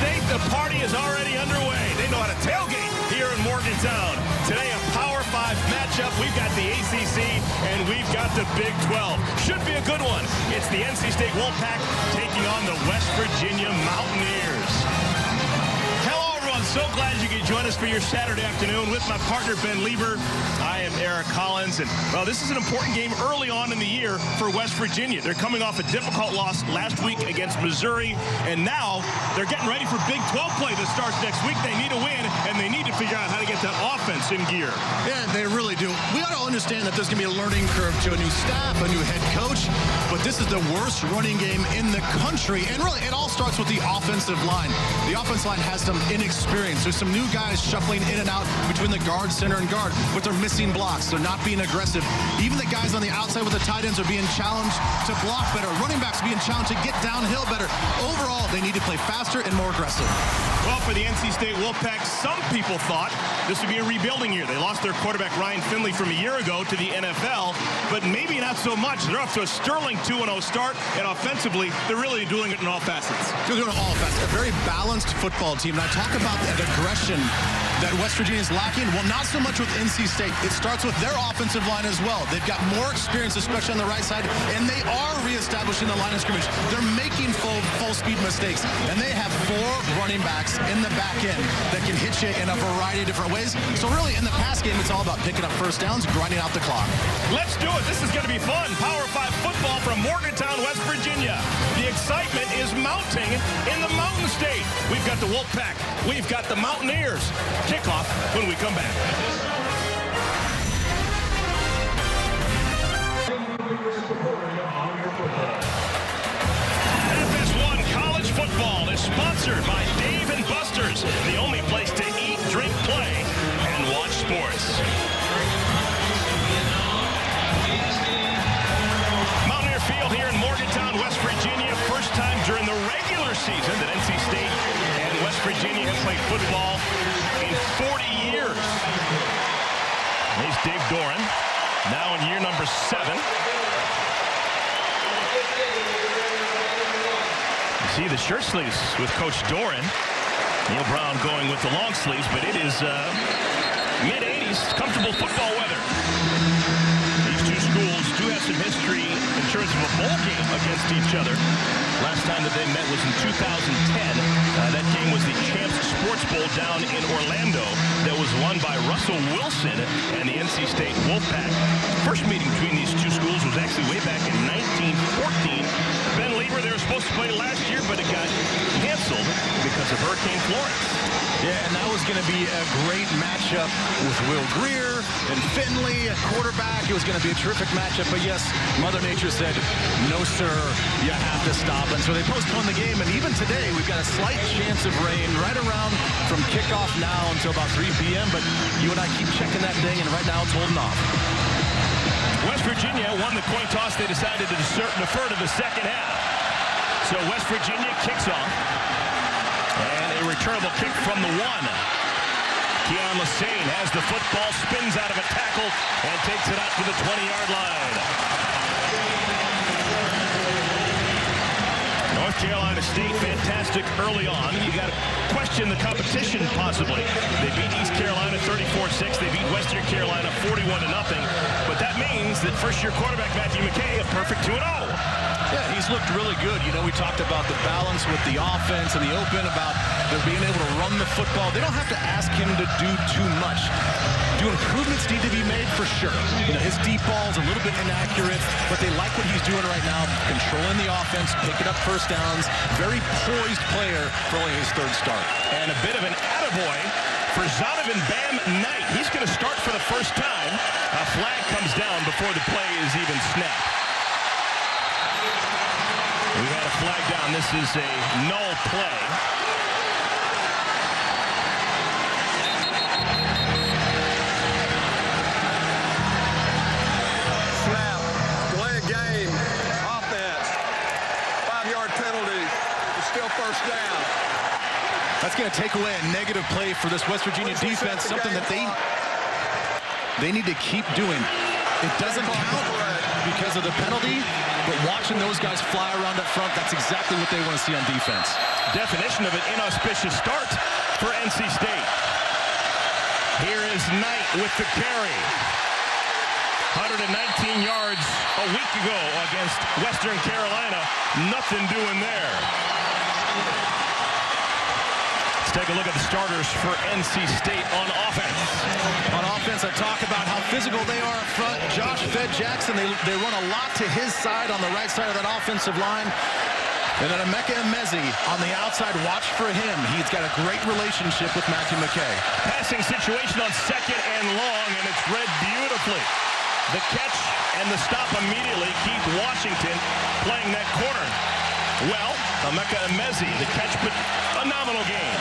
State, the party is already underway. They know how to tailgate here in Morgantown. Today, a Power 5 matchup. We've got the ACC, and we've got the Big 12. Should be a good one. It's the NC State Wolfpack taking on the West Virginia Mountaineers. Hello, everyone. So glad you could join us for your Saturday afternoon with my partner, Ben Lieber. I am Eric Collins, and, well, this is an important game early on in the year for West Virginia. They're coming off a difficult loss last week against Missouri, and now they're getting ready for Big 12 play that starts next week. They need a win, and they need to figure out how to get that offense in gear. Yeah, they really do. We ought to understand that there's going to be a learning curve to a new staff, a new head coach, but this is the worst running game in the country, and really, it all starts with the offensive line. The offensive line has some inexperience. There's some new guys shuffling in and out between the guard, center, and guard, but they're missing blocks. They're not being aggressive. Even the guys on the outside with the tight ends are being challenged to block better. Running backs are being challenged to get downhill better. Overall, they need to play faster and more aggressive. Well, for the NC State Wolfpack, some people thought this would be a rebuilding year. They lost their quarterback, Ryan Finley, from a year ago to the NFL, but maybe not so much. They're off to a sterling 2-0 start, and offensively, they're really doing it in all facets. They're doing all facets. A very balanced football team. And I talk about that aggression that West Virginia is lacking. Well, not so much with NC State. It starts with their offensive line as well. They've got more experience, especially on the right side, and they are reestablishing the line of scrimmage. They're making full speed mistakes, and they have 4 running backs in the back end that can hit you in a variety of different ways. So really, in the pass game, it's all about picking up first downs, grinding out the clock. Let's do it. This is going to be fun. Power 5 football from Morgantown, West Virginia. The excitement is mounting in the Mountain State. We've got the Wolfpack. We've got the Mountaineers. Kickoff when we come back. FS1 College Football is sponsored by Dave & Buster's, the only place to eat, drink, play, and watch sports. Mountaineer Field here in Morgantown, West Virginia. First time during the regular season that NC State and West Virginia have played football in 40 years. Here's Dave Doran, now in year number 7. You see the shirt sleeves with Coach Doran. Neil Brown going with the long sleeves, but it is mid-80s, comfortable football weather. These two schools do have some history in terms of a bowl game against each other. Last time that they met was in 2010. That game was the Champs Sports Bowl down in Orlando that was won by Russell Wilson and the NC State Wolfpack. First meeting between these two schools was actually way back in 1914. Ben Lieber, they were supposed to play last year, but it got canceled because of Hurricane Florence. Yeah, and that was going to be a great matchup with Will Greer and Finley, a quarterback. It was going to be a terrific matchup, but yes, Mother Nature said, no, sir, you have to stop. And so they postponed the game, and even today, we've got a slight chance of rain right around from kickoff now until about 3 p.m., but you and I keep checking that thing, and right now it's holding off. West Virginia won the coin toss. They decided to defer to the second half. So West Virginia kicks off. And a returnable kick from the 1. Keon Lassane has the football, spins out of a tackle, and takes it out to the 20-yard line. North Carolina State, fantastic early on. You got to question the competition, possibly. They beat East Carolina 34-6. They beat Western Carolina 41-0. But that means that first-year quarterback Matthew McKay, a perfect 2-0. Yeah, he's looked really good. You know, we talked about the balance with the offense and the open, about their being able to run the football. They don't have to ask him to do too much. Do improvements need to be made? For sure. You know, his deep ball's a little bit inaccurate, but they like what he's doing right now, controlling the offense, picking up first downs. Very poised player for only his 3rd start. And a bit of an attaboy for Zonovan Bam Knight. He's going to start for the first time. A flag comes down before the play is even snapped. We had a flag down. This is a null play. Snap. Delay of game. Offense. 5-yard penalty. It's still first down. That's going to take away a negative play for this West Virginia defense, something that they need to keep doing. It doesn't count. because of the penalty, but watching those guys fly around up front, that's exactly what they want to see on defense. Definition of an inauspicious start for NC State. Here is Knight with the carry. 119 yards a week ago against Western Carolina. Nothing doing there. Let's take a look at the starters for NC State on offense. On offense, I talk about how physical they are up front. Josh Fed Jackson, they run a lot to his side on the right side of that offensive line. And then Emeka Emezi on the outside, watch for him. He's got a great relationship with Matthew McKay. Passing situation on second and long, and it's read beautifully. The catch and the stop immediately keep Washington playing that corner. Well, Emeka Emezi, the catch, but a nominal gain.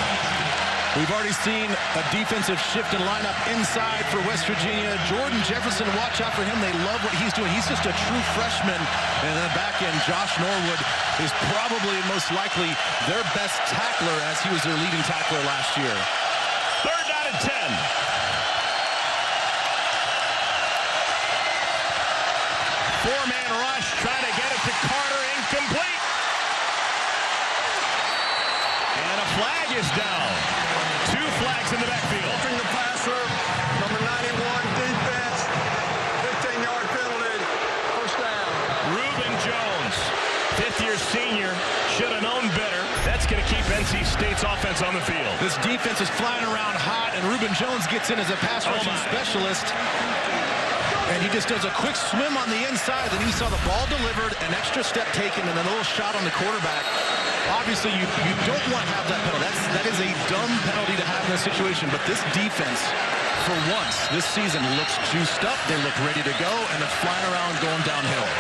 We've already seen a defensive shift in lineup inside for West Virginia. Jordan Jefferson, watch out for him. They love what he's doing. He's just a true freshman. And in the back end, Josh Norwood is probably most likely their best tackler, as he was their leading tackler last year. 3rd down and 10. Four-man rush, trying to get it to Carter, incomplete. And a flag is down. 2 flags in the backfield. Roughing the passer, number 91, defense, 15-yard penalty, first down. Reuben Jones, 5th-year senior, should have known better. That's going to keep NC State's offense on the field. This defense is flying around hot, and Reuben Jones gets in as a pass rushing specialist. And he just does a quick swim on the inside. Then you saw the ball delivered, an extra step taken, and a little shot on the quarterback. Obviously, you don't want to have that penalty. That is a dumb penalty to have in this situation. But this defense, for once, this season looks juiced up. They look ready to go, and they're flying around going downhill.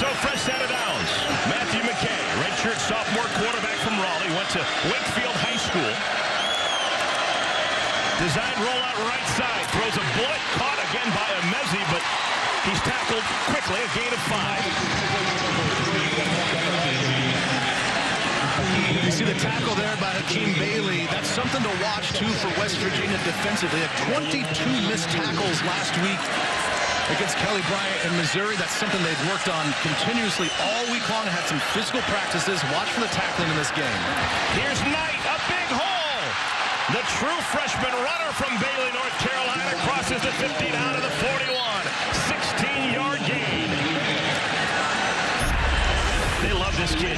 So fresh out of downs, Matthew McKay, redshirt sophomore quarterback from Raleigh, went to Wakefield High School. Designed rollout right side, throws a bullet, caught again by Emezi, but he's tackled quickly, a gain of 5. You see the tackle there by Hakeem Bailey. That's something to watch, too, for West Virginia defensively. They had 22 missed tackles last week against Kelly Bryant in Missouri. That's something they've worked on continuously all week long. Had some physical practices. Watch for the tackling in this game. Here's Knight, a big hole. The true freshman runner from Bailey, North Carolina, crosses the 50 down to the 41. 16-yard gain. They love this kid.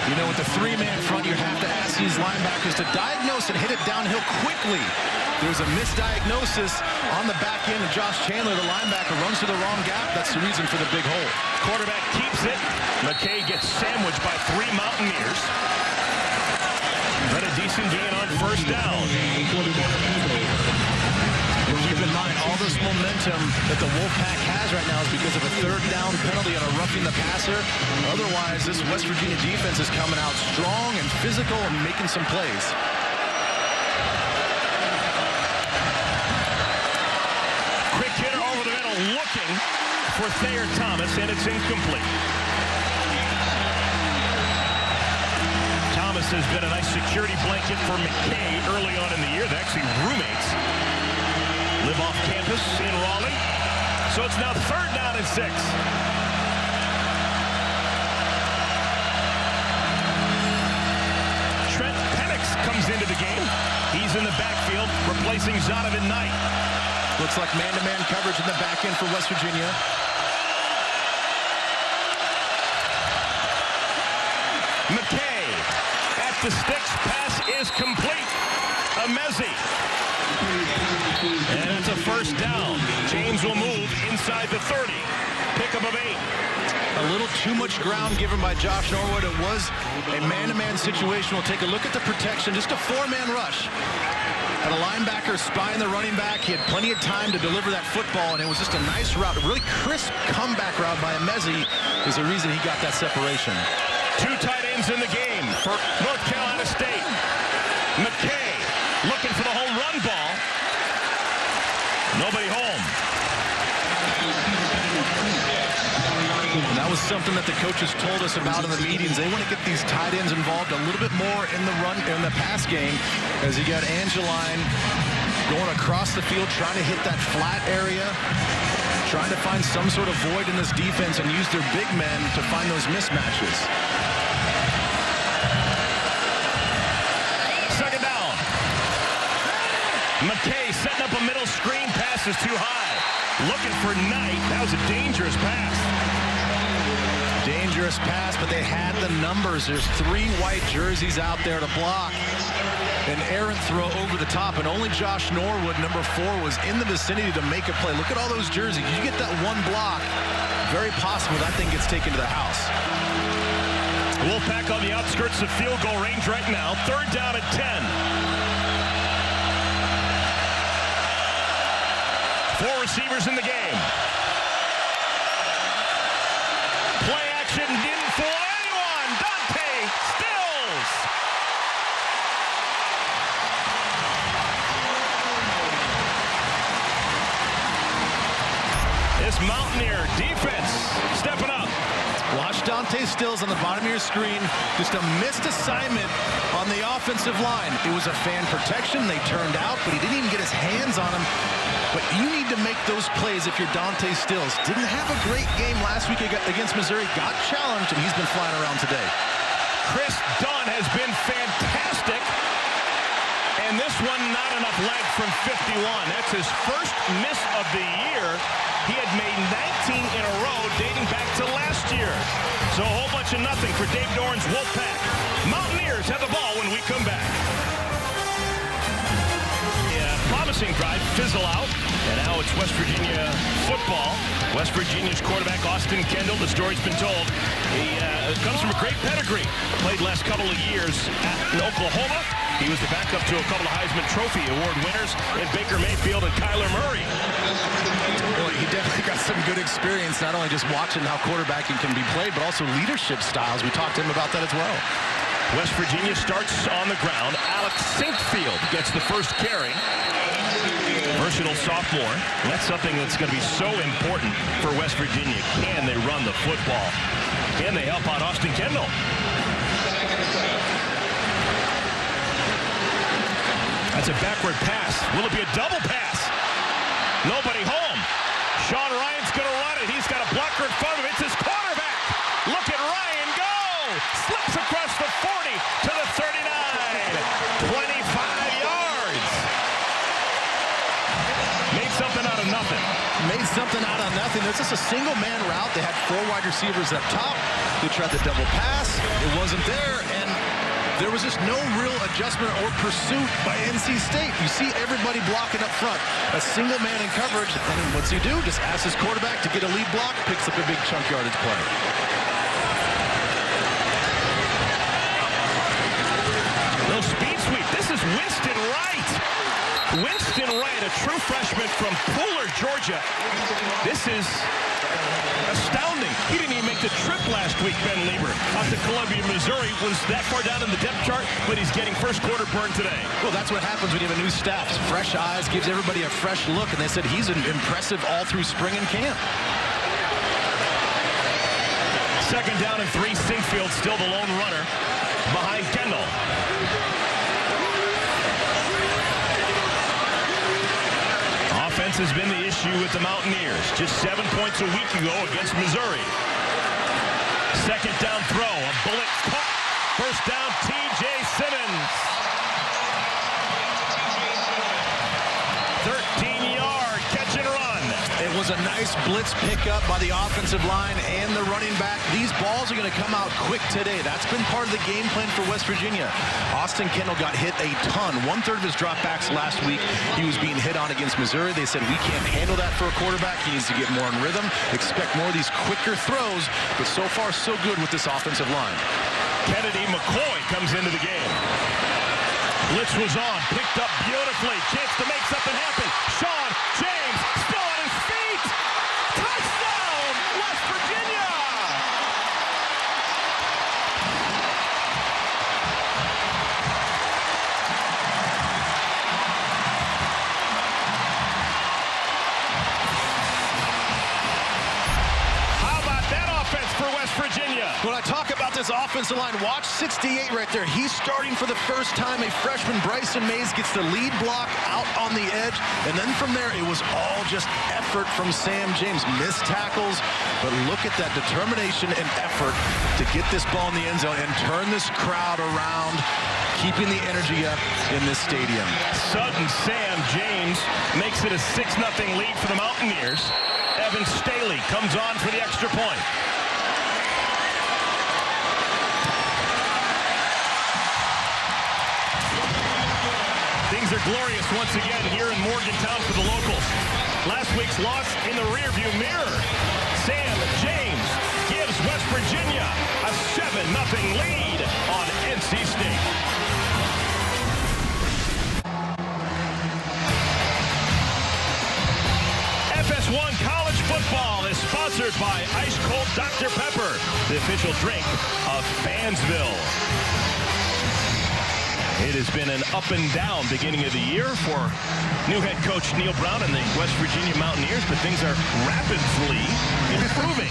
You know, with the 3-man front, you have to ask these linebackers to diagnose and hit it downhill quickly. There's a misdiagnosis on the back end, and Josh Chandler, the linebacker, runs to the wrong gap. That's the reason for the big hole. Quarterback keeps it. McKay gets sandwiched by 3 Mountaineers. But a decent gain on first down. Keep in mind, all this momentum that the Wolfpack has right now is because of a 3rd down penalty on a roughing the passer. Otherwise, this West Virginia defense is coming out strong and physical and making some plays. Quick hitter over the middle, looking for Thayer Thomas, and it's incomplete. Thomas has been a nice security blanket for McKay early on in the year. They're actually roommates. Live off campus in Raleigh. So it's now 3rd down and 6. Trent Penix comes into the game. He's in the backfield, replacing Zonovan Knight. Looks like man-to-man coverage in the back end for West Virginia. McKay at the sticks. Pass is complete. Emezi. And it's a first down. James will move inside the 30. Pickup of 8. A little too much ground given by Josh Norwood. It was a man-to-man situation. We'll take a look at the protection. Just a 4-man rush. And a linebacker spying the running back. He had plenty of time to deliver that football, and it was just a nice route. A really crisp comeback route by Emezi is the reason he got that separation. 2 tight ends in the game for North Carolina State. McKay looking for the home run ball. Nobody home. And that was something that the coaches told us about in the meetings. They want to get these tight ends involved a little bit more in the pass game, as you got Angeline going across the field, trying to hit that flat area, trying to find some sort of void in this defense and use their big men to find those mismatches. Second down. McKay setting up a middle screen. Pass is too high. Looking for Knight. That was a dangerous pass. Dangerous pass, but they had the numbers. There's 3 white jerseys out there to block. An errant throw over the top, and only Josh Norwood, number 4, was in the vicinity to make a play. Look at all those jerseys. You get that one block, very possible that thing gets taken to the house. Wolfpack on the outskirts of field goal range right now. Third down at 10. 4 receivers in the game. Play action didn't fool anyone. Dante Stills. This Mountaineer defense stepping up. Watch Dante Stills on the bottom of your screen. Just a missed assignment on the offensive line. It was a fan protection. They turned out, but he didn't even get his hands on him. But you need to make those plays if you're Dante Stills. Didn't have a great game last week against Missouri. Got challenged, and he's been flying around today. Chris Dunn has been fantastic. And this one, not enough leg from 51. That's his first miss of the year. He had made 19 in a row dating back to last year. So a whole bunch of nothing for Dave Doran's Wolfpack. Mountaineers have the ball when we come back. Promising drive fizzle out, and now it's West Virginia football. West Virginia's quarterback, Austin Kendall, the story's been told. He comes from a great pedigree. Played last couple of years at Oklahoma. He was the backup to a couple of Heisman Trophy Award winners in Baker Mayfield and Kyler Murray. Well, he definitely got some good experience, not only just watching how quarterbacking can be played, but also leadership styles. We talked to him about that as well. West Virginia starts on the ground. Alex Sinkfield gets the first carry. Versatile sophomore. That's something that's going to be so important for West Virginia. Can they run the football? Can they help out Austin Kendall? That's a backward pass. Will it be a double pass? Nobody home. Sean Ryan's going to run it. He's got a blocker in front of him. It's his quarterback. Look at Ryan go. Slips across the 40 to the 39. 25 yards. Made something out of nothing. Made something out of nothing. This is a single man route. They had 4 wide receivers up top. They tried the double pass. It wasn't there, and there was just no real adjustment or pursuit by NC State. You see everybody blocking up front. A single man in coverage, and what's he do? Just asks his quarterback to get a lead block, picks up a big chunk yardage play. Little speed sweep. This is Winston Wright. Winston Wright, a true freshman from Pooler, Georgia. This is astounding. He didn't even make the trip last week, Ben Lieber, out to Columbia, Missouri. Was that far down in the depth chart, but he's getting first quarter burn today. Well, that's what happens when you have a new staff. Fresh eyes, gives everybody a fresh look, and they said he's impressive all through spring and camp. Second down and 3. Sinkfield still the lone runner behind Kendall. Offense has been the issue with the Mountaineers. Just 7 points a week ago against Missouri. Second down throw, a bullet caught. First down, T.J. Simmons. 13-yard catch and run. It was a nice blitz pickup by the offensive line and the running back. These balls are going to come out quick today. That's been part of the game plan for West Virginia. Austin Kendall got hit a ton. 1/3 of his dropbacks last week, he was being hit on against Missouri. They said, we can't handle that for a quarterback. He needs to get more in rhythm. Expect more of these quicker throws. But so far, so good with this offensive line. Kennedy McCoy comes into the game. Blitz was on, picked up beautifully. Chance to make something happen. Sean James still on his feet. Touchdown, West Virginia! How about that this offensive line. Watch 68 right there. He's starting for the first time. A freshman, Bryson Mays, gets the lead block out on the edge. And then from there, it was all just effort from Sam James. Missed tackles, but look at that determination and effort to get this ball in the end zone and turn this crowd around, keeping the energy up in this stadium. Sudden Sam James makes it a 6-0 lead for the Mountaineers. Evan Staley comes on for the extra point. Things are glorious once again here in Morgantown for the locals. Last week's loss in the rearview mirror. Sam James gives West Virginia a 7-0 lead on NC State. FS1 College Football is sponsored by Ice Cold Dr. Pepper, the official drink of Fansville. It has been an up and down beginning of the year for new head coach Neil Brown and the West Virginia Mountaineers, but things are rapidly improving.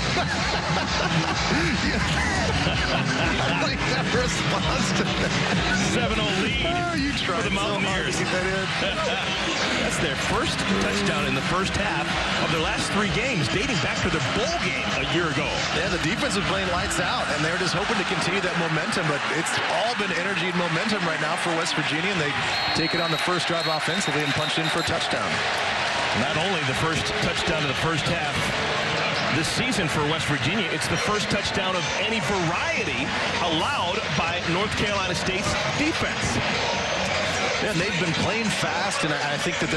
I like that response to that. 7-0 lead for the Mountaineers. So hard to get that in. That's their first touchdown in the first half of their last 3 games, dating back to their bowl game a year ago. Yeah, the defense is playing lights out, and they're just hoping to continue that momentum, but it's all been energy and momentum right now for West Virginia, and they take it on the first drive offensively and punch in for a touchdown. Not only the first touchdown of the first half this season for West Virginia, it's the first touchdown of any variety allowed by North Carolina State's defense. Yeah, and they've been playing fast, and I think that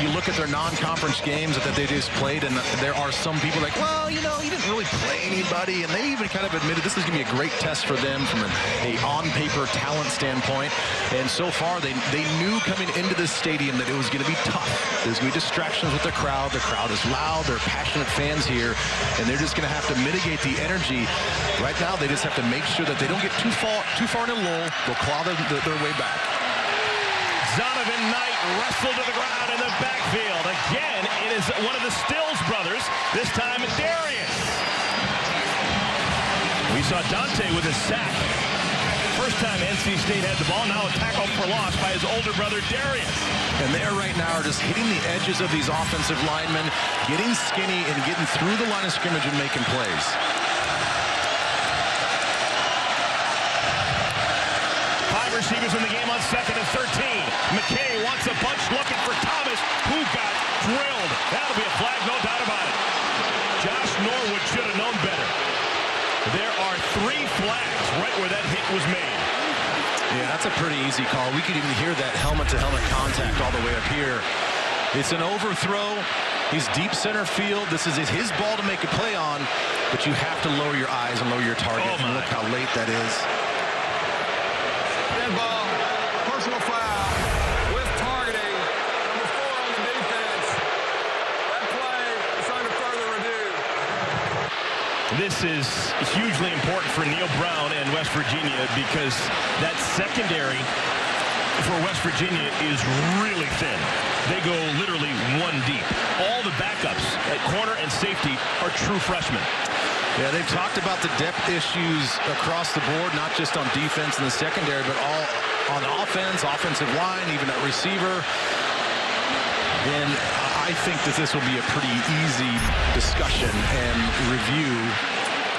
you look at their non-conference games that they just played, and there are some people like, well, you know, he didn't really play anybody, and they even kind of admitted this is going to be a great test for them from a on-paper talent standpoint. And so far, they knew coming into this stadium that it was going to be tough. There's going to be distractions with the crowd. The crowd is loud. They're passionate fans here, and they're just going to have to mitigate the energy. Right now, they just have to make sure that they don't get too far in a lull. They'll claw their way back. Zonovan Knight wrestled to the ground in the backfield. Again, it is one of the Stills brothers, this time Darius. We saw Dante with a sack. First time NC State had the ball, now a tackle for loss by his older brother Darius. And they right now are just hitting the edges of these offensive linemen, getting skinny and getting through the line of scrimmage and making plays. Receivers in the game on 2nd and 13. McKay wants a bunch looking for Thomas, who got drilled. That'll be a flag, no doubt about it. Josh Norwood should have known better. There are 3 flags right where that hit was made. Yeah, that's a pretty easy call. We could even hear that helmet-to-helmet contact all the way up here. It's an overthrow. He's deep center field. This is his ball to make a play on, but you have to lower your eyes and lower your target. And look how late that is. Dead ball, personal foul with targeting. Number 4 on the defense. That play is under further review. This is hugely important for Neil Brown and West Virginia because that secondary for West Virginia is really thin. They go literally 1 deep. All the backups at corner and safety are true freshmen. Yeah, they've talked about the depth issues across the board, not just on defense in the secondary, but all on offense, offensive line, even at receiver. And I think that this will be a pretty easy discussion and review.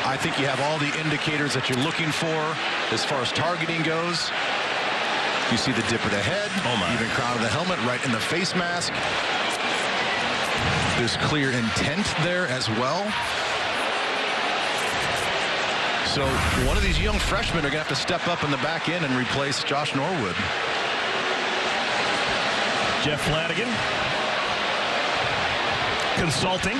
I think you have all the indicators that you're looking for as far as targeting goes. You see the dip of the head, even crown of the helmet, right in the face mask. There's clear intent there as well. So one of these young freshmen are going to have to step up in the back end and replace Josh Norwood. Jeff Flanagan consulting.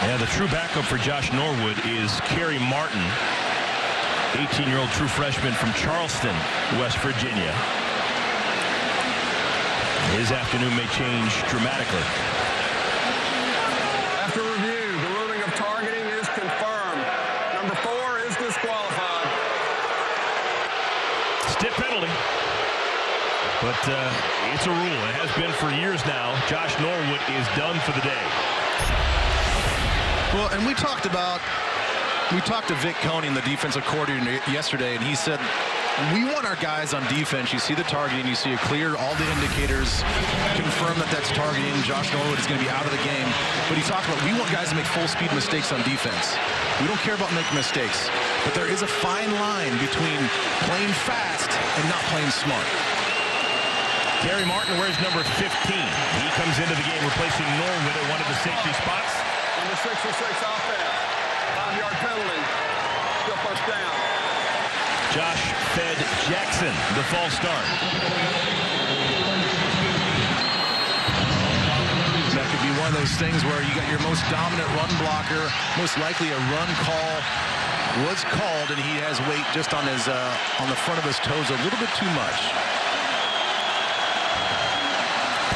Yeah, the true backup for Josh Norwood is Kerry Martin, 18-year-old true freshman from Charleston, West Virginia. His afternoon may change dramatically. After review, the ruling of targeting is confirmed. Number 4 is disqualified. Stiff penalty. But it's a rule. It has been for years now. Josh Norwood is done for the day. Well, and we talked to Vic Coney, the defensive coordinator, yesterday, and he said, we want our guys on defense. You see the targeting, you see it clear, all the indicators confirm that that's targeting. Josh Norwood is going to be out of the game. But he talked about, we want guys to make full-speed mistakes on defense. We don't care about making mistakes. But there is a fine line between playing fast and not playing smart. Gary Martin wears number 15. He comes into the game replacing Norwood at one of the safety spots. Number 6-6 offense. 5-yard penalty. Still first down. Josh Fed Jackson, the false start. That could be one of those things where you got your most dominant run blocker, most likely a run call was called, and he has weight just on his on the front of his toes a little bit too much.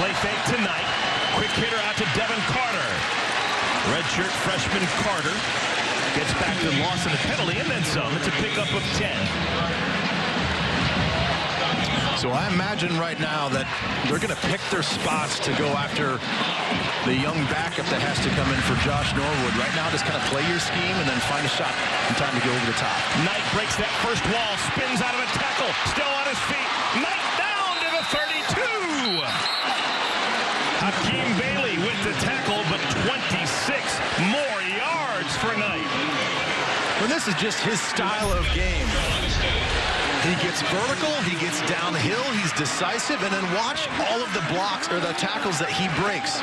Play fake tonight. Quick hitter out to Devin Carter. Redshirt freshman Carter gets back to the loss of the penalty and then some. It's a pickup of 10. So I imagine right now that they're going to pick their spots to go after the young backup that has to come in for Josh Norwood. Right now, just kind of play your scheme and then find a shot in time to go over the top. Knight breaks that first wall, spins out of a tackle, still on his feet. Knight down to the 32. Hakeem Bailey with the tackle, but 26 more yards for Knight. Well, this is just his style of game. He gets vertical, he gets downhill, he's decisive, and then watch all of the blocks or the tackles that he breaks.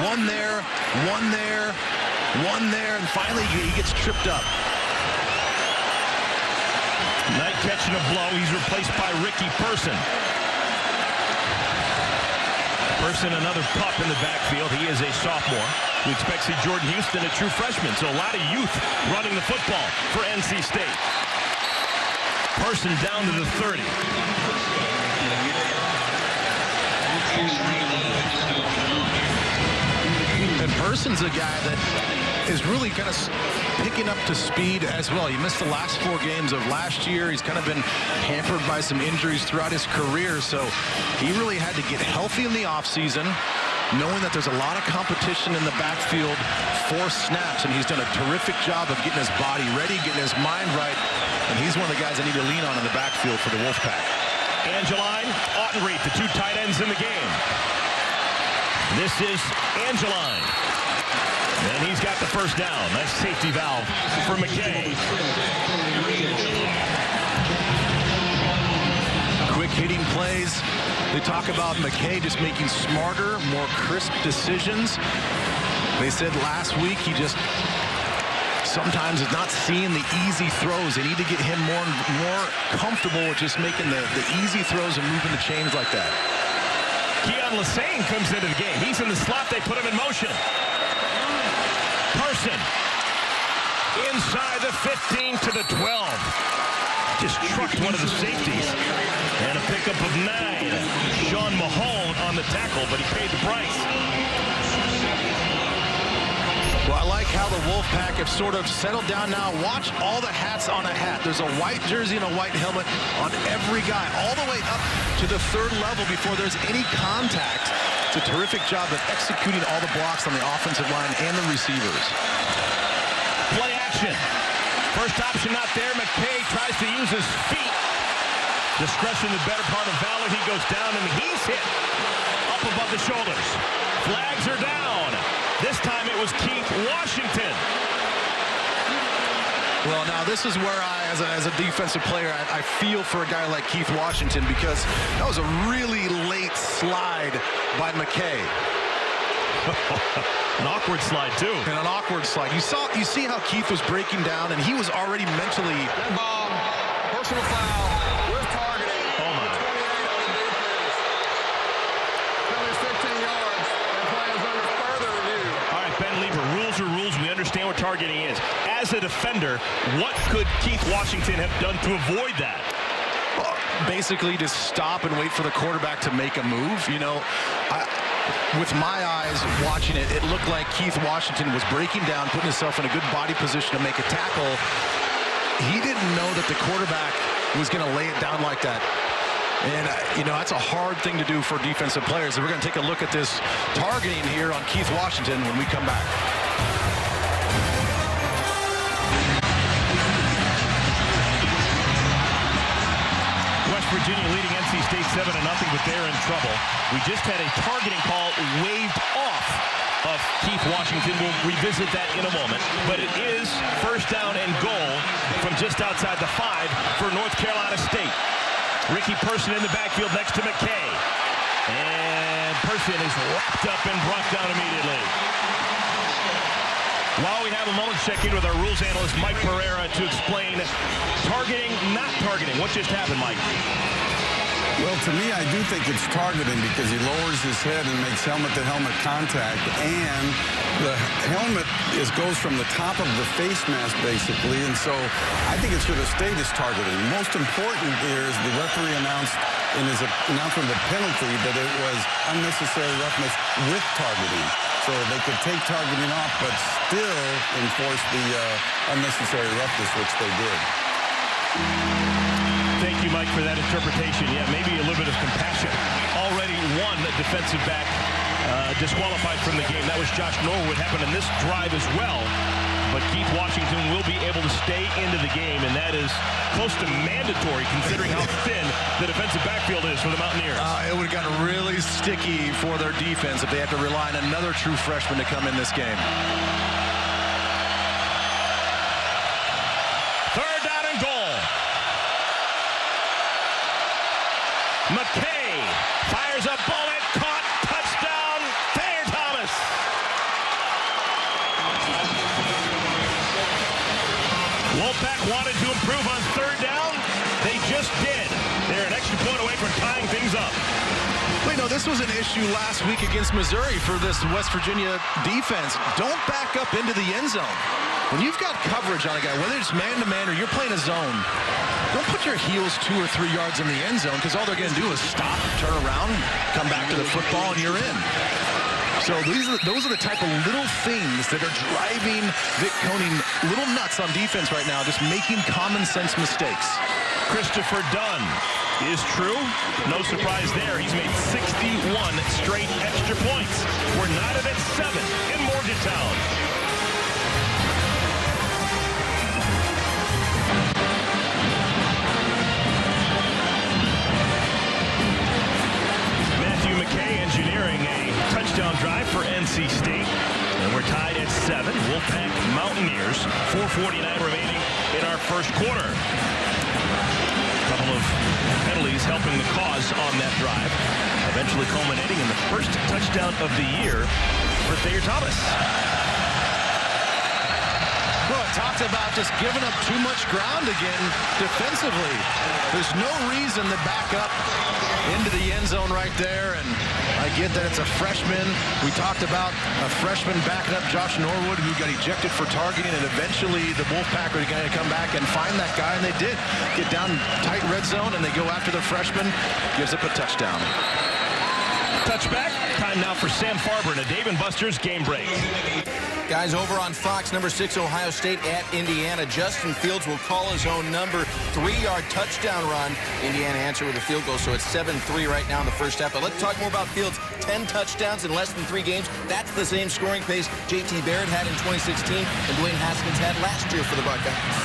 One there, one there, one there, and finally he gets tripped up. Knight catching a blow. He's replaced by Ricky Person. Person, another pup in the backfield. He is a sophomore. We expect to see Jordan Houston, a true freshman. So a lot of youth running the football for NC State. Person down to the 30. And Person's a guy that is really kind of picking up to speed as well. He missed the last 4 games of last year. He's kind of been hampered by some injuries throughout his career. So he really had to get healthy in the offseason, knowing that there's a lot of competition in the backfield for snaps, and he's done a terrific job of getting his body ready, getting his mind right, and he's one of the guys I need to lean on in the backfield for the Wolfpack. Angeline, Autenreeth, the 2 tight ends in the game. This is Angeline. And he's got the first down. Nice safety valve for McKay. Quick hitting plays. They talk about McKay just making smarter, more crisp decisions. They said last week he just sometimes is not seeing the easy throws. They need to get him more comfortable with just making the easy throws and moving the chains like that. Keon Lassane comes into the game. He's in the slot. They put him in motion. Person inside the 15 to the 12. Just trucked one of the safeties. And a pickup of 9. Sean Mahone on the tackle, but he paid the price. Well, I like how the Wolfpack have sort of settled down now. Watch all the hats on a hat. There's a white jersey and a white helmet on every guy, all the way up to the 3rd level before there's any contact. It's a terrific job of executing all the blocks on the offensive line and the receivers. Play action. First option not there. McKay tries to use his feet. Discretion the better part of valor. He goes down and he's hit up above the shoulders. Flags are down. This time it was Keith Washington. Well, now this is where I, as a defensive player, I feel for a guy like Keith Washington, because that was a really late slide by McKay. An awkward slide, too. And an awkward slide. You see how Keith was breaking down, and he was already mentally... Dead ball. Personal foul. With targeting. Oh, my. 28 on the defense. Penalty 15 yards. That play is under further review. All right, Ben Lieber, rules are rules. We understand what targeting is. As a defender, what could Keith Washington have done to avoid that? Basically just stop and wait for the quarterback to make a move. You know, with my eyes watching it, it looked like Keith Washington was breaking down, putting himself in a good body position to make a tackle. He didn't know that the quarterback was going to lay it down like that. And, you know, that's a hard thing to do for defensive players. And we're going to take a look at this targeting here on Keith Washington when we come back. West Virginia leading NC State 7-0, but they're in trouble. We just had a targeting call waved off of Keith Washington. We'll revisit that in a moment. But it is first down and goal from just outside the 5 for North Carolina State. Ricky Person in the backfield next to McKay. And Person is wrapped up and brought down immediately. While we have a moment to check in with our rules analyst, Mike Pereira, to explain targeting, not targeting. What just happened, Mike? Well, to me, I do think it's targeting because he lowers his head and makes helmet-to-helmet contact, and the helmet goes from the top of the face mask, basically, and so I think it should have stayed as targeting. Most important here is the referee announced in his announcement of the penalty that it was unnecessary roughness with targeting. So they could take targeting off, but still enforce the unnecessary roughness, which they did. Thank you, Mike, for that interpretation. Yeah, maybe a little bit of compassion. Already one defensive back disqualified from the game. That was Josh Norwood. Happened in this drive as well. But Keith Washington will be able to stay into the game, and that is close to mandatory considering how thin the defensive backfield is for the Mountaineers. It would have gotten really sticky for their defense if they had to rely on another true freshman to come in this game. Third down and goal. McKay fires a bullet, caught, touchdown, Thayer Thomas. Wolfpack wanted to improve on third down. They just did. They're an extra point away from tying things up. Wait, no, this was an issue last week against Missouri for this West Virginia defense. Don't back up into the end zone. When you've got coverage on a guy, whether it's man-to-man or you're playing a zone, don't put your heels 2 or 3 yards in the end zone because all they're going to do is stop, turn around, come back to the football, and you're in. So those are the type of little things that are driving Vic Coney little nuts on defense right now, just making common sense mistakes. Christopher Dunn is true. No surprise there. He's made 61 straight extra points. We're knotted at 7 in Morgantown. Matthew McKay engineering a touchdown drive for NC State. And we're tied at 7. Wolfpack Mountaineers. 4:49 remaining in our first quarter. Couple of penalties helping the cause on that drive, eventually culminating in the first touchdown of the year for Thayer Thomas. Well, it talks about just giving up too much ground again defensively. There's no reason to back up into the end zone right there, and I get that it's a freshman. We talked about a freshman backing up Josh Norwood, who got ejected for targeting, and eventually the Wolfpack are going to come back and find that guy, and they did. Get down tight red zone, and they go after the freshman, gives up a touchdown. Touchback. Time now for Sam Farber and a Dave & Buster's game break. Guys, over on Fox, number 6, Ohio State at Indiana. Justin Fields will call his own number 3-yard touchdown run. Indiana answer with a field goal, so it's 7-3 right now in the first half. But let's talk more about Fields. 10 touchdowns in less than 3 games. That's the same scoring pace J.T. Barrett had in 2016 and Dwayne Haskins had last year for the Buckeyes.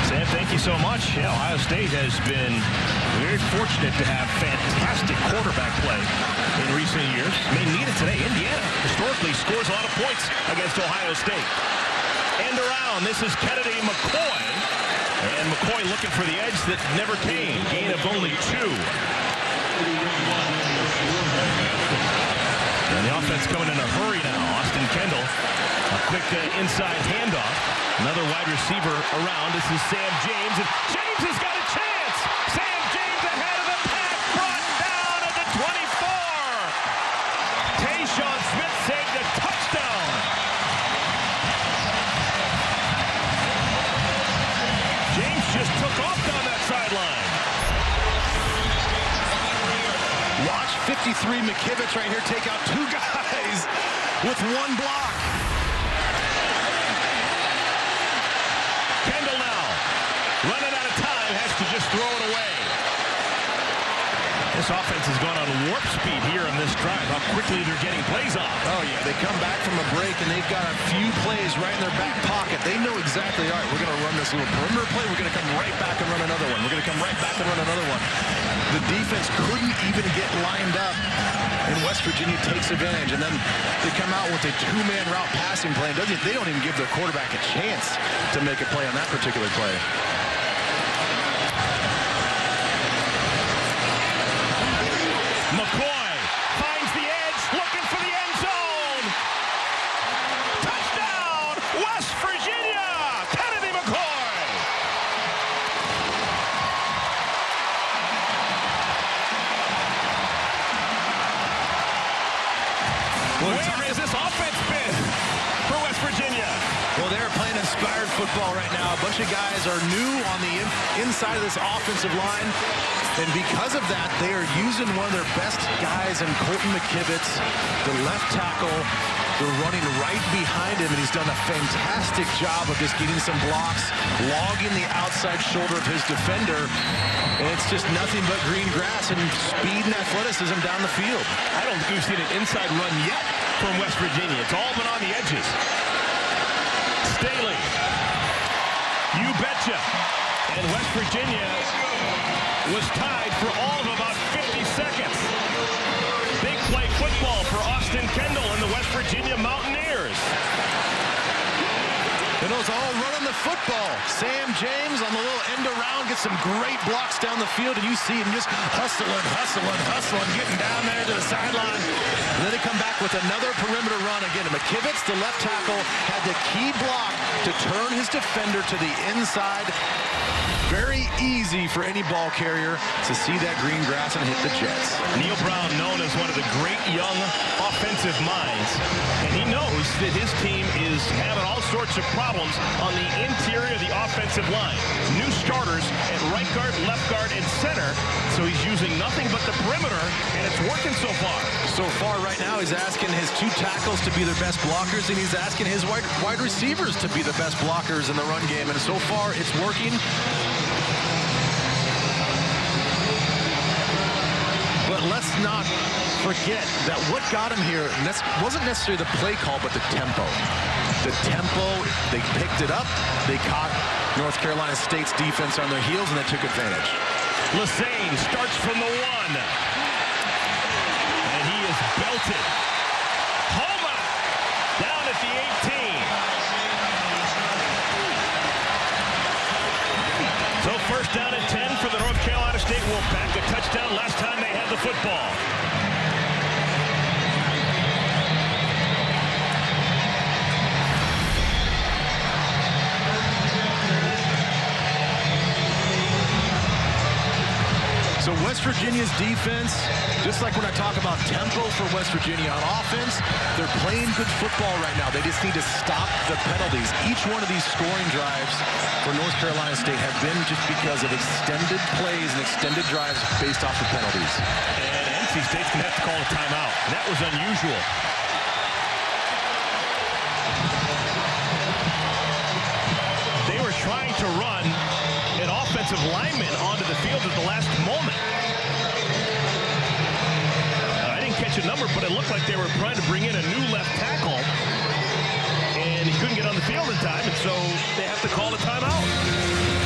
Sam, thank you so much. Yeah, Ohio State has been very fortunate to have fantastic quarterback play in recent years. May need it today. Indiana historically scores a lot of points against Ohio State. End around. This is Kennedy McCoy. And McCoy looking for the edge that never came. Gain of only 2. And the offense coming in a hurry now. Austin Kendall. A quick inside handoff. Another wide receiver around. This is Sam James. And James has got a chance. Sam James ahead of the pack. Brought down at the 24. Tayshaun Smith saved a touchdown. James just took off down that sideline. Watch 53 McKivitz right here take out 2 guys with 1 block. Kendall now, running out of time, has to just throw it away. This This offense has gone on warp speed here on this drive. How quickly they're getting plays off. Oh, yeah. They come back from a break, and they've got a few plays right in their back pocket. They know exactly, all right, we're going to run this little perimeter play. We're going to come right back and run another one. We're going to come right back and run another one. The defense couldn't even get lined up, and West Virginia takes advantage. And then they come out with a two-man route passing play. They don't even give their quarterback a chance to make a play on that particular play. McCoy finds the edge, looking for the end zone. Touchdown, West Virginia! Kennedy McCoy! Where has this offense been for West Virginia? Well, they're playing inspired football right now. A bunch of guys are new on the inside of this offensive line. And because of that, they are using one of their best guys in Colton McKivitz, the left tackle. They're running right behind him, and he's done a fantastic job of just getting some blocks, logging the outside shoulder of his defender. And it's just nothing but green grass and speed and athleticism down the field. I don't think we've seen an inside run yet from West Virginia. It's all been on the edges. Staley. You betcha. And West Virginia was tied for all of about 50 seconds. Big play football for Austin Kendall and the West Virginia Mountaineers. And those all running the football. Sam James on the little end around gets some great blocks down the field, and you see him just hustling, getting down there to the sideline. And then they come back with another perimeter run again. And McKivitz, the left tackle, had the key block to turn his defender to the inside. Very easy for any ball carrier to see that green grass and hit the Jets. Neil Brown, known as one of the great young offensive minds, and he knows that his team is having all sorts of problems on the interior of the offensive line. New starters at right guard, left guard, and center, so he's using nothing but the perimeter, and it's working so far. So far right now, he's asking his two tackles to be their best blockers, and he's asking his wide receivers to be the best blockers in the run game, and so far it's working. But let's not forget that what got him here wasn't necessarily the play call, but the tempo. The tempo, they picked it up. They caught North Carolina State's defense on their heels, and they took advantage. Lassane starts from the 1. And he is belted. Homa down at the 18. So first down and 10 for the North Carolina State Wolfpack. A touchdown last time they had the football. So West Virginia's defense, just like when I talk about tempo for West Virginia on offense, they're playing good football right now. They just need to stop the penalties. Each one of these scoring drives for North Carolina State have been just because of extended plays and extended drives based off of penalties. And NC State's going to have to call a timeout. That was unusual. They were trying to run an offensive lineman onto the field at the last moment. I didn't catch a number, but it looked like they were trying to bring in a new left tackle, and he couldn't get on the field in time, and so they have to call a timeout.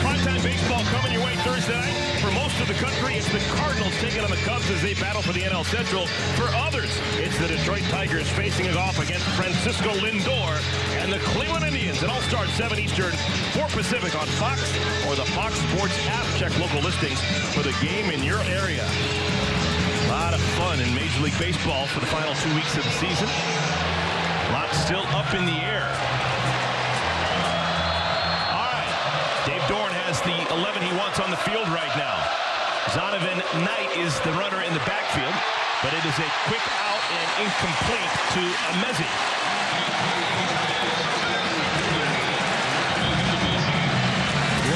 Primetime baseball coming your way Thursday night. For most of the country, it's the Cardinals taking on the Cubs as they battle for the NL Central. For others, it's the Detroit Tigers facing it off against Francisco Lindor and the Cleveland Indians. It all starts 7 Eastern, 4 Pacific on Fox or the Fox Sports app. Check local listings for the game in your area. A lot of fun in Major League Baseball for the final 2 weeks of the season. A lot still up in the air. Dave Dorn has the 11 he wants on the field right now. Zonovan Knight is the runner in the backfield, but it is a quick out and incomplete to Amezi.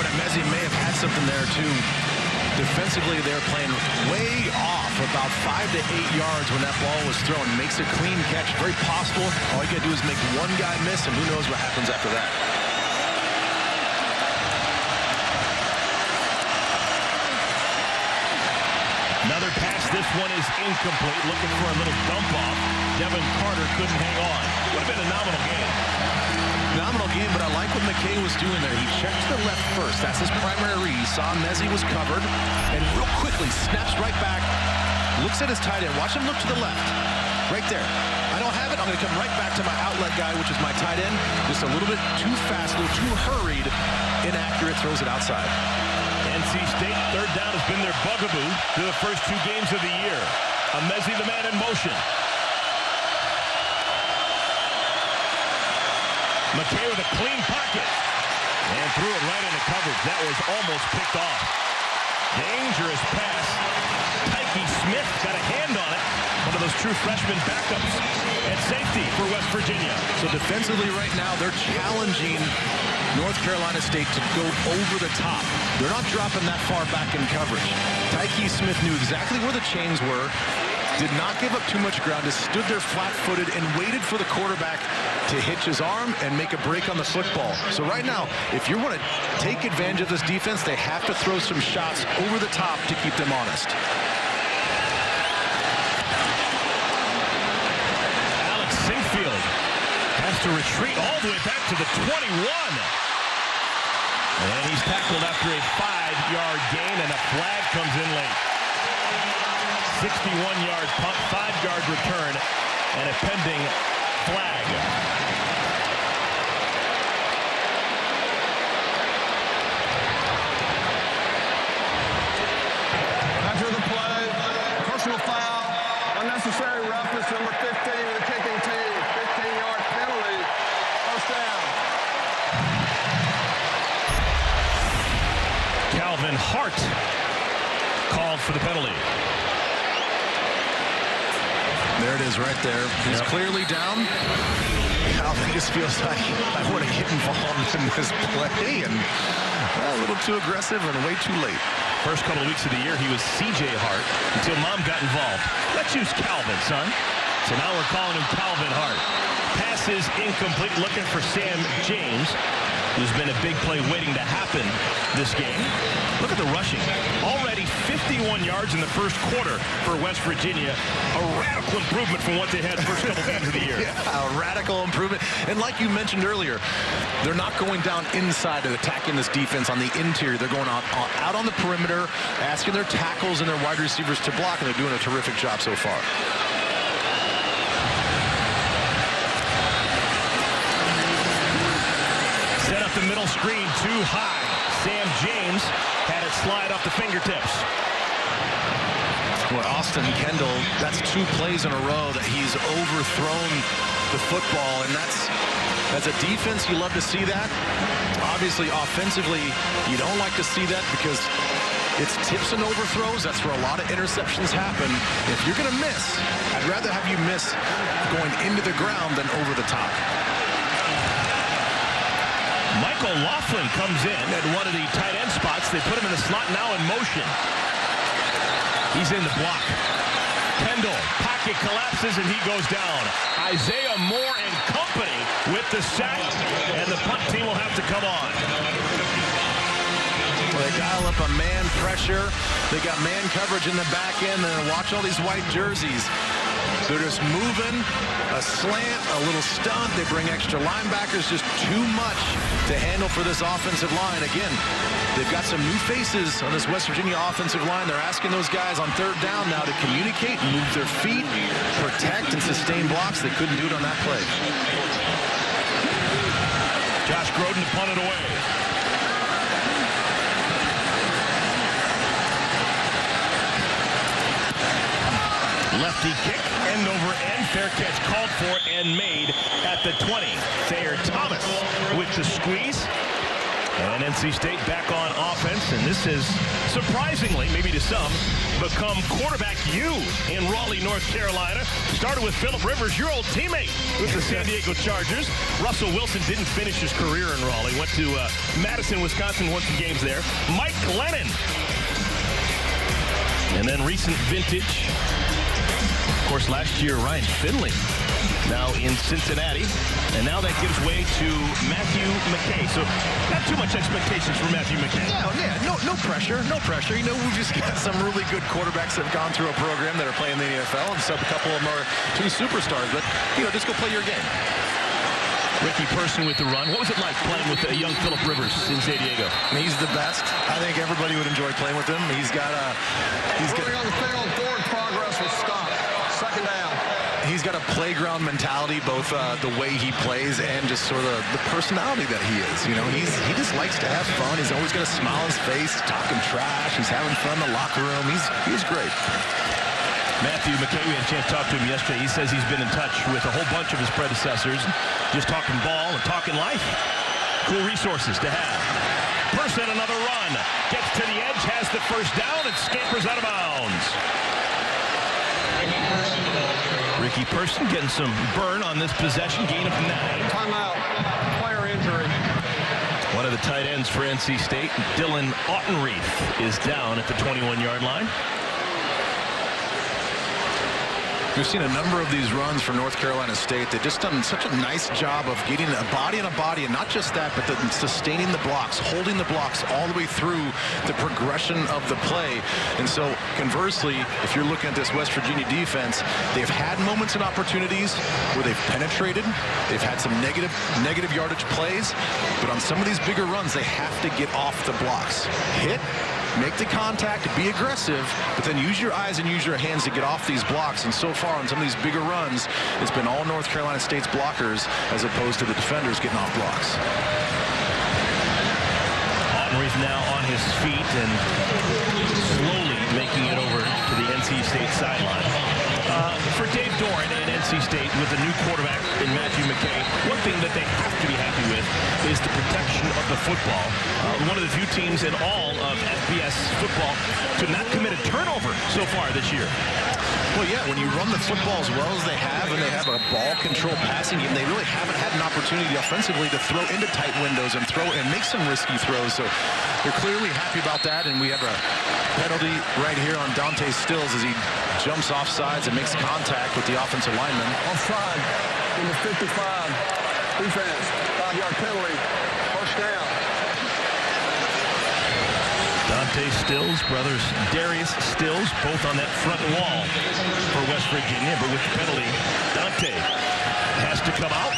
Amezi may have had something there too. Defensively, they're playing way off, about 5 to 8 yards when that ball was thrown. Makes a clean catch, very possible. All you got to do is make one guy miss, and who knows what happens after that. Another pass This one is incomplete. Looking for a little dump off. Devin Carter couldn't hang on. Would have been a nominal game. Phenomenal game, but I like what McKay was doing there. He checked to the left first. That's his primary read. He saw Mezzi was covered, and real quickly snaps right back, looks at his tight end. Watch him look to the left. Right there. I don't have it. I'm going to come right back to my outlet guy, which is my tight end. Just a little bit too fast, a little too hurried. Inaccurate, throws it outside. NC State, third down has been their bugaboo through the first 2 games of the year. Mezzi, the man in motion. McKay with a clean pocket. And threw it right into coverage. That was almost picked off. Dangerous pass. Tyke Smith got a hand on it. One of those true freshman backups at safety for West Virginia. So defensively right now, they're challenging North Carolina State to go over the top. They're not dropping that far back in coverage. Tyke Smith knew exactly where the chains were, did not give up too much ground, just stood there flat-footed and waited for the quarterback to hitch his arm and make a break on the football. So right now, if you want to take advantage of this defense, they have to throw some shots over the top to keep them honest. Alex Sinkfield has to retreat all the way back to the 21. And he's tackled after a 5-yard gain, and a flag comes in late. 61-yard punt, 5-yard return, and a pending flag. After the play, personal foul, unnecessary roughness, number 15 of the kicking team, 15-yard penalty, first down. Calvin Hart called for the penalty. There it is right there. He's clearly down. Calvin just feels like I want to get involved in this play, and a little too aggressive and way too late. First couple of weeks of the year, he was C.J. Hart until Mom got involved. Let's use Calvin, son. So now we're calling him Calvin Hart. Pass is incomplete, looking for Sam James, who's been a big play waiting to happen this game. Look at the rushing. Already 51 yards in the first quarter for West Virginia. A radical improvement from what they had first couple games of the year. Yeah, a radical improvement. And like you mentioned earlier, they're not going down inside and attacking this defense on the interior. They're going out on the perimeter, asking their tackles and their wide receivers to block, and they're doing a terrific job so far. Set up the middle screen too high. Sam James had it slide off the fingertips. Well, Austin Kendall, that's 2 plays in a row that he's overthrown the football, and that's, as a defense, you love to see that. Obviously, offensively, you don't like to see that because it's tips and overthrows. That's where a lot of interceptions happen. If you're going to miss, I'd rather have you miss going into the ground than over the top. Michael Laughlin comes in at one of the tight end spots. They put him in the slot, now in motion. He's in the block. Kendall, pocket collapses, and he goes down. Isaiah Moore and company with the sack, and the punt team will have to come on. Well, they dial up a man pressure. They got man coverage in the back end, and watch all these white jerseys. They're just moving, a slant, a little stunt. They bring extra linebackers, just too much to handle for this offensive line. Again, they've got some new faces on this West Virginia offensive line. They're asking those guys on third down now to communicate, move their feet, protect, and sustain blocks. They couldn't do it on that play. Josh Grodin to punt it away. Lefty kick, end over end, fair catch called for and made at the 20. Thayer Thomas with the squeeze. And NC State back on offense, and this has surprisingly, maybe to some, become quarterback U in Raleigh, North Carolina. Started with Phillip Rivers, your old teammate with the San Diego Chargers. Russell Wilson didn't finish his career in Raleigh. Went to Madison, Wisconsin, won some games there. Mike Glennon. And then recent vintage. Of course, last year, Ryan Finley now in Cincinnati. And now that gives way to Matthew McKay. So not too much expectations for Matthew McKay. No pressure. No pressure. You know, we've just got some really good quarterbacks that have gone through a program that are playing in the NFL, and so a couple of them are two superstars. But, you know, just go play your game. Ricky Person with the run. What was it like playing with a young Phillip Rivers in San Diego? He's the best. I think everybody would enjoy playing with him. He's got a... Moving on the field, forward progress was stopped. Second down. He's got a playground mentality, both the way he plays and just sort of the personality that he is. You know, he just likes to have fun. He's always got a smile on his face, talking trash. He's having fun in the locker room. He's great. Matthew McKay, we had a chance to talk to him yesterday. He says he's been in touch with a whole bunch of his predecessors, just talking ball and talking life. Cool resources to have. Person, another run. Gets to the edge, has the first down, and scampers out of bounds. Ricky Person getting some burn on this possession, gain of 9. Timeout. Player injury. One of the tight ends for NC State, Dylan Autenreith, is down at the 21-yard line. We've seen a number of these runs from North Carolina State. They've just done such a nice job of getting a body on a body, and not just that, but sustaining the blocks, holding the blocks all the way through the progression of the play. And so, conversely, if you're looking at this West Virginia defense, they've had moments and opportunities where they've penetrated. They've had some negative yardage plays, but on some of these bigger runs, they have to get off the blocks. Hit, make the contact, be aggressive, but then use your eyes and use your hands to get off these blocks. And so far on some of these bigger runs, it's been all North Carolina State's blockers as opposed to the defenders getting off blocks. Autenreith now on his feet and slowly making it over to the NC State sideline. For Dave Doran and NC State with a new quarterback in Matthew McKay, one thing that they have to be happy with is the protection of the football. One of the few teams in all of FBS football to not commit a turnover so far this year. Well, yeah, when you run the football as well as they have, and they have a ball control passing game, they really haven't had an opportunity offensively to throw into tight windows and make some risky throws. So they're clearly happy about that, and we have a penalty right here on Dante Stills as he jumps off sides and makes contact with the offensive lineman. Offside. Number 55. Defense. 5-yard penalty. First down. Dante Stills, brothers Darius Stills, both on that front wall for West Virginia, but with the penalty, Dante has to come out.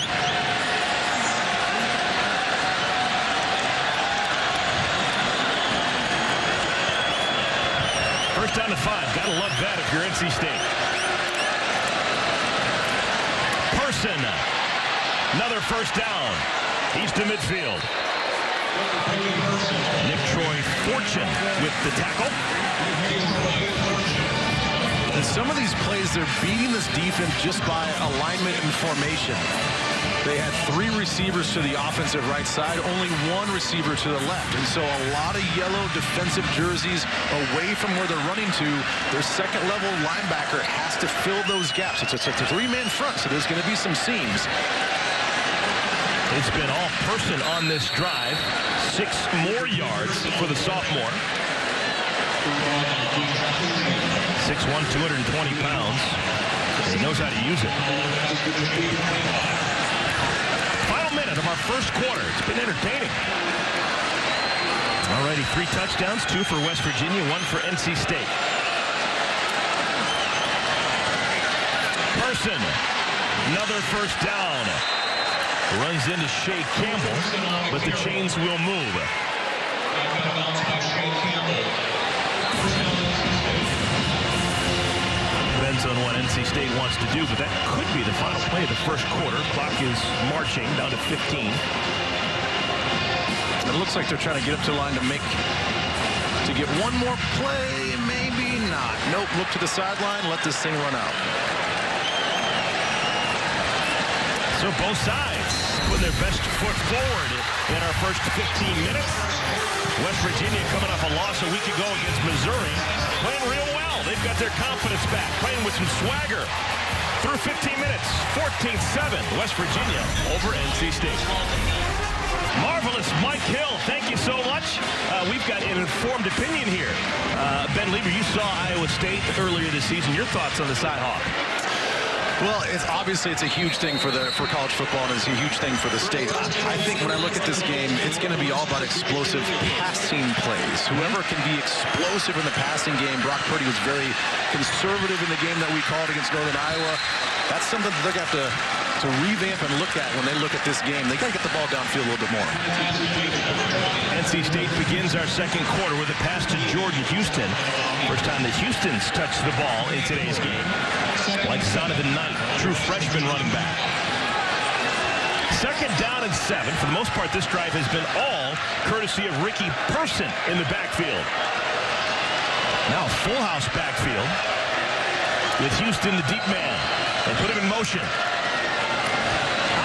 First down to 5. Gotta love that if you're NC State. Person, another first down. He's to midfield. Nick Troy Fortune with the tackle. And some of these plays, they're beating this defense just by alignment and formation. They had 3 receivers to the offensive right side, only 1 receiver to the left. And so a lot of yellow defensive jerseys away from where they're running to. Their second-level linebacker has to fill those gaps. It's a 3-man front, so there's going to be some seams. It's been all Person on this drive. 6 more yards for the sophomore. 6'1", 220 pounds. He knows how to use it. Final minute of our first quarter. It's been entertaining. Alrighty, 3 touchdowns, 2 for West Virginia, 1 for NC State. Person, another first down. Runs into Shea Campbell, but the chains will move. Depends on what NC State wants to do, but that could be the final play of the first quarter. Clock is marching down to 15. It looks like they're trying to get up to the line to get one more play, maybe not. Nope, look to the sideline, let this thing run out. So both sides putting their best foot forward in our first 15 minutes. West Virginia coming off a loss a week ago against Missouri, playing real well. They've got their confidence back, playing with some swagger. Through 15 minutes, 14-7, West Virginia over NC State. Marvelous, Mike Hill. Thank you so much. We've got an informed opinion here. Ben Lieber, you saw Iowa State earlier this season. Your thoughts on the Cyhawk? Well, it's a huge thing for college football, and it's a huge thing for the state. I think when I look at this game, it's going to be all about explosive passing plays. Whoever can be explosive in the passing game. Brock Purdy was very conservative in the game that we called against Northern Iowa. That's something that they're going to have to revamp and look at when they look at this game. They got to get the ball downfield a little bit more. NC State begins our second quarter with a pass to Jordan Houston. First time the Houstons touched the ball in today's game. Like Zonovan Knight, true freshman running back. Second down and 7. For the most part, this drive has been all courtesy of Ricky Person in the backfield. Now full house backfield with Houston, the deep man. They put him in motion.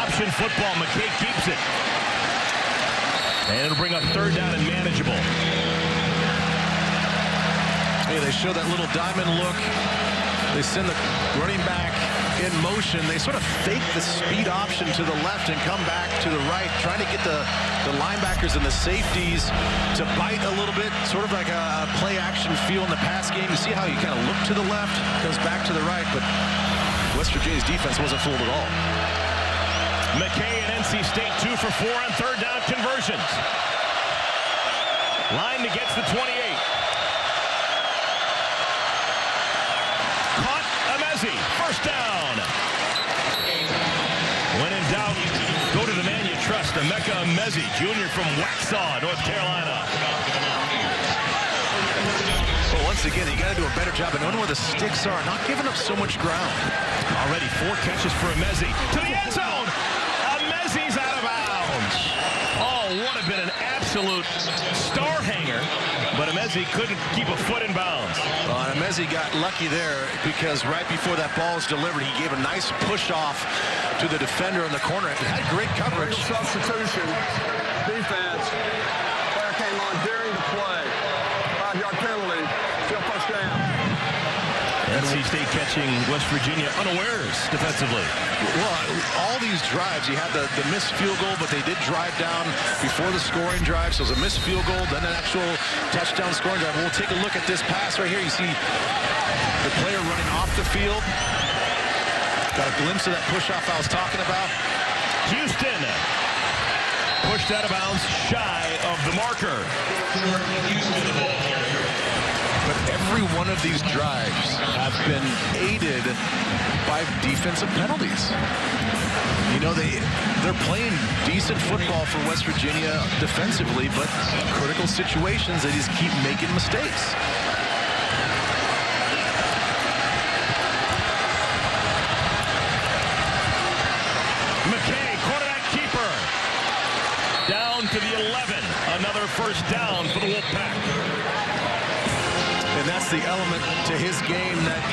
Option football. McKay keeps it. And it'll bring up third down and manageable. Hey, they show that little diamond look. They send the running back in motion. They sort of fake the speed option to the left and come back to the right, trying to get the linebackers and the safeties to bite a little bit, sort of like a play-action feel in the pass game. You see how you kind of look to the left, goes back to the right, but West Virginia's defense wasn't fooled at all. McKay and NC State 2 for 4 on third down conversions. Line to get to the 28. Caught Amezi. First down. When in doubt, go to the man you trust. Emeka Amezi, junior from Waxhaw, North Carolina. But once again, you got to do a better job of knowing where the sticks are, not giving up so much ground. Already 4 catches for Amezi. To the end zone. Amezi's out of bounds. Oh, would have been an absolute star hanger, but Amezi couldn't keep a foot in bounds. And Amezi got lucky there because right before that ball was delivered, he gave a nice push off to the defender in the corner. It had great coverage. Substitution. Defense. Player came on during the play. 5-yard penalty. Still first down. NC State catching West Virginia unawares defensively. Well, all these drives, you had the missed field goal, but they did drive down before the scoring drive. So it was a missed field goal, then an actual touchdown scoring drive. We'll take a look at this pass right here. You see the player running off the field. Got a glimpse of that push-off I was talking about. Houston pushed out of bounds shy of the marker. But every one of these drives have been aided by defensive penalties. You know, they're playing decent football for West Virginia defensively, but critical situations, they just keep making mistakes. McKay, quarterback keeper. Down to the 11. Another first down for the Wolfpack. And that's the element to his game that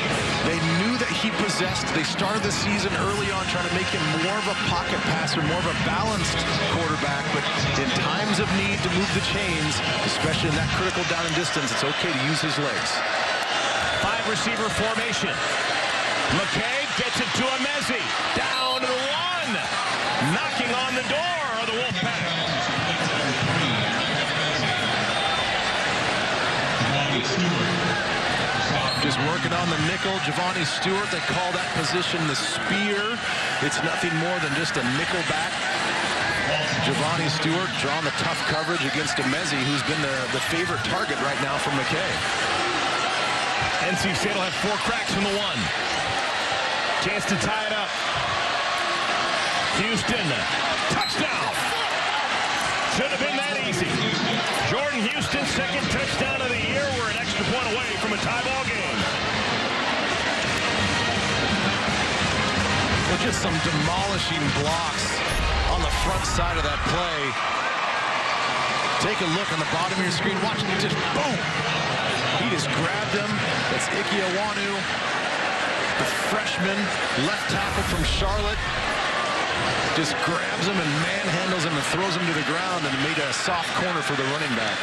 they knew that he possessed. They started the season early on trying to make him more of a pocket passer, more of a balanced quarterback. But in times of need to move the chains, especially in that critical down and distance, it's okay to use his legs. 5-receiver formation. McKay gets it to Amezi. Down to the 1. Knocking on the door of the Wolfpack. Just working on the nickel. Giovanni Stewart, they call that position the spear. It's nothing more than just a nickel back. Giovanni Stewart drawing the tough coverage against Amezi, who's been the favorite target right now for McKay. NC State will have 4 cracks from the 1. Chance to tie it up. Houston, touchdown. Should have been that easy. Jordan Houston, second touchdown of the year. We're an extra point away from a tie ball game. Well, just some demolishing blocks on the front side of that play. Take a look on the bottom of your screen. Watch it, just boom. He just grabbed him. That's Ike Awanu, the freshman left tackle from Charlotte. Just grabs him and manhandles him and throws him to the ground and made a soft corner for the running back.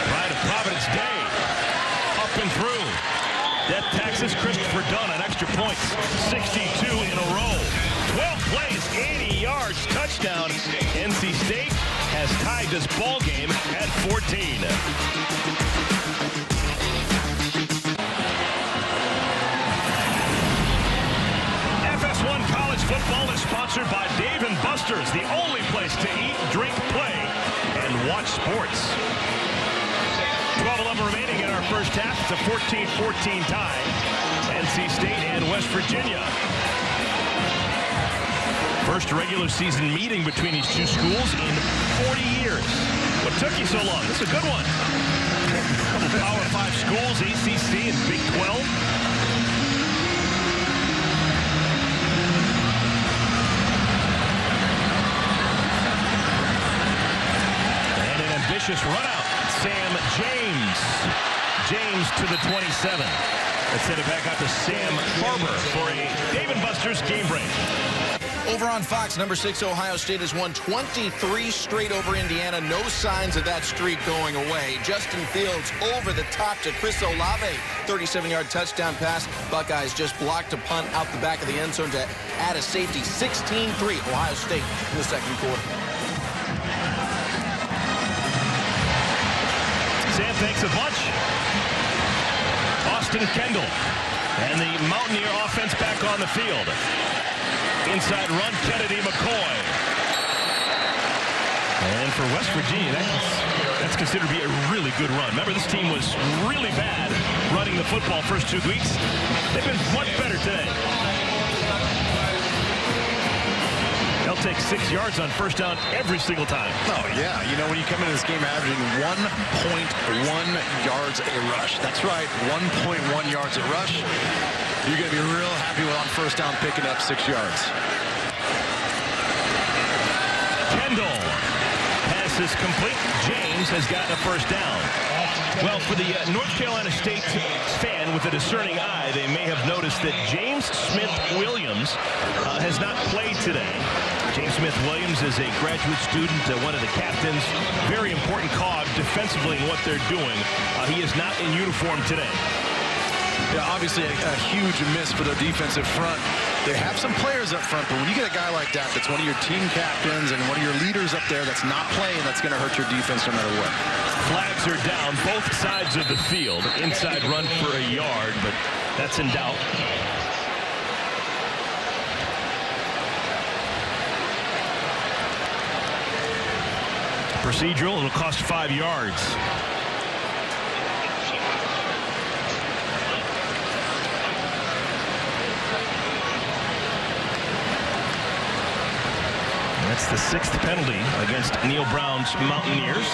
Pride of Providence Day. Up and through. Death taxes Christopher Dunn on extra points. 62 in a row. 12 plays, 80 yards, touchdown. NC State has tied this ball game at 14. Sponsored by Dave & Buster's, the only place to eat, drink, play, and watch sports. 12-11 remaining in our first half. It's a 14-14 tie. NC State and West Virginia. First regular season meeting between these two schools in 40 years. What took you so long? This is a good one. Couple Power 5 schools, ACC and Big 12. And an ambitious run out. Sam James. James to the 27. Let's send it back out to Sam Farber for a Dave & Buster's game break. Over on Fox, number 6 Ohio State has won 23 straight over Indiana. No signs of that streak going away. Justin Fields over the top to Chris Olave. 37-yard touchdown pass. Buckeyes just blocked a punt out the back of the end zone to add a safety. 16-3 Ohio State in the second quarter. Sam, thanks a bunch. Austin Kendall and the Mountaineer offense back on the field. Inside run, Kennedy McCoy. And for West Virginia, that's considered to be a really good run. Remember, this team was really bad running the football first 2 weeks. They've been much better today. They'll take 6 yards on first down every single time. Oh, yeah. You know, when you come into this game averaging 1.1 yards a rush. That's right, 1.1 yards a rush. You're going to be real happy with on first down picking up 6 yards. Kendall. Pass is complete. James has gotten a first down. Well, for the North Carolina State fan with a discerning eye, they may have noticed that James Smith-Williams has not played today. James Smith-Williams is a graduate student, one of the captains. Very important cog defensively in what they're doing. He is not in uniform today. Yeah, obviously a huge miss for their defensive front. They have some players up front, but when you get a guy like that, that's one of your team captains and one of your leaders up there that's not playing, that's going to hurt your defense no matter what. Flags are down both sides of the field. Inside run for a yard, but that's in doubt. Procedural, it'll cost 5 yards. That's the 6th penalty against Neil Brown's Mountaineers.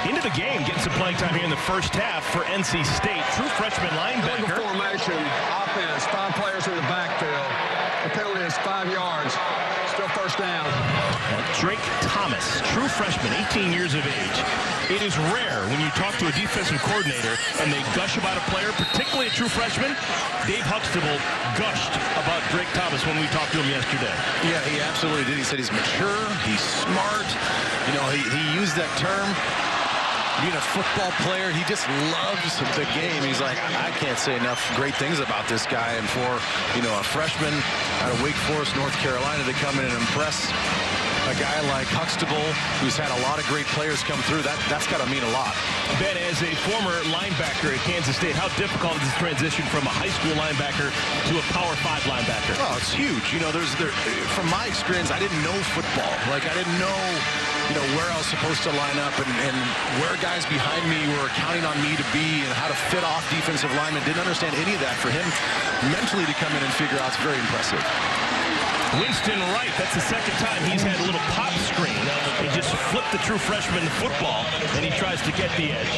Into the game, getting some playing time here in the first half for NC State. True freshman linebacker. Formation, offense, 5 players in the backfield. The penalty is 5 yards. Still first down. Drake Thomas, true freshman, 18 years of age. It is rare when you talk to a defensive coordinator and they gush about a player, particularly a true freshman. Dave Huxtable gushed about Drake Thomas when we talked to him yesterday. Yeah, he absolutely did. He said he's mature, he's smart. You know, he used that term. Being a football player, he just loves the game. He's like, I can't say enough great things about this guy. And for, you know, a freshman out of Wake Forest, North Carolina to come in and impress a guy like Huxtable, who's had a lot of great players come through, that's got to mean a lot. Ben, as a former linebacker at Kansas State, how difficult is this transition from a high school linebacker to a Power 5 linebacker? Oh, it's huge. You know, from my experience, I didn't know football. Like, I didn't know, you know, where I was supposed to line up and where guys behind me were counting on me to be and how to fit off defensive linemen. Didn't understand any of that. For him mentally to come in and figure out, it's very impressive. Winston Wright, that's the second time he's had a little pop screen. He just flipped the true freshman football, and he tries to get the edge.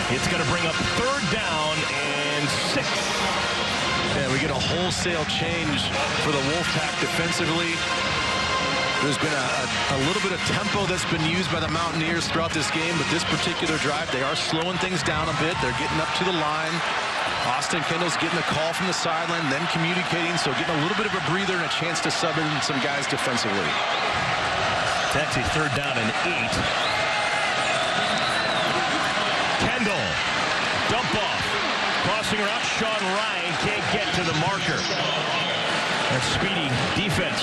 It's going to bring up 3rd down and 6. Yeah, we get a wholesale change for the Wolfpack defensively. There's been a little bit of tempo that's been used by the Mountaineers throughout this game, but this particular drive, they are slowing things down a bit. They're getting up to the line. Austin Kendall's getting a call from the sideline, then communicating, so getting a little bit of a breather and a chance to sub in some guys defensively. It's actually 3rd down and 8. Kendall, dump off. Crossing route, Sean Ryan can't get to the marker. That speedy defense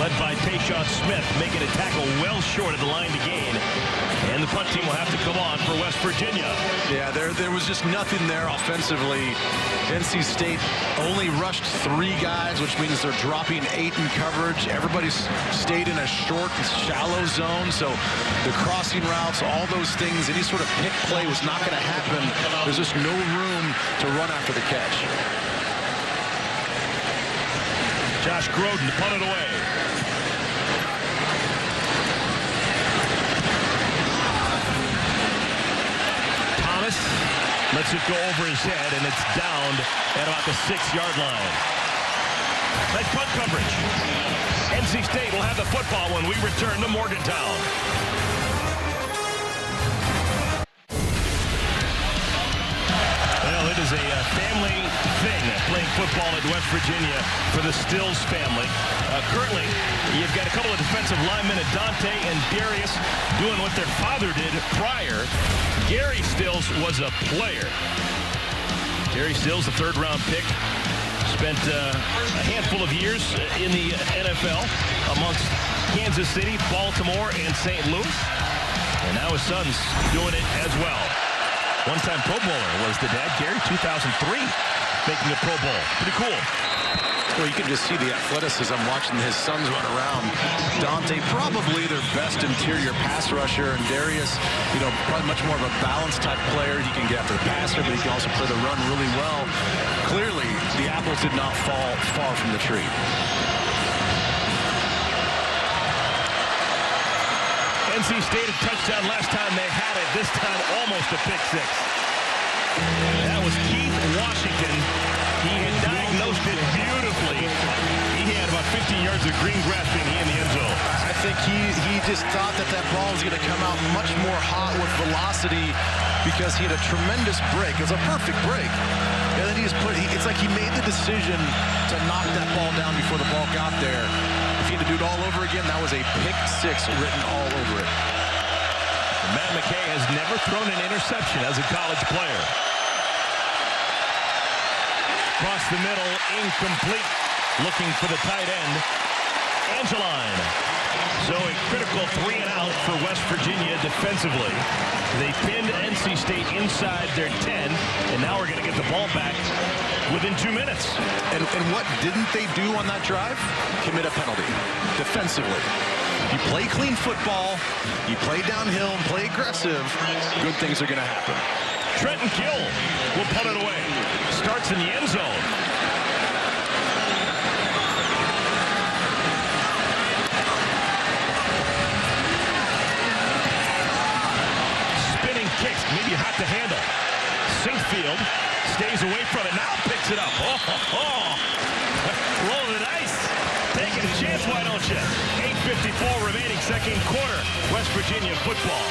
led by Tayshawn Smith, making a tackle well short of the line to gain. And the punt team will have to come on for West Virginia. Yeah, there was just nothing there offensively. NC State only rushed 3 guys, which means they're dropping 8 in coverage. Everybody's stayed in a short, shallow zone, so the crossing routes, all those things, any sort of pick play was not going to happen. There's just no room to run after the catch. Josh Groden to punt it away. Thomas lets it go over his head, and it's downed at about the 6-yard line. Nice punt coverage. NC State will have the football when we return to Morgantown. Well, it is a family thing playing football at West Virginia for the Stills family. Currently, you've got a couple of defensive linemen, Dante and Darius, doing what their father did prior. Gary Stills was a player. Gary Stills, the 3rd-round pick, spent a handful of years in the NFL amongst Kansas City, Baltimore, and St. Louis. And now his son's doing it as well. One-time Pro Bowler was the dad, Gary, 2003, making a Pro Bowl. Pretty cool. Well, you can just see the athleticism watching his sons run around. Dante, probably their best interior pass rusher, and Darius, probably much more of a balanced type player. He can get after the passer, but he can also play the run really well. Clearly, the apples did not fall far from the tree. NC State a touchdown last time they had it. This time almost a pick 6. That was Keith Washington. He had diagnosed it beautifully. He had about 15 yards of green grass being in the end zone. I think he just thought that ball was going to come out much more hot with velocity because he had a tremendous break. It was a perfect break. And then it's like he made the decision to knock that ball down before the ball got there. If he had to do it all over again, that was a pick 6 written all over it. Matt McKay has never thrown an interception as a college player. Across the middle, incomplete. Looking for the tight end, Angeline. So a critical 3 and out for West Virginia defensively. They pinned NC State inside their 10, and now we're going to get the ball back within 2 minutes. And what didn't they do on that drive? Commit a penalty defensively. You play clean football, you play downhill and play aggressive, good things are going to happen. Trenton Gill will punt it away. Starts in the end zone. Spinning kicks, maybe hot to handle. Sinkfield stays away from it, now picks it up. Roll the dice. Taking a chance, why don't you? 8:54 remaining, 2nd quarter. West Virginia football.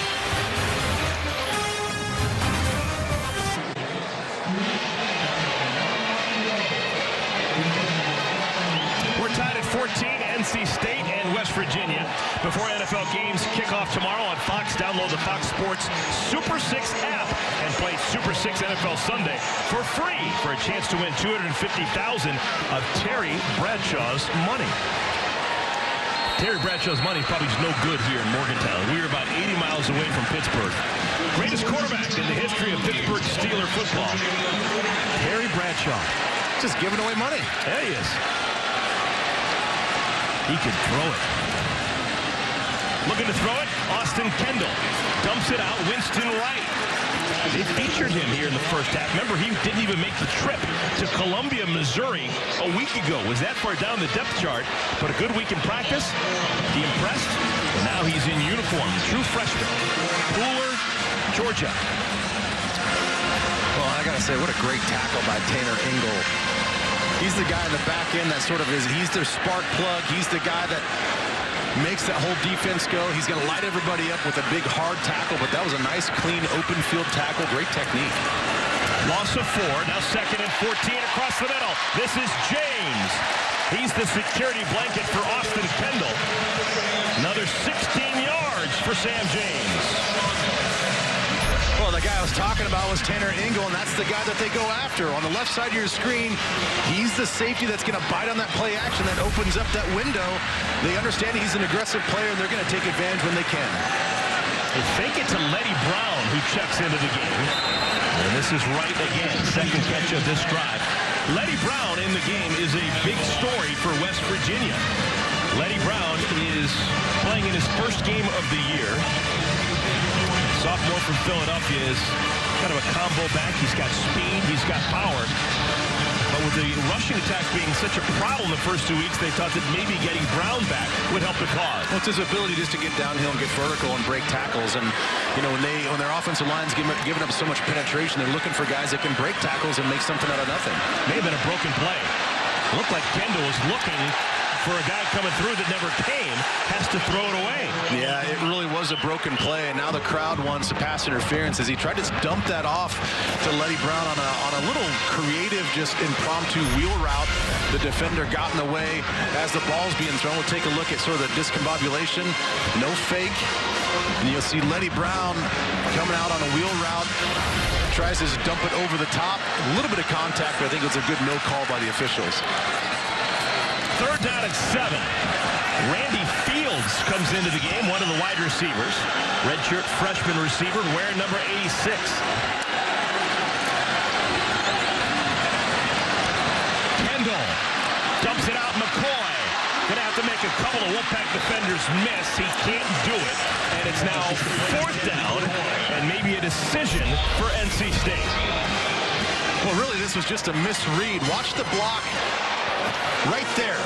We're tied at 14, NC State and West Virginia. Before NFL games kick off tomorrow on Fox, download the Fox Sports Super 6 app and play Super 6 NFL Sunday for free for a chance to win $250,000 of Terry Bradshaw's money. Terry Bradshaw's money probably is no good here in Morgantown. We're about 80 miles away from Pittsburgh. Greatest quarterback in the history of Pittsburgh Steeler football. Terry Bradshaw. Just giving away money. There he is. He can throw it. Looking to throw it, Austin Kendall. Dumps it out, Winston Wright. They featured him here in the first half. Remember, he didn't even make the trip to Columbia, Missouri a week ago. Was that far down the depth chart, but a good week in practice. He impressed, and now he's in uniform. True freshman. Pooler, Georgia. Well, I got to say, what a great tackle by Tanner Engel. He's the guy in the back end that sort of he's their spark plug. He's the guy that makes that whole defense go. He's going to light everybody up with a big, hard tackle, but that was a nice, clean, open field tackle. Great technique. Loss of 4. Now 2nd and 14 across the middle. This is James. He's the security blanket for Austin Kendall. Another 16 yards for Sam James. Well, the guy I was talking about was Tanner Engel, and that's the guy that they go after. On the left side of your screen, he's the safety that's going to bite on that play action that opens up that window. They understand he's an aggressive player, and they're going to take advantage when they can. They fake it to Letty Brown, who checks into the game. And this is Wright again, second catch of this drive. Letty Brown in the game is a big story for West Virginia. Letty Brown is playing in his first game of the year. Sophomore from Philadelphia is kind of a combo back. He's got speed, he's got power. But with the rushing attack being such a problem the first 2 weeks, they thought that maybe getting Brown back would help the cause. Well, it's his ability just to get downhill and get vertical and break tackles. And, you know, when their offensive line's giving up so much penetration, they're looking for guys that can break tackles and make something out of nothing. May have been a broken play. Looked like Kendall was looking for a guy coming through that never came, has to throw it away. Yeah, it really was a broken play, and now the crowd wants a pass interference as he tried to dump that off to Letty Brown on a little creative, just impromptu wheel route. The defender got in the way as the ball's being thrown. We'll take a look at sort of the discombobulation. No fake. And you'll see Letty Brown coming out on a wheel route. Tries to dump it over the top. A little bit of contact, but I think it's a good no call by the officials. Third down at 7. Randy Fields comes into the game, one of the wide receivers. Redshirt freshman receiver wearing number 86. Kendall dumps it out. McCoy gonna have to make a couple of Wolfpack defenders miss. He can't do it, and it's now 4th down and maybe a decision for NC State. Well, really, this was just a misread. Watch the block. Right there.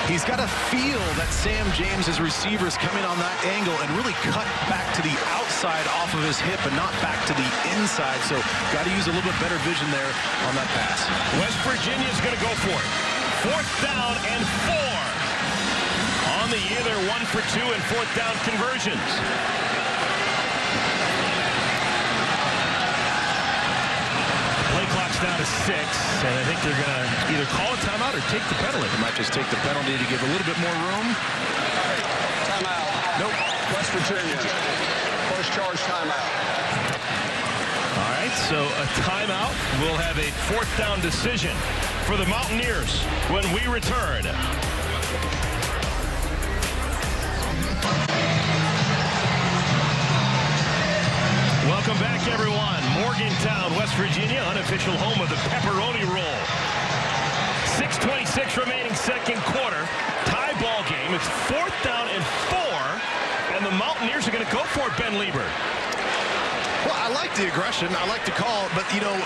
He's got to feel that Sam James's receivers coming on that angle and really cut back to the outside off of his hip and not back to the inside. So got to use a little bit better vision there on that pass. West Virginia's going to go for it. 4th down and 4. On the year, they're 1 for 2 in 4th down conversions. Clock's down to 6, and I think they're going to either call a timeout or take the penalty. They might just take the penalty to give a little bit more room. Timeout. Nope. West Virginia. First charge timeout. All right, so a timeout. We'll have a 4th down decision for the Mountaineers when we return. Welcome back, everyone. Morgantown, West Virginia, unofficial home of the pepperoni roll. 6:26 remaining second quarter. Tie ball game. It's 4th down and 4, and the Mountaineers are going to go for it, Ben Lieber. Well, I like the aggression. I like the call, but, you know,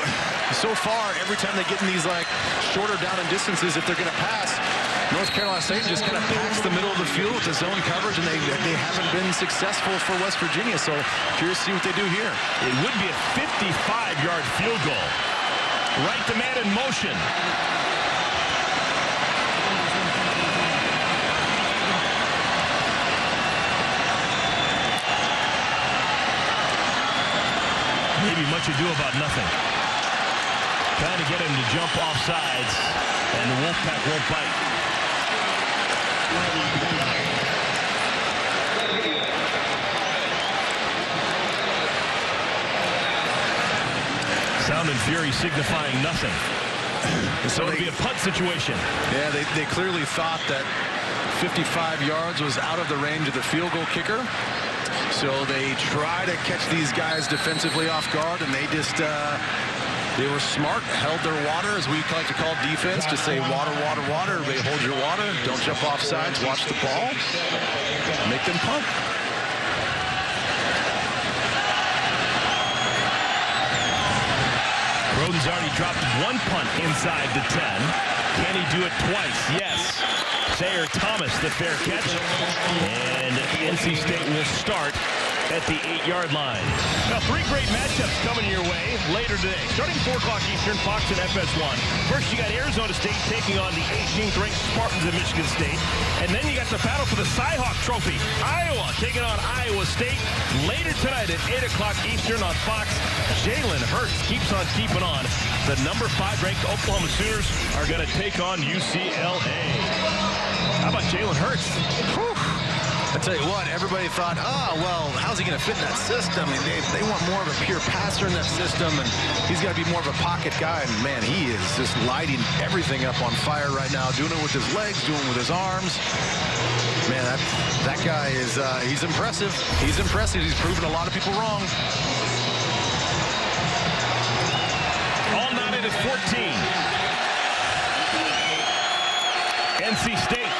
so far, every time they get in these, like, shorter down and distances, if they're going to pass, North Carolina State just kind of packs the middle of the field with the zone coverage, and they haven't been successful for West Virginia. So curious to see what they do here. It would be a 55-yard field goal. Right to man in motion. Maybe much ado about nothing. Trying to get him to jump off sides, and the Wolfpack won't bite. Sound and fury signifying nothing. So it'll be a punt situation. Yeah, they clearly thought that 55 yards was out of the range of the field goal kicker. So they try to catch these guys defensively off guard, and they just they were smart, held their water, as we like to call defense, to say water, water, water. Everybody hold your water. Don't jump off sides. Watch the ball. Make them punt. Broden's already dropped 1 punt inside the 10. Can he do it twice? Yes. Sayer Thomas, the fair catch. And NC State will start at the 8-yard line. Now, 3 great matchups coming your way later today. Starting 4 o'clock Eastern, Fox and FS1. First, you got Arizona State taking on the 18th-ranked Spartans of Michigan State. And then you got the battle for the Cy-Hawk Trophy. Iowa taking on Iowa State. Later tonight at 8 o'clock Eastern on Fox, Jalen Hurts keeps on keeping on. The number 5-ranked Oklahoma Sooners are going to take on UCLA. How about Jalen Hurts? Whew. I tell you what, everybody thought, oh, well, how's he going to fit in that system? I mean, they want more of a pure passer in that system, and he's got to be more of a pocket guy. And, man, he is just lighting everything up on fire right now, doing it with his legs, doing it with his arms. Man, that guy is, he's impressive. He's impressive. He's proven a lot of people wrong. All knotted at 14. NC State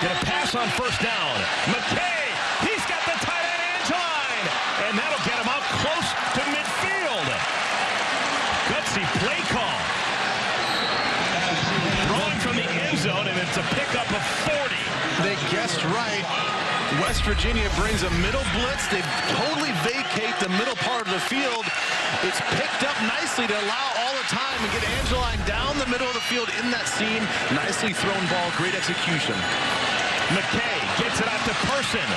gonna pass on first down. McKay, he's got the tight end Angeline, and that'll get him out close to midfield. Gutsy play call. Throwing from the end zone, and it's a pickup of 40. They guessed right. West Virginia brings a middle blitz. They totally vacate the middle part of the field. It's picked up nicely to allow all the time and get Angeline down the middle of the field in that seam. Nicely thrown ball, great execution. McKay gets it out to Person.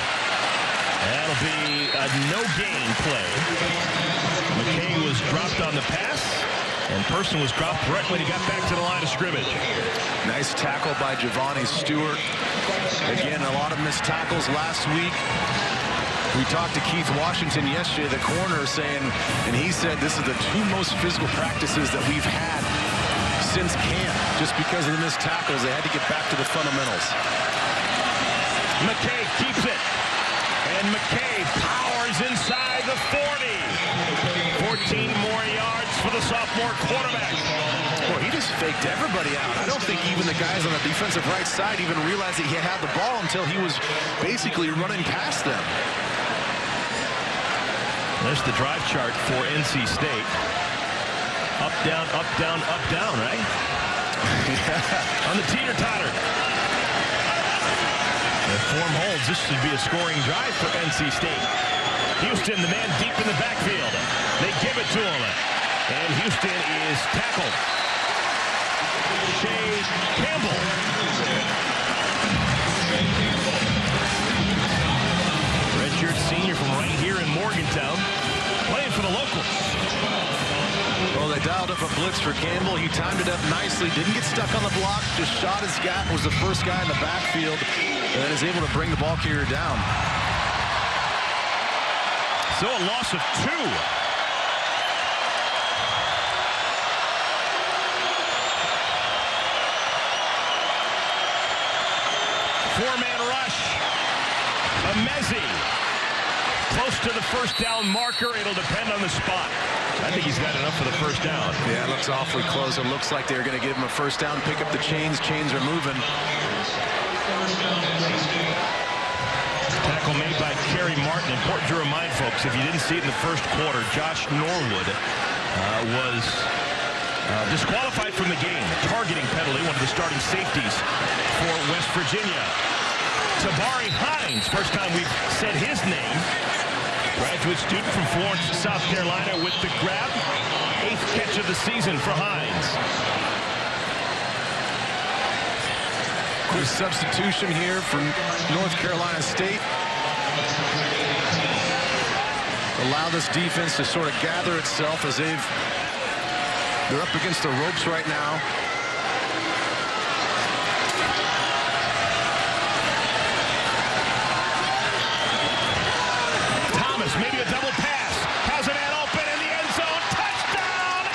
That'll be a no-gain play. McKay was dropped on the pass, and Person was dropped right when he got back to the line of scrimmage. Nice tackle by Giovanni Stewart. Again, a lot of missed tackles last week. We talked to Keith Washington yesterday, the corner, saying, and he said this is the 2 most physical practices that we've had since camp, just because of the missed tackles. They had to get back to the fundamentals. McKay keeps it, and McKay powers inside the 40. 14 more yards for the sophomore quarterback. Well, he just faked everybody out. I don't think even the guys on the defensive right side even realized that he had the ball until he was basically running past them. There's the drive chart for NC State. Up, down, right? On the teeter-totter. If form holds, this should be a scoring drive for NC State. Houston, the man deep in the backfield. They give it to him. And Houston is tackled. Shea Campbell. Redshirt senior from right here in Morgantown, playing for the locals. Well, they dialed up a blitz for Campbell. He timed it up nicely, didn't get stuck on the block, just shot his gap, was the first guy in the backfield, and then is able to bring the ball carrier down. So a loss of 2. Four-man rush. Amezi. Close to the first down marker. It'll depend on the spot. I think he's got enough for the first down. Yeah, it looks awfully close. It looks like they're going to give him a first down, pick up the chains. Chains are moving. Tackle made by Kerry Martin. Important to remind folks, if you didn't see it in the first quarter, Josh Norwood was disqualified from the game. Targeting penalty, one of the starting safeties for West Virginia. Tabari Hines, first time we've said his name. Graduate student from Florence, South Carolina with the grab. 8th catch of the season for Hines. Quick substitution here from North Carolina State. Allow this defense to sort of gather itself as they're up against the ropes right now. Thomas, maybe a double pass. Has a man open in the end zone. Touchdown!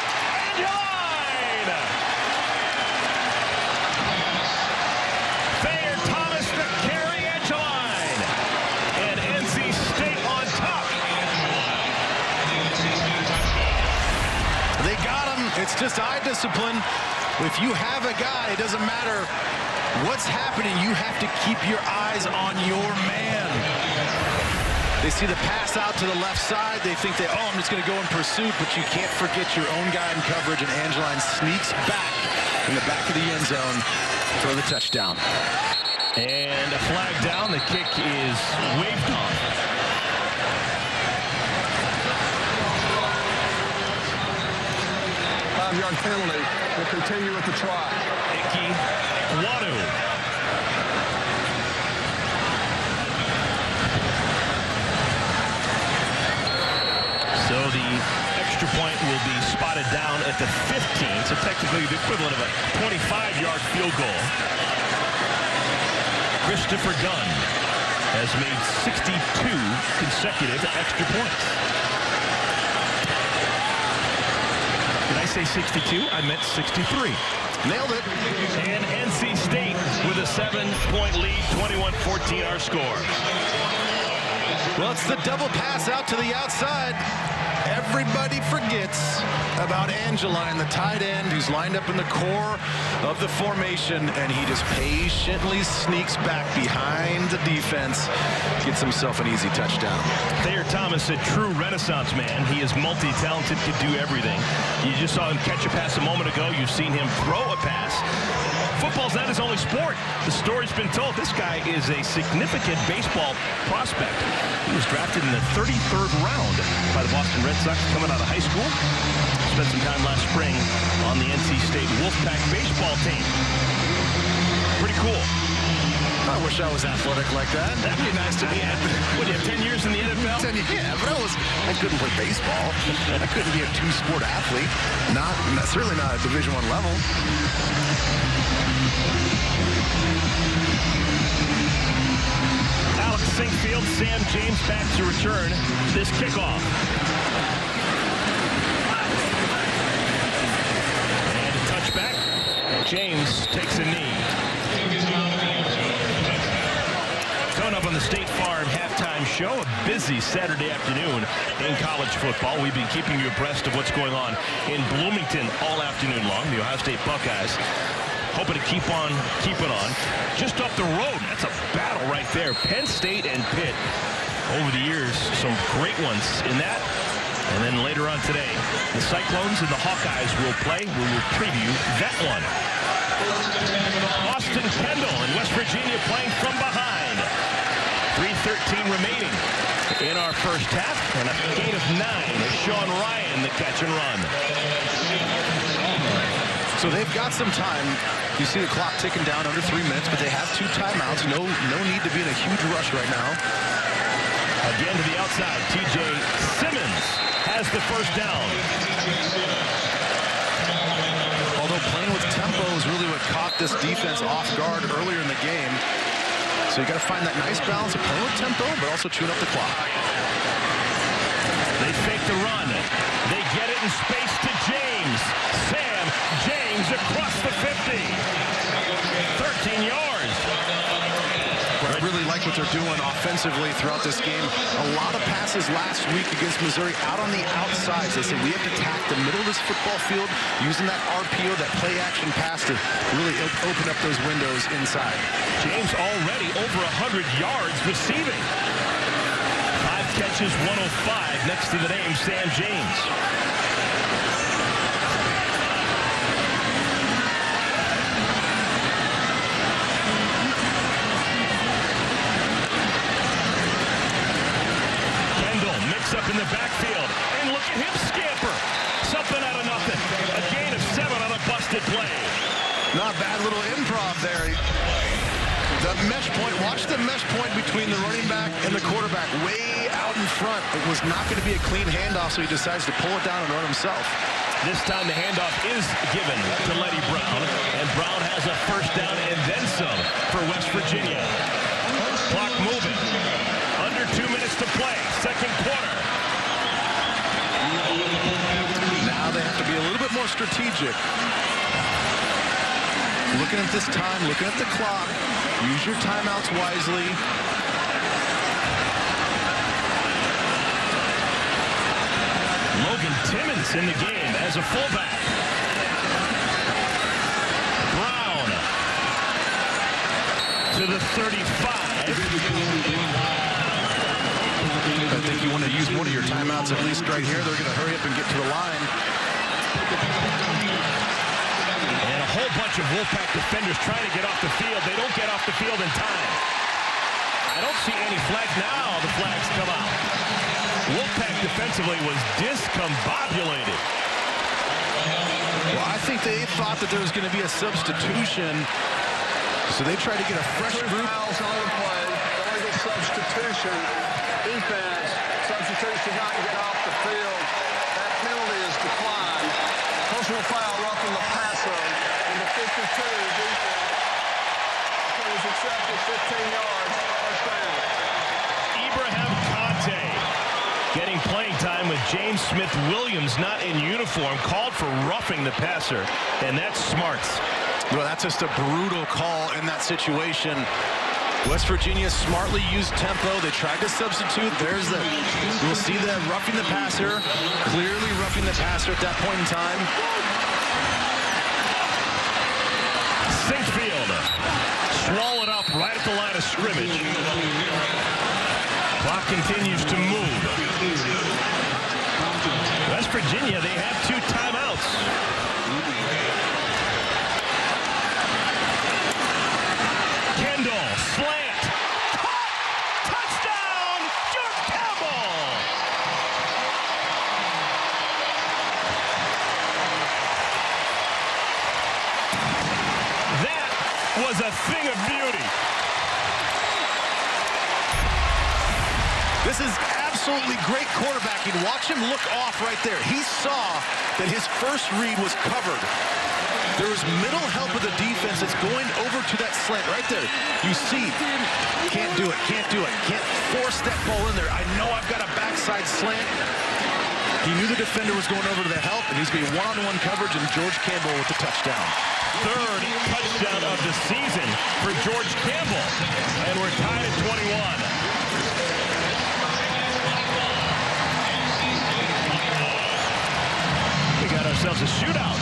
Angeline! Thayer Thomas to carry Angeline. And NC State on top. They got him. It's just eye discipline. If you have a guy, it doesn't matter what's happening. You have to keep your eyes on your man. They see the pass out to the left side. They think that, oh, I'm just going to go in pursuit, but you can't forget your own guy in coverage, and Angeline sneaks back in the back of the end zone for the touchdown. And a flag down. The kick is waved off. Five-yard penalty. We'll continue with the try. Icky Wanu. So the extra point will be spotted down at the 15, so technically the equivalent of a 25-yard field goal. Christopher Dunn has made 62 consecutive extra points. Did I say 62? I meant 63. Nailed it. And NC State with a 7-point lead, 21-14 our score. Well, it's the double pass out to the outside. Everybody forgets about Angeline, the tight end, who's lined up in the core of the formation, and he just patiently sneaks back behind the defense, gets himself an easy touchdown. Thayer Thomas, a true renaissance man. He is multi-talented, could do everything. You just saw him catch a pass a moment ago. You've seen him throw a pass. Football's not his only sport. The story's been told. This guy is a significant baseball prospect. He was drafted in the 33rd round by the Boston Red Sox coming out of high school. Spent some time last spring on the NC State Wolfpack baseball team. Pretty cool. I wish I was athletic like that. That'd be nice to be at. What, you have 10 years in the NFL? Yeah, but I couldn't play baseball. I couldn't be a two-sport athlete. Certainly not at Division I level. Alex Sinkfield, Sam James back to return this kickoff. And a touchback. James takes a knee. Coming up on the State Farm halftime show, a busy Saturday afternoon in college football. We've been keeping you abreast of what's going on in Bloomington all afternoon long. The Ohio State Buckeyes hoping to keep on keeping on. Just up the road, that's a battle right there. Penn State and Pitt, over the years, some great ones in that. And then later on today, the Cyclones and the Hawkeyes will play. We will preview that one. Austin Kendall in West Virginia playing from behind. 3:13 remaining in our first half, and a gain of 9 is Sean Ryan, the catch and run. So they've got some time. You see the clock ticking down under 3 minutes, but they have 2 timeouts. No need to be in a huge rush right now. Again to the outside. TJ Simmons has the first down. Although playing with tempo is really what caught this defense off guard earlier in the game. So you got to find that nice balance of playing with tempo, but also chewing up the clock. They fake the run. They get it in space to James. Sam James across the 50. 13 yards. I really like what they're doing offensively throughout this game. A lot of passes last week against Missouri out on the outsides. They say we have to attack the middle of this football field using that RPO, that play action pass to really open up those windows inside. James already over 100 yards receiving. 5 catches, 105 next to the name Sam James. Up in the backfield, and look at him scamper. Something out of nothing. A gain of 7 on a busted play. Not bad little improv there. The mesh point, watch the mesh point between the running back and the quarterback way out in front. It was not going to be a clean handoff, so he decides to pull it down and run himself. This time the handoff is given to Letty Brown, and Brown has a first down and then some for West Virginia. Clock moving. Under 2 minutes to play, second quarter. Now they have to be a little bit more strategic. Looking at this time, looking at the clock. Use your timeouts wisely. Logan Timmons in the game as a fullback. Brown to the 35. I think you want to use one of your timeouts at least right here. They're going to hurry up and get to the line. And a whole bunch of Wolfpack defenders trying to get off the field. They don't get off the field in time. I don't see any flags now. The flags come out. Wolfpack defensively was discombobulated. Well, I think they thought that there was going to be a substitution. So they tried to get a fresh group. Fouls on the play. Illegal substitution. Defense. Substitution not get off the field. That penalty is declined. Personal foul, roughing the passer. Number 52, defense. It was accepted, 15 yards. First down. Ibrahim Kante getting played playing time with James Smith-Williams not in uniform, called for roughing the passer, and that's Smarts. Well, that's just a brutal call in that situation. West Virginia smartly used tempo. They tried to substitute. We'll see the roughing the passer, clearly roughing the passer at that point in time. Sinkfield swallowed up right at the line of scrimmage. Clock continues to move. West Virginia, they have 2 timeouts. Kendall, slant. Caught! Touchdown, George Campbell! That was a thing of beauty. This is absolutely great quarterbacking. Watch him look off right there. He saw that his first read was covered. There was middle help of the defense that's going over to that slant right there. You see, can't do it, can't do it. Can't force that ball in there. I know I've got a backside slant. He knew the defender was going over to the help, and he's being one-on-one coverage, and George Campbell with the touchdown. 3rd touchdown of the season for George Campbell. And we're tied at 21. We got ourselves a shootout.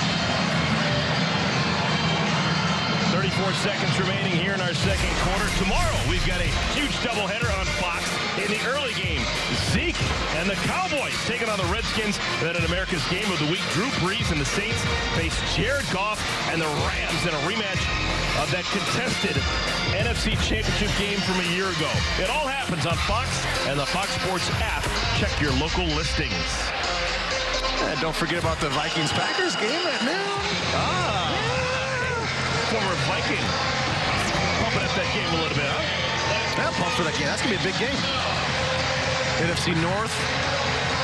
34 seconds remaining here in our second quarter. Tomorrow, we've got a huge doubleheader on Fox. In the early game, Zeke and the Cowboys taking on the Redskins. Then at America's Game of the Week, Drew Brees and the Saints face Jared Goff and the Rams in a rematch of that contested NFC Championship game from a year ago. It all happens on Fox and the Fox Sports app. Check your local listings. And don't forget about the Vikings-Packers game at noon. Former Viking. Pumping up that game a little bit, huh? Yeah, pumped for that game. That's going to be a big game. NFC North,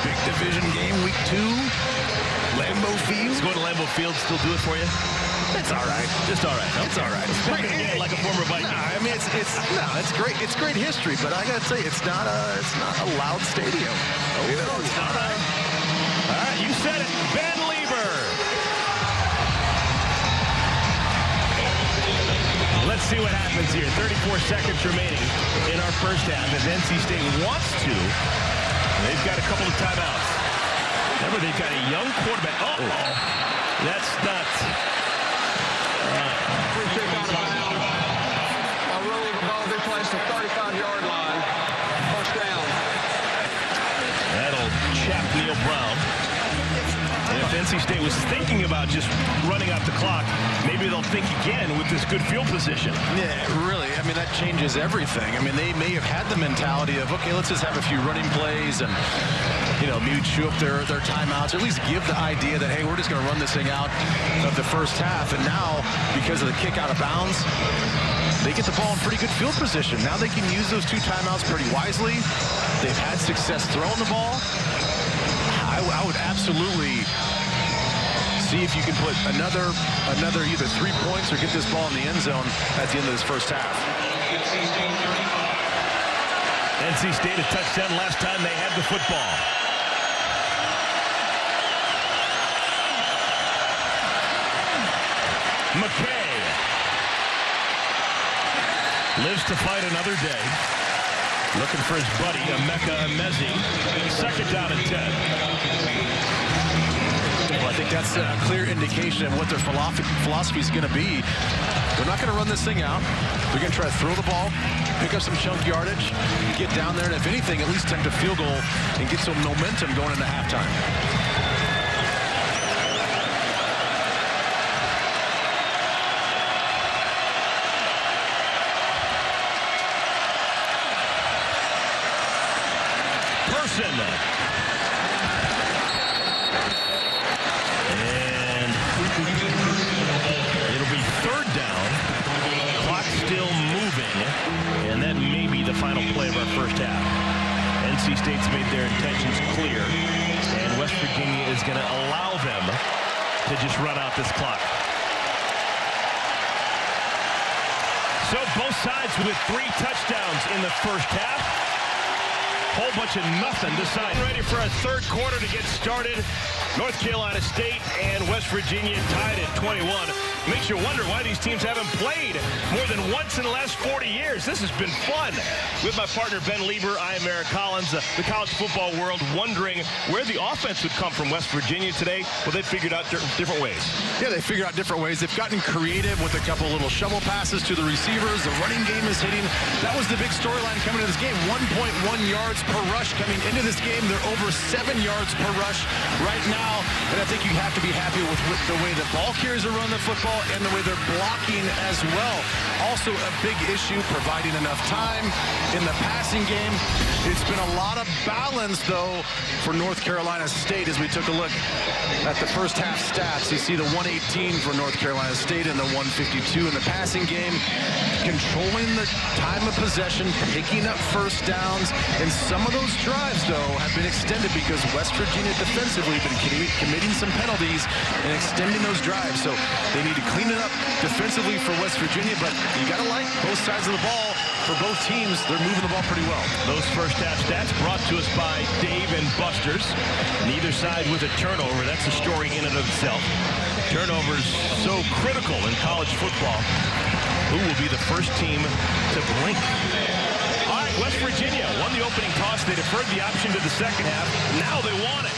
big division game, week 2. Lambeau Field. Going to Lambeau Field still do it for you? It's all right. Just all right. It's all right. Again, like a former Viking. Nah, I mean, it's great. It's great history, but I got to tell you, it's not a loud stadium. Oh, no, it's not. All right, you said it. Ben Lieber. Let's see what happens here. 34 seconds remaining in our first half. If NC State wants to, they've got a couple of timeouts. Remember, they've got a young quarterback. Uh-oh. That's not... Free kick out of bounds. A rule, the ball will be placed at 35-yard line. First down. That'll chap Neil Brown. And if NC State was thinking about just running out the clock, maybe they'll think again with this good field position. Yeah, really. I mean, that changes everything. I mean, they may have had the mentality of, okay, let's just have a few running plays and, you know, maybe chew up their timeouts, or at least give the idea that, hey, we're just going to run this thing out of the first half. And now, because of the kick out of bounds, they get the ball in pretty good field position. Now they can use those 2 timeouts pretty wisely. They've had success throwing the ball. I would absolutely see if you can put another either 3 points or get this ball in the end zone at the end of this first half. NC State a touchdown last time they had the football. McKay lives to fight another day. Looking for his buddy, Emeka Emezi. 2nd down and 10. Well, I think that's a clear indication of what their philosophy is going to be. They're not going to run this thing out. They're going to try to throw the ball, pick up some chunk yardage, get down there, and if anything, at least attempt a field goal and get some momentum going into halftime. And it'll be 3rd down. Clock still moving. And that may be the final play of our first half. NC State's made their intentions clear. And West Virginia is going to allow them to just run out this clock. So both sides with 3 touchdowns in the first half. Whole bunch of nothing decided. Ready for a third quarter to get started. North Carolina State and West Virginia tied at 21. Makes you wonder why these teams haven't played more than once in the last 40 years. This has been fun. With my partner, Ben Lieber, I am Eric Collins. The college football world wondering where the offense would come from West Virginia today. Well, they figured out different ways. Yeah, they figured out different ways. They've gotten creative with a couple little shovel passes to the receivers. The running game is hitting. That was the big storyline coming into this game. 1.1 yards per rush coming into this game. They're over 7 yards per rush right now. And I think you have to be happy with the way the ball carriers are running the football and the way they're blocking as well. Also a big issue, providing enough time in the passing game. It's been a lot of balance, though, for North Carolina State as we took a look at the first half stats. You see the 118 for North Carolina State and the 152 in the passing game. Controlling the time of possession, picking up first downs, and some of those drives, though, have been extended because West Virginia defensively has been committing some penalties and extending those drives. So they need to clean it up defensively for West Virginia, but you got to like both sides of the ball. For both teams, they're moving the ball pretty well. Those first half stats brought to us by Dave and Buster's. Neither side with a turnover. That's a story in and of itself. Turnovers so critical in college football. Who will be the first team to blink? All right, West Virginia won the opening toss. They deferred the option to the second half. Now they want it.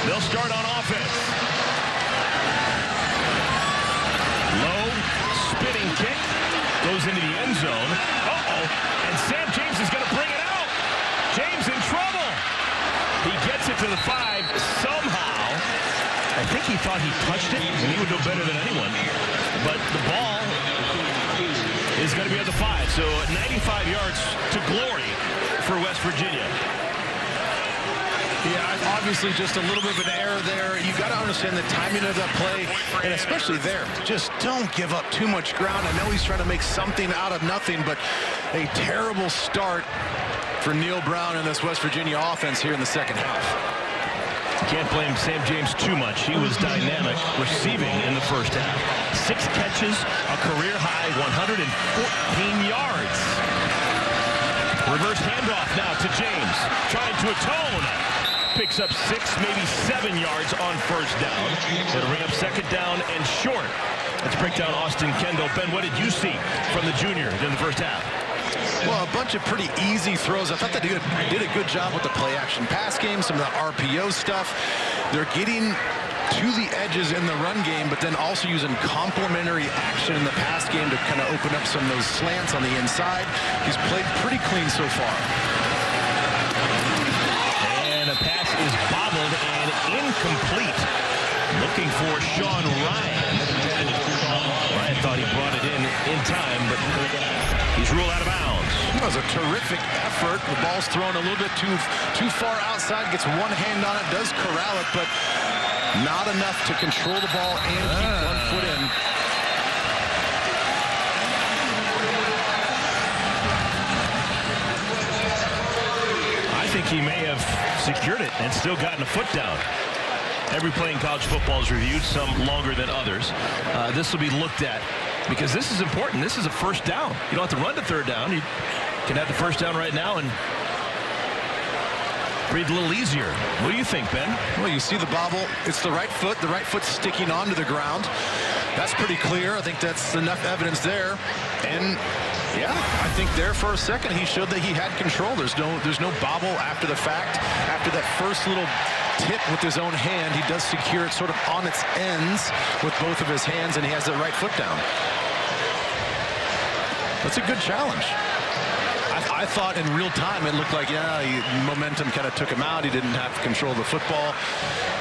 They'll start on offense. Low, spinning kick. Goes into the end zone. Uh-oh. And Sam James is going to bring it out. James in trouble. He gets it to the 5 somehow. I think he thought he touched it, and he would know better than anyone. But the ball is going to be at the 5. So 95 yards to glory for West Virginia. Yeah, obviously just a little bit of an error there. You got to understand the timing of that play, and especially there. Just don't give up too much ground. I know he's trying to make something out of nothing, but a terrible start for Neil Brown and this West Virginia offense here in the second half. Can't blame Sam James too much. He was dynamic receiving in the first half. 6 catches, a career high 114 yards. Reverse handoff now to James. Trying to atone. Picks up 6, maybe 7 yards on first down. It'll bring up second down and short. Let's break down Austin Kendall. Ben, what did you see from the junior in the first half? Well, a bunch of pretty easy throws. I thought they did a good job with the play-action pass game, some of the RPO stuff. They're getting to the edges in the run game, but then also using complementary action in the pass game to kind of open up some of those slants on the inside. He's played pretty clean so far. And the pass is bobbled and incomplete. Looking for Sean Ryan. Ryan thought he brought it in time, but he's ruled out of bounds. That was a terrific effort. The ball's thrown a little bit too far outside, gets one hand on it, does corral it, but not enough to control the ball and keep 1 foot in. I think he may have secured it and still gotten a foot down. Every play in college football is reviewed, some longer than others. This will be looked at because this is important. This is a first down. You don't have to run to third down. You can have the first down right now and breathe a little easier. What do you think, Ben? Well, you see the bobble. It's the right foot sticking onto the ground. That's pretty clear. I think that's enough evidence there. And yeah, I think there for a second he showed that he had control. There's no bobble after the fact. After that first little tip with his own hand, he does secure it sort of on its ends with both of his hands, and he has the right foot down. That's a good challenge. I thought in real time it looked like, momentum kind of took him out. He didn't have control of the football.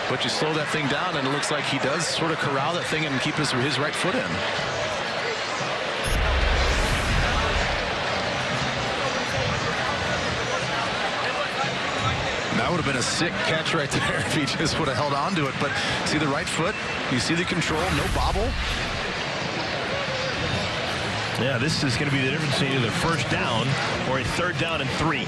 But you slow that thing down, and it looks like he does sort of corral that thing and keep his right foot in. That would have been a sick catch right there if he just would have held on to it. But see the right foot, you see the control, no bobble. Yeah, this is going to be the difference in either first down or a third down and 3.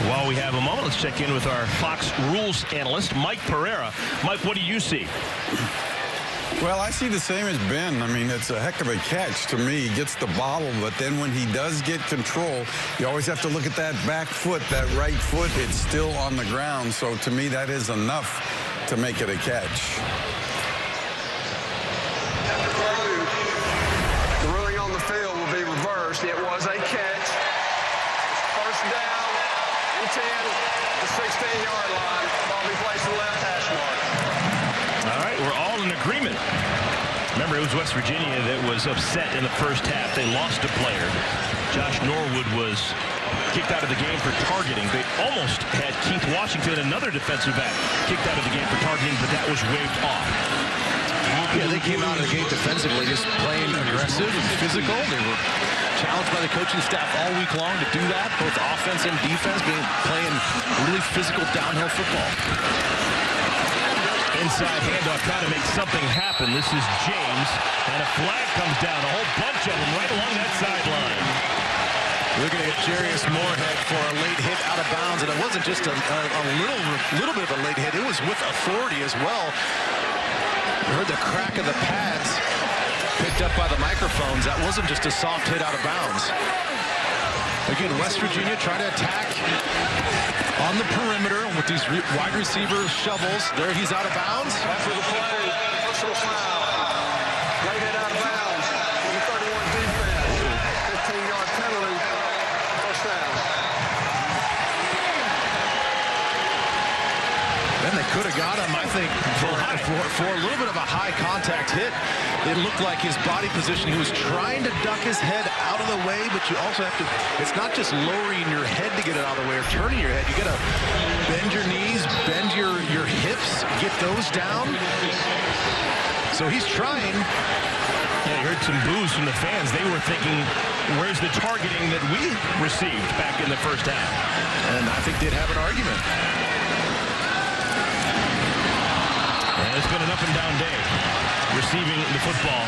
While we have a moment, let's check in with our Fox rules analyst, Mike Pereira. Mike, what do you see? Well, I see the same as Ben. I mean, it's a heck of a catch to me. He gets the bottle, but then when he does get control, you always have to look at that back foot, that right foot. It's still on the ground. So to me, that is enough to make it a catch. The ruling on the field will be reversed. It was a catch. First down, 10, the 16-yard line. Ball be placed in the left hash mark. All right, we're all in agreement. Remember, it was West Virginia that was upset in the first half. They lost a player. Josh Norwood was kicked out of the game for targeting. They almost had Keith Washington, another defensive back, kicked out of the game for targeting, but that was waived off. Yeah, they came out of the gate defensively, just playing aggressive and physical. They were challenged by the coaching staff all week long to do that, both offense and defense, playing really physical downhill football. Inside handoff, trying to make something happen. This is James, and a flag comes down. A whole bunch of them right along that sideline. Looking at Jarius Moorhead for a late hit out of bounds, and it wasn't just a little bit of a late hit. It was with authority as well. You heard the crack of the pads picked up by the microphones. That wasn't just a soft hit out of bounds. Again, West Virginia trying to attack on the perimeter with these wide receiver shovels. There, he's out of bounds. After the play, personal foul. Late hit out of bounds. Number 31 defense. 15-yard penalty. First down. Then they could have got him, I think, for a little bit of a high contact hit. It looked like his body position, he was trying to duck his head out of the way, but you also have to, it's not just lowering your head to get it out of the way or turning your head. You got to bend your knees, bend your hips, get those down. So he's trying. Yeah, you heard some boos from the fans. They were thinking, where's the targeting that we received back in the first half? And I think they'd have an argument. And it's been an up and down day receiving the football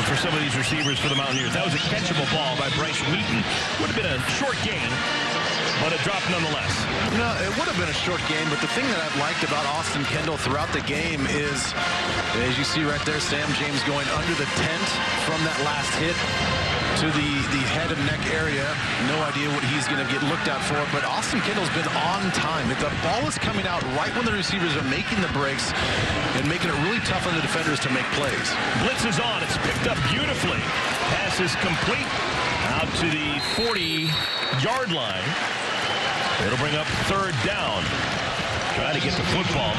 for some of these receivers for the Mountaineers. That was a catchable ball by Bryce Wheaton. Would have been a short gain, but a drop nonetheless. No, it would have been a short game, but the thing that I've liked about Austin Kendall throughout the game is, as you see right there, Sam James going under the tent from that last hit to the head and neck area. No idea what he's going to get looked at for, but Austin Kendall's been on time. The ball is coming out right when the receivers are making the breaks and making it really tough on the defenders to make plays. Blitz is on. It's picked up beautifully. Pass is complete out to the 40-yard line. It'll bring up third down. Trying to get the football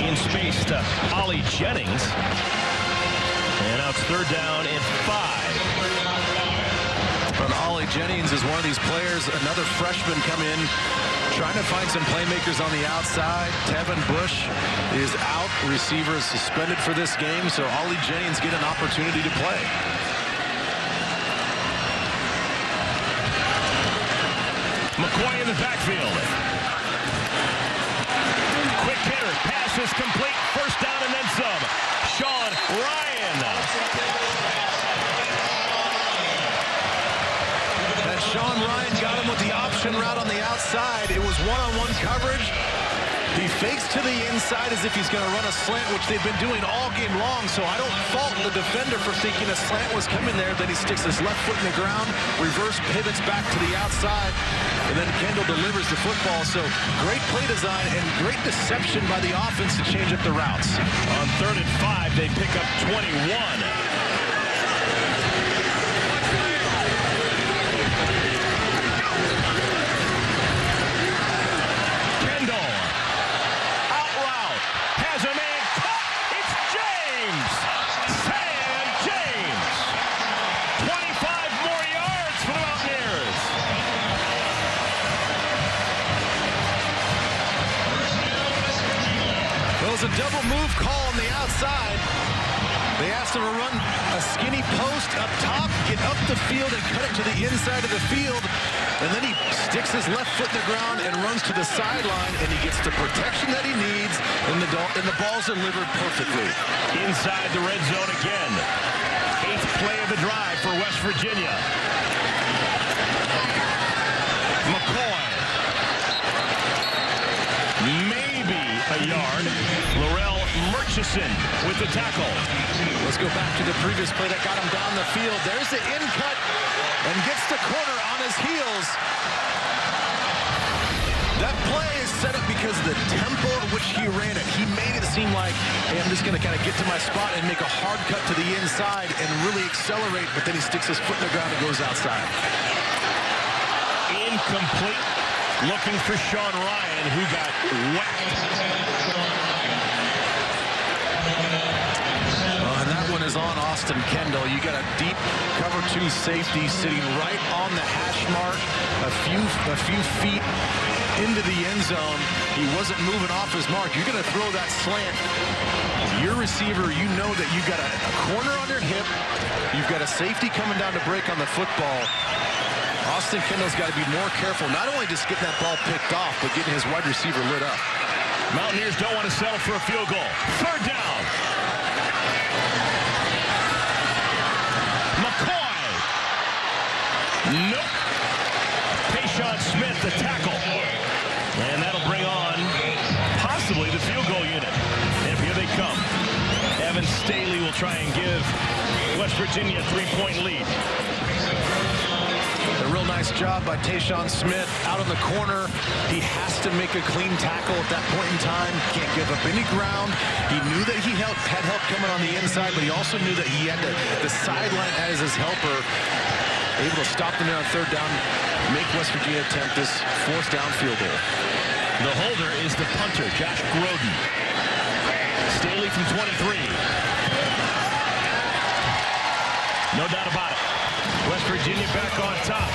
in space to Ollie Jennings. And now it's third down and 5. And Ollie Jennings is one of these players, another freshman come in, trying to find some playmakers on the outside. Tevin Bush is out. Receiver is suspended for this game, so Ollie Jennings get an opportunity to play. McCoy in the backfield. Quick hitter. Pass is complete. First down and then some. Sean Ryan. And Sean Ryan got him with the option route on the outside. It was one-on-one coverage. He fakes to the inside as if he's going to run a slant, which they've been doing all game long, so I don't fault the defender for thinking a slant was coming there. Then he sticks his left foot in the ground, reverse pivots back to the outside, and then Kendall delivers the football. So great play design and great deception by the offense to change up the routes. On 3rd and 5, they pick up 21. A double move call on the outside. They asked him to run a skinny post up top, get up the field, and cut it to the inside of the field. And then he sticks his left foot in the ground and runs to the sideline, and he gets the protection that he needs, and the ball's delivered perfectly. Inside the red zone again. 8th play of the drive for West Virginia. McCoy. Maybe a yard. Laurel Mertz Murchison with the tackle. Let's go back to the previous play that got him down the field. There's the in cut and gets the corner on his heels. That play is set up because of the tempo at which he ran it. He made it seem like, hey, I'm just going to kind of get to my spot and make a hard cut to the inside and really accelerate, but then he sticks his foot in the ground and goes outside. Incomplete. Looking for Sean Ryan, who got whacked. And that one is on Austin Kendall. You got a deep cover 2 safety sitting right on the hash mark, a few feet into the end zone. He wasn't moving off his mark. You're going to throw that slant. Your receiver, you know that you got a corner on your hip. You've got a safety coming down to break on the football. Austin Kendall's got to be more careful, not only just getting that ball picked off, but getting his wide receiver lit up. Mountaineers don't want to settle for a field goal. 3rd down. McCoy. Nope. Tayshaun Smith, the tackle. And that'll bring on possibly the field goal unit. And here they come. Evan Staley will try and give West Virginia a 3-point lead. A real nice job by Tayshaun Smith out on the corner. He has to make a clean tackle at that point in time. Can't give up any ground. He knew that he had help coming on the inside, but he also knew that he had the sideline as his helper. Able to stop them there on 3rd down, make West Virginia attempt this 4th down field goal. The holder is the punter, Josh Groden. Staley from 23. No doubt about it. West Virginia back on top.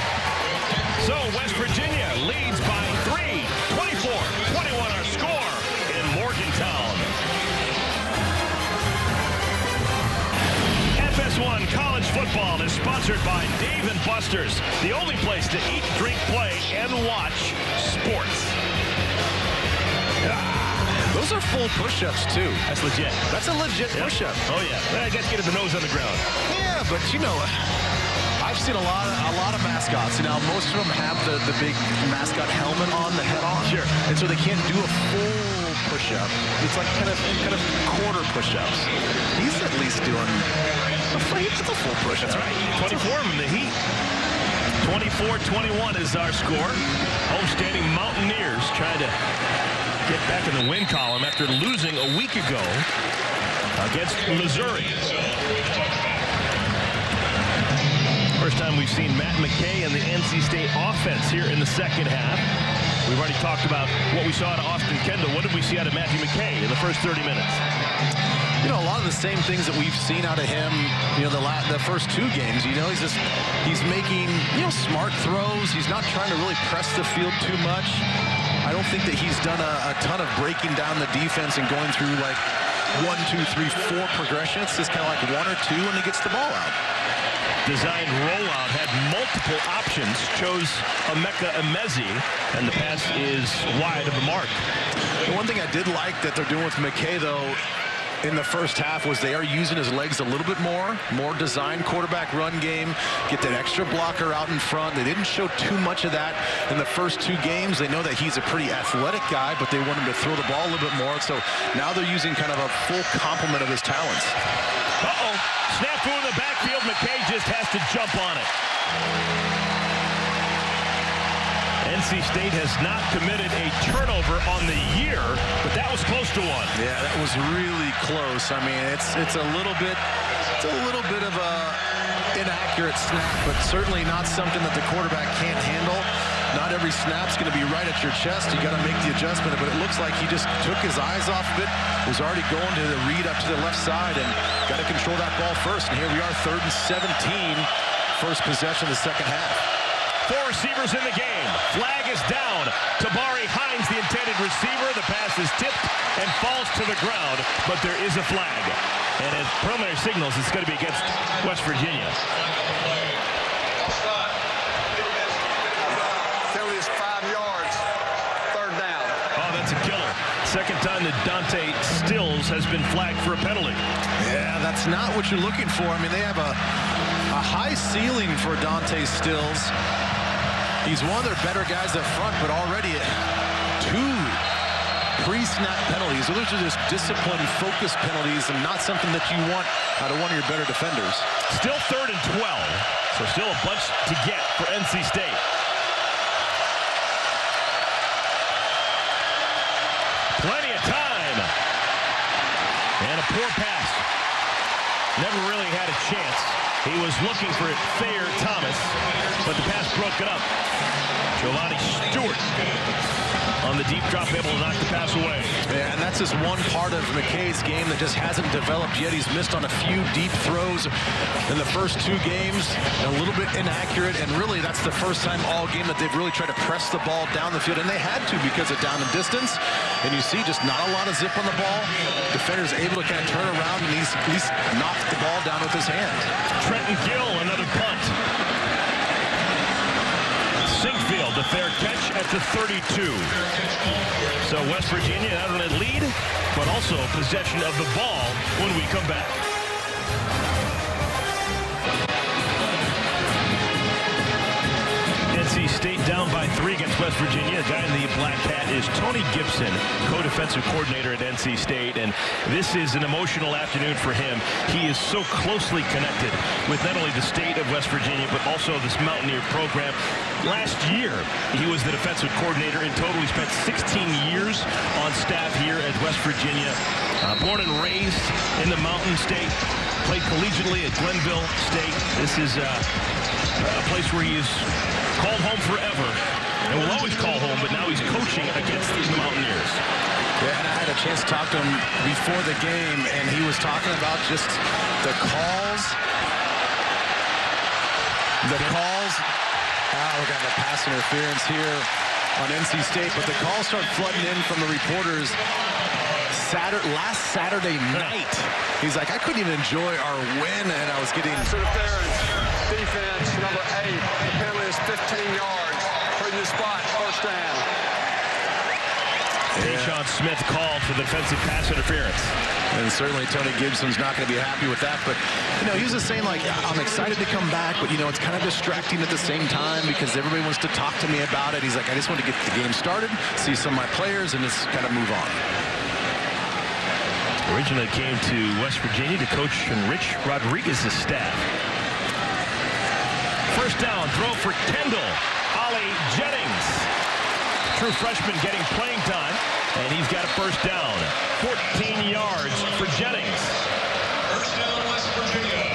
So West Virginia leads by 3, 24-21 our score in Morgantown. FS1 College Football is sponsored by Dave & Buster's, the only place to eat, drink, play, and watch sports. Those are full push-ups, too. That's legit. That's a legit push-up. Oh, yeah. I got to get the nose on the ground. Yeah, but, you know, I've seen a lot of mascots. Now, most of them have the big mascot helmet on, the head on. Sure. And so they can't do a full push-up. It's like kind of quarter push-ups. He's at least doing a full push-up. That's right. 24 of them, the Heat. 24-21 is our score. Homestanding Mountaineers trying to get back in the win column after losing a week ago against Missouri. First time we've seen Matt McKay and the NC State offense here in the 2nd half. We've already talked about what we saw out of Austin Kendall. What did we see out of Matthew McKay in the first 30 minutes? You know, a lot of the same things that we've seen out of him, you know, the first 2 games. You know, he's making, you know, smart throws. He's not trying to really press the field too much. I don't think that he's done a ton of breaking down the defense and going through like 1, 2, 3, 4 progressions. It's just kind of like 1 or 2 when he gets the ball out. Designed rollout, had multiple options, chose Emeka Emezi, and the pass is wide of the mark. The one thing I did like that they're doing with McKay, though, in the first half was they are using his legs a little bit more designed quarterback run game, get that extra blocker out in front. They didn't show too much of that in the first 2 games. They know that he's a pretty athletic guy, but they want him to throw the ball a little bit more. So now they're using kind of a full complement of his talents. Uh-oh. Snafu in the backfield. McKay just has to jump on it. NC State has not committed a turnover on the year, but that was close to one. Yeah, that was really close. I mean, it's a little bit of a inaccurate snap, but certainly not something that the quarterback can't handle. Not every snap's going to be right at your chest. You got to make the adjustment, but it looks like he just took his eyes off of it, was already going to the read up to the left side, and got to control that ball first. And here we are, 3rd and 17, first possession of the 2nd half. 4 receivers in the game. Flag is down. Tabari Hines, the intended receiver. The pass is tipped and falls to the ground, but there is a flag. And as preliminary signals, it's going to be against West Virginia. Penalty is 5 yards. 3rd down. Oh, that's a killer. Second time that Dante Stills has been flagged for a penalty. Yeah, that's not what you're looking for. I mean, they have a high ceiling for Dante Stills. He's one of their better guys up front, but already 2 pre-snap penalties. Those are just discipline, focus penalties, and not something that you want out of one of your better defenders. Still 3rd and 12, so still a bunch to get for NC State. Plenty of time. And a poor pass. Never really had a chance. He was looking for it, Thayer Thomas, but the pass broke it up. Giovanni Stewart on the deep drop, able to knock the pass away. Yeah, and that's just one part of McKay's game that just hasn't developed yet. He's missed on a few deep throws in the first 2 games, a little bit inaccurate, and really that's the first time all game that they've really tried to press the ball down the field, and they had to because of down and distance. And you see just not a lot of zip on the ball. Defender's able to kind of turn around and he's at least knocked the ball down with his hand. Trenton Gill, another punt. Sinkfield, the fair catch at the 32. So West Virginia not only lead, but also possession of the ball when we come back. NC State down by 3 against West Virginia. The guy in the black hat is Tony Gibson, co-defensive coordinator at NC State, and this is an emotional afternoon for him. He is so closely connected with not only the state of West Virginia, but also this Mountaineer program. Last year, he was the defensive coordinator. In total, he spent 16 years on staff here at West Virginia. Born and raised in the Mountain State, played collegiately at Glenville State. This is a place where he is called home forever, and will always call home, but now he's coaching against the Mountaineers. Yeah, and I had a chance to talk to him before the game, and he was talking about just the calls. We're going to have a pass interference here on NC State, but the calls start flooding in from the reporters last Saturday night. He's like, I couldn't even enjoy our win, and I was getting... Interference, defense, number 8. The penalty is 15 yards. Previous spot, first down. Deshaun Smith called for the defensive pass interference. And certainly Tony Gibson's not going to be happy with that. But, you know, he was just saying, like, I'm excited to come back, but, you know, it's kind of distracting at the same time because everybody wants to talk to me about it. He's like, I just want to get the game started, see some of my players, and just kind of move on. Originally came to West Virginia to coach Rich Rodriguez's staff. First down, throw for Kendall. Ollie Jennings. True freshman getting playing time, and he's got a first down. 14 yards for Jennings. First down, West Virginia.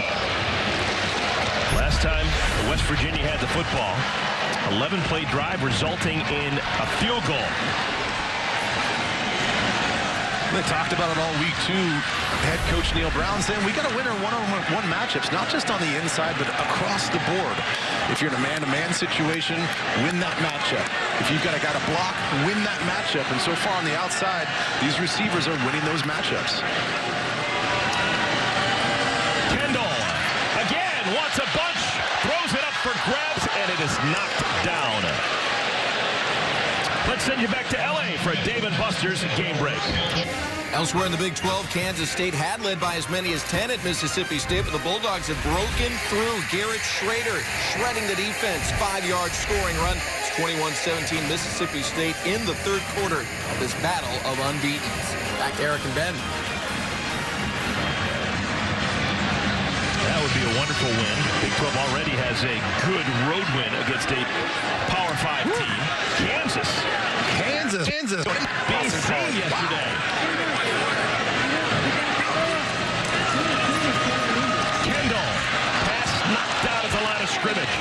Last time West Virginia had the football, 11-play drive resulting in a field goal. They talked about it all week, too. Head coach Neil Brown saying we got to win our one-on-one matchups, not just on the inside, but across the board. If you're in a man-to-man situation, win that matchup. If you've got a guy to block, win that matchup. And so far on the outside, these receivers are winning those matchups. Kendall again wants a bunch, throws it up for grabs, and it is knocked down. Let's send you back to L.A. for a Dave & Buster's game break. Elsewhere in the Big 12, Kansas State had led by as many as 10 at Mississippi State, but the Bulldogs have broken through. Garrett Schrader shredding the defense. 5-yard scoring run. It's 21-17 Mississippi State in the third quarter of this battle of unbeatens. Back to Eric and Ben. That would be a wonderful win. Big 12 already has a good road win against a Power 5 team. Kansas. BC yesterday. Kendall. Pass knocked out at the line of scrimmage.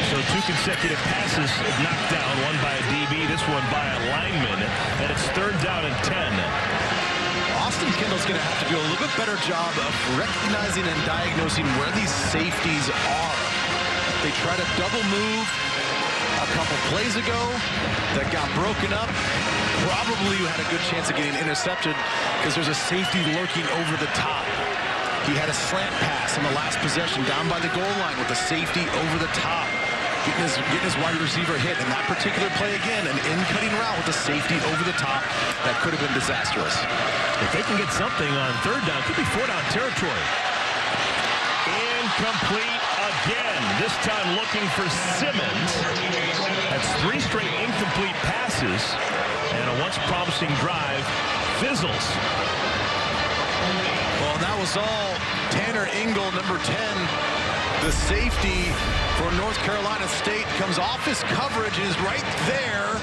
So 2 consecutive passes knocked down. One by a DB, this one by a lineman. And it's 3rd down and 10. Austin Kendall's going to have to do a little bit better job of recognizing and diagnosing where these safeties are. They try to double move a couple plays ago that got broken up. Probably had a good chance of getting intercepted because there's a safety lurking over the top. He had a slant pass on the last possession down by the goal line with the safety over the top. Getting his wide receiver hit in that particular play again, an in-cutting route with the safety over the top that could have been disastrous. If they can get something on 3rd down, could be 4-down territory. Incomplete again. This time looking for Simmons. That's 3 straight incomplete passes. misses, and a once promising drive fizzles. Well, and that was all Tanner Engel, number 10, the safety for North Carolina State, comes off his coverage and is right there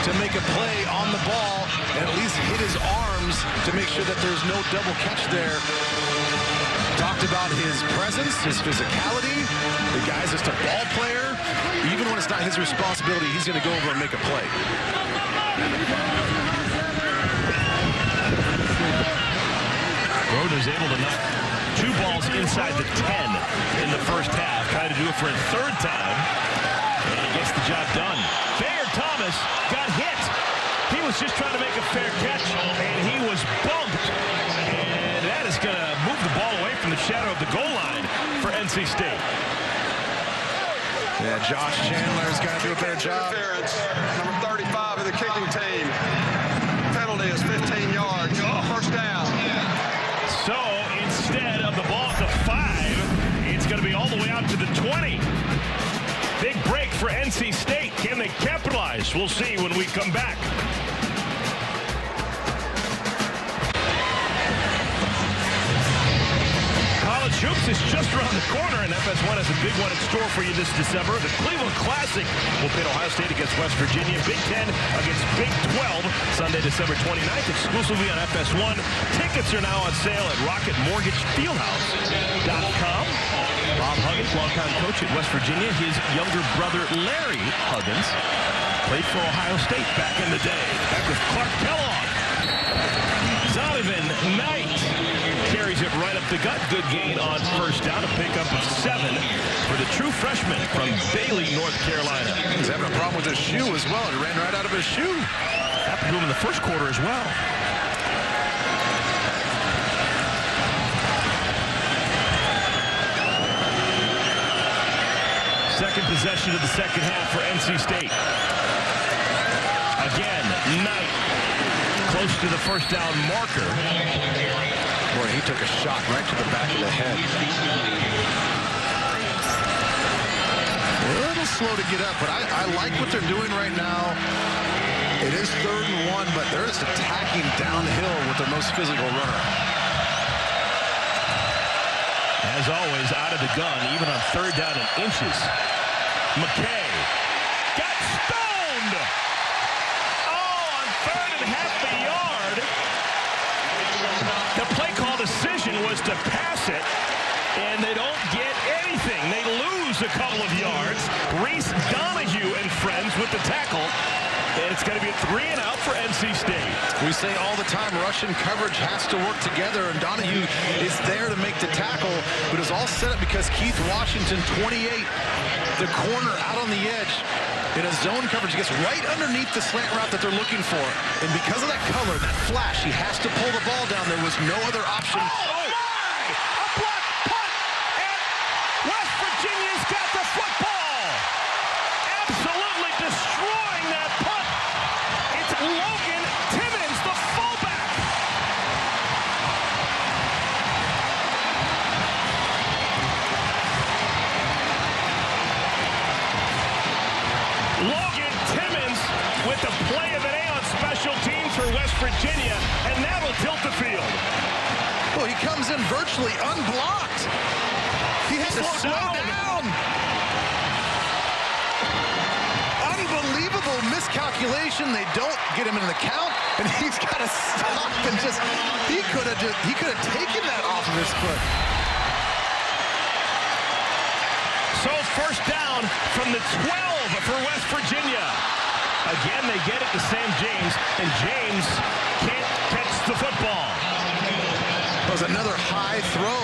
to make a play on the ball and at least hit his arms to make sure that there's no double catch there. Talked about his presence, his physicality. The guy's just a ball player. Even when it's not his responsibility, he's going to go over and make a play. Roden is able to knock 2 balls inside the 10 in the first half. Trying to do it for a 3rd time. And he gets the job done. Thayer Thomas got hit. He was just trying to make a fair catch, and he was bumped. And that is going to move the ball away from the shadow of the goal line for NC State. Yeah, Josh Chandler's got to do a better job. Interference, number 35 of the kicking team. Penalty is 15 yards. First down. So instead of the ball at the 5, it's going to be all the way out to the 20. Big break for NC State. Can they capitalize? We'll see when we come back. College hoops is just around the corner, and FS1 has a big one in store for you this December. The Cleveland Classic will pit Ohio State against West Virginia. Big 10 against Big 12, Sunday, December 29th, exclusively on FS1. Tickets are now on sale at RocketMortgageFieldhouse.com. Bob Huggins, longtime coach at West Virginia. His younger brother, Larry Huggins, played for Ohio State back in the day. Back with Clark Kellogg. Donovan Knight carries it right up the gut. Good gain on first down. A pickup of 7 for the true freshman from Bailey, North Carolina. He's having a problem with his shoe as well. He ran right out of his shoe. Happened to him in the first quarter as well. Second possession of the second half for NC State. Again, Knight close to the first down marker. Boy, he took a shot right to the back of the head. A little slow to get up, but I like what they're doing right now. It is 3rd and 1, but they're just attacking downhill with their most physical runner. As always, out of the gun, even on 3rd down and inches. McKay got stoned. Oh, on 3rd and half the yard. The play call decision was to pass it, and they don't get anything. They lose a couple of yards. Reese Donahue and friends with the tackle. And it's going to be a 3 and out for NC State. We say all the time, rush and coverage has to work together, and Donahue is there to make the tackle, but it's all set up because Keith Washington, 28, the corner out on the edge. In a zone coverage, he gets right underneath the slant route that they're looking for. And because of that color, that flash, he has to pull the ball down. There was no other option. Oh, my! A block punt, and West Virginia's got the football. Absolutely destroying that punt. It's Logan Timmons, the fullback. Logan Timmons with the play of the day on special teams for West Virginia, and that'll tilt the field. Well, he comes in virtually unblocked. He has to slow down. Unbelievable miscalculation. They don't get him in the count, and he's got to stop and he could have taken that off of his foot. So first down from the 12 for West Virginia. Again, they get it to Sam James, and James can't catch the football. That was another high throw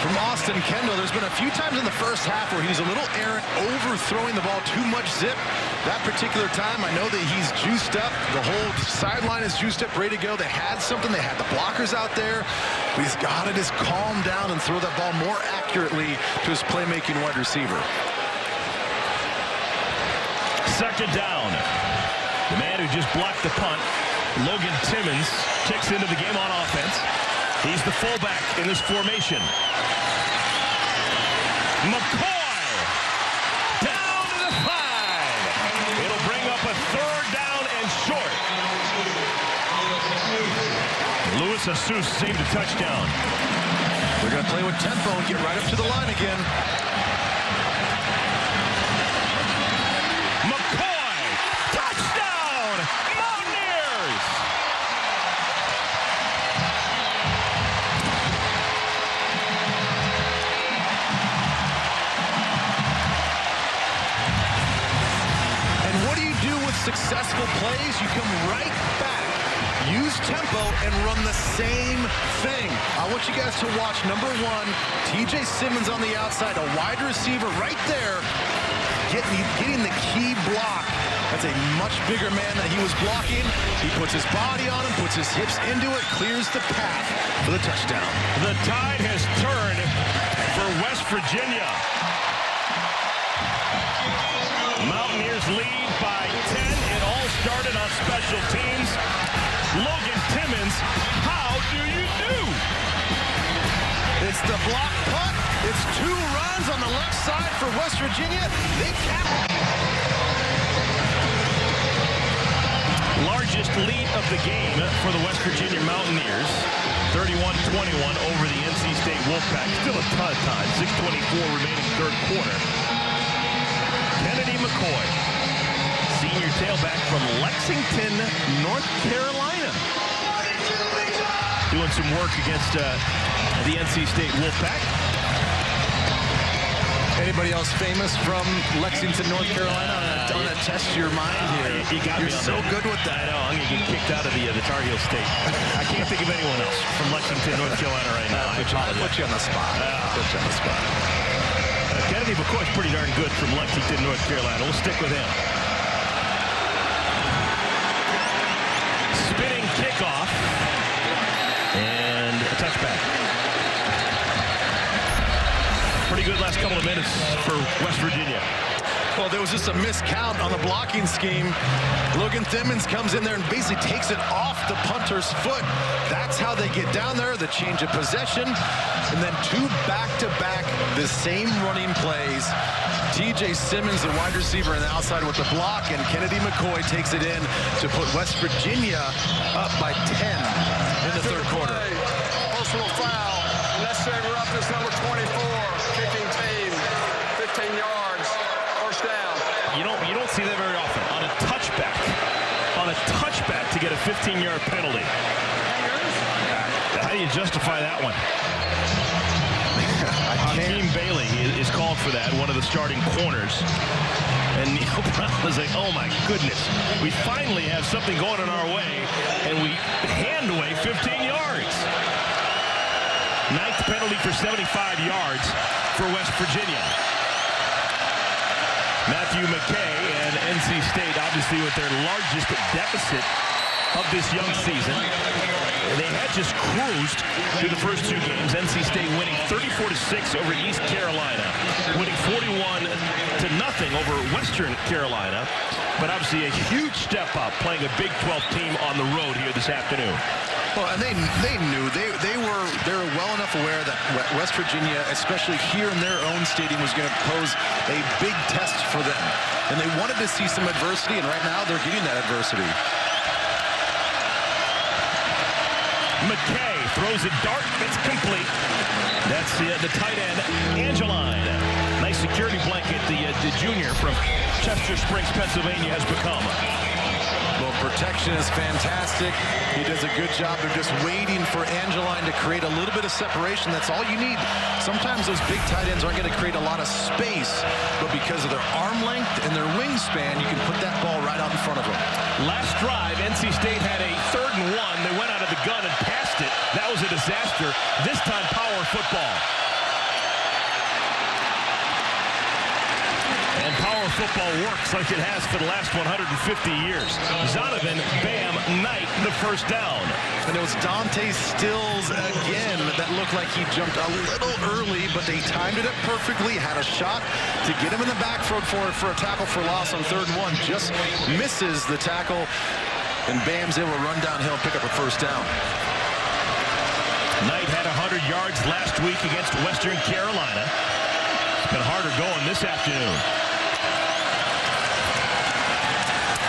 from Austin Kendall. There's been a few times in the first half where he's a little errant, overthrowing the ball, too much zip. That particular time, I know that he's juiced up. The whole sideline is juiced up, ready to go. They had something. They had the blockers out there. But he's got to just calm down and throw that ball more accurately to his playmaking wide receiver. Second down. The man who just blocked the punt, Logan Timmons, kicks into the game on offense. He's the fullback in this formation. McCoy down to the 5. a third down and short. Louis Jesus saved a touchdown. They're going to play with tempo and get right up to the line again. McCoy, touchdown, Mountaineers! And what do you do with successful plays? You come right back. Use tempo and run the same thing. I want you guys to watch number 1, TJ Simmons on the outside, a wide receiver right there, getting the key block. That's a much bigger man that he was blocking. He puts his body on him, puts his hips into it, clears the path for the touchdown. The tide has turned for West Virginia. Mountaineers lead by 10. It all started on special teams. Logan Timmons, how do you do? It's the block punt. It's 2 runs on the left side for West Virginia. They cap. Largest lead of the game for the West Virginia Mountaineers. 31-21 over the NC State Wolfpack. Still a ton of time. 6:24 remaining third quarter. Kennedy McCoy, senior tailback from Lexington, North Carolina, doing some work against the NC State Wolfpack. Anybody else famous from Lexington, North Carolina? I'm going to test your mind here. You got You're me on so that. good with that. I know. I'm going to get kicked out of the Tar Heel State. I can't think of anyone else from Lexington, North Carolina right now. I Put you on the spot. Put you on the spot. Kennedy McCoy's pretty darn good from Lexington, North Carolina. We'll stick with him. Spinning kickoff. And a touchback. Pretty good last couple of minutes for West Virginia. Well, there was just a miscount on the blocking scheme. Logan Timmons comes in there and basically takes it off the punter's foot. That's how they get down there, the change of possession. And then 2 back-to-back, the same running plays. TJ Simmons, the wide receiver, on the outside with the block, and Kennedy McCoy takes it in to put West Virginia up by 10 in the third quarter. Personal foul. Necessary roughness number 24. Kicking team. 15 yards. First down. You don't see that very often. On a touchback to get a 15-yard penalty. How do you justify that one? Hakeem Bailey is called for that, one of the starting corners. And Neil Brown was like, oh my goodness, we finally have something going in our way, and we hand away 15 yards. 9th penalty for 75 yards for West Virginia. Matthew McKay and NC State, obviously with their largest deficit of this young season. They had just cruised through the first 2 games. NC State winning 34-6 over East Carolina, winning 41-0 over Western Carolina. But obviously a huge step up playing a Big 12 team on the road here this afternoon. Well, and they knew they were well enough aware that West Virginia, especially here in their own stadium, was going to pose a big test for them. And they wanted to see some adversity, and right now they're getting that adversity. McKay throws a dart. It's complete. That's the tight end, Angeline. Nice security blanket the junior from Chester Springs, Pennsylvania has become. Well, protection is fantastic. He does a good job. They're just waiting for Angeline to create a little bit of separation. That's all you need. Sometimes those big tight ends aren't going to create a lot of space, but because of their arm length and their wingspan, you can put that ball right out in front of them. Last drive, NC State had a 3rd and 1. They went out of the gun and passed it. That was a disaster. This time, power football. And power football works like it has for the last 150 years. Zonovan, Bam, Knight, the first down. And it was Dante Stills again that looked like he jumped a little early, but they timed it up perfectly, had a shot to get him in the backfield for a tackle for loss on 3rd and 1. Just misses the tackle, and Bam's able to run downhill and pick up a first down. Knight had 100 yards last week against Western Carolina. It's been harder going this afternoon.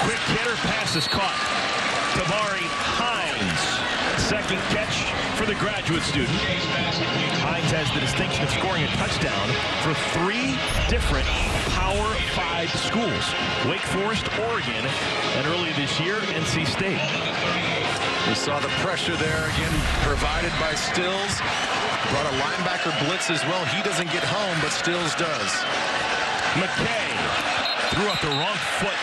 Quick pass is caught. Tabari Hines, second catch for the graduate student. Hines has the distinction of scoring a touchdown for 3 different Power 5 schools. Wake Forest, Oregon, and earlier this year, NC State. We saw the pressure there again provided by Stills. Brought a linebacker blitz as well. He doesn't get home, but Stills does. McKay threw up the wrong foot,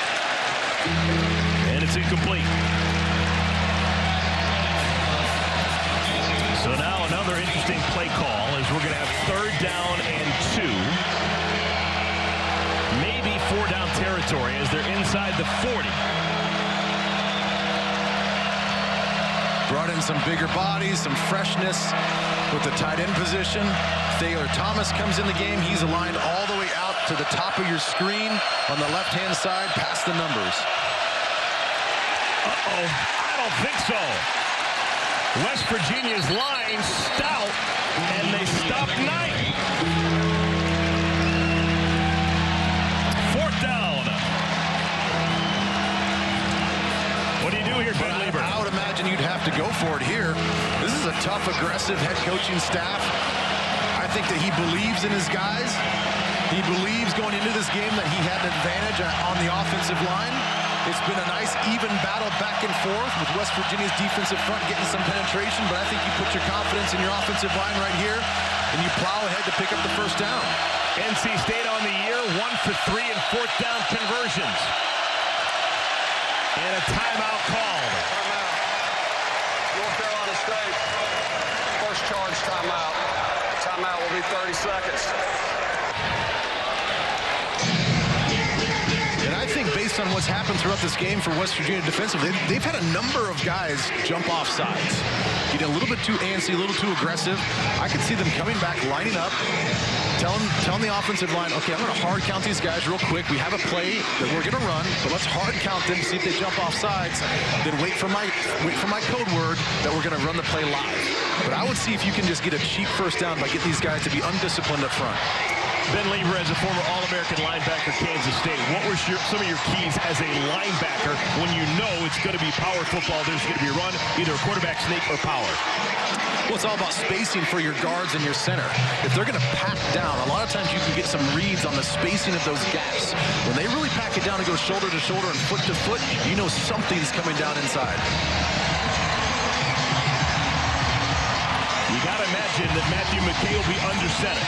and it's incomplete. So now another interesting play call as we're going to have 3rd down and 2. Maybe 4-down territory as they're inside the 40. Brought in some bigger bodies, some freshness with the tight end position. Thaler Thomas comes in the game. He's aligned all the way out to the top of your screen on the left-hand side, past the numbers. Uh-oh, I don't think so. West Virginia's line stout, and they stop Knight. 4th down. What do you do here, Ben Lieber? I would imagine you'd have to go for it here. This is a tough, aggressive head coaching staff. I think that he believes in his guys. He believes going into this game that he had an advantage on the offensive line. It's been a nice, even battle back and forth with West Virginia's defensive front getting some penetration, but I think you put your confidence in your offensive line right here, and you plow ahead to pick up the 1st down. NC State on the year, 1 for 3 in 4th down conversions. And a timeout called. Timeout. North Carolina State, first charge timeout. Timeout will be 30 seconds. And I think based on what's happened throughout this game for West Virginia defensively, they've had a number of guys jump off sides. Getting a little bit too antsy, a little too aggressive. I could see them coming back, lining up, telling the offensive line, okay, I'm going to hard count these guys real quick. We have a play that we're going to run, but let's hard count them, see if they jump off sides. Then wait for my code word that we're going to run the play live. But I would see if you can just get a cheap 1st down by getting these guys to be undisciplined up front. Ben Lieber, as a former All-American linebacker, Kansas State, what were some of your keys as a linebacker when you know it's going to be power football, there's going to be a run, either a quarterback sneak or power? Well, it's all about spacing for your guards and your center. If they're going to pack down, a lot of times you can get some reads on the spacing of those gaps. When they really pack it down and go shoulder to shoulder and foot to foot, you know something's coming down inside. You got to imagine that Matthew McKay will be under center.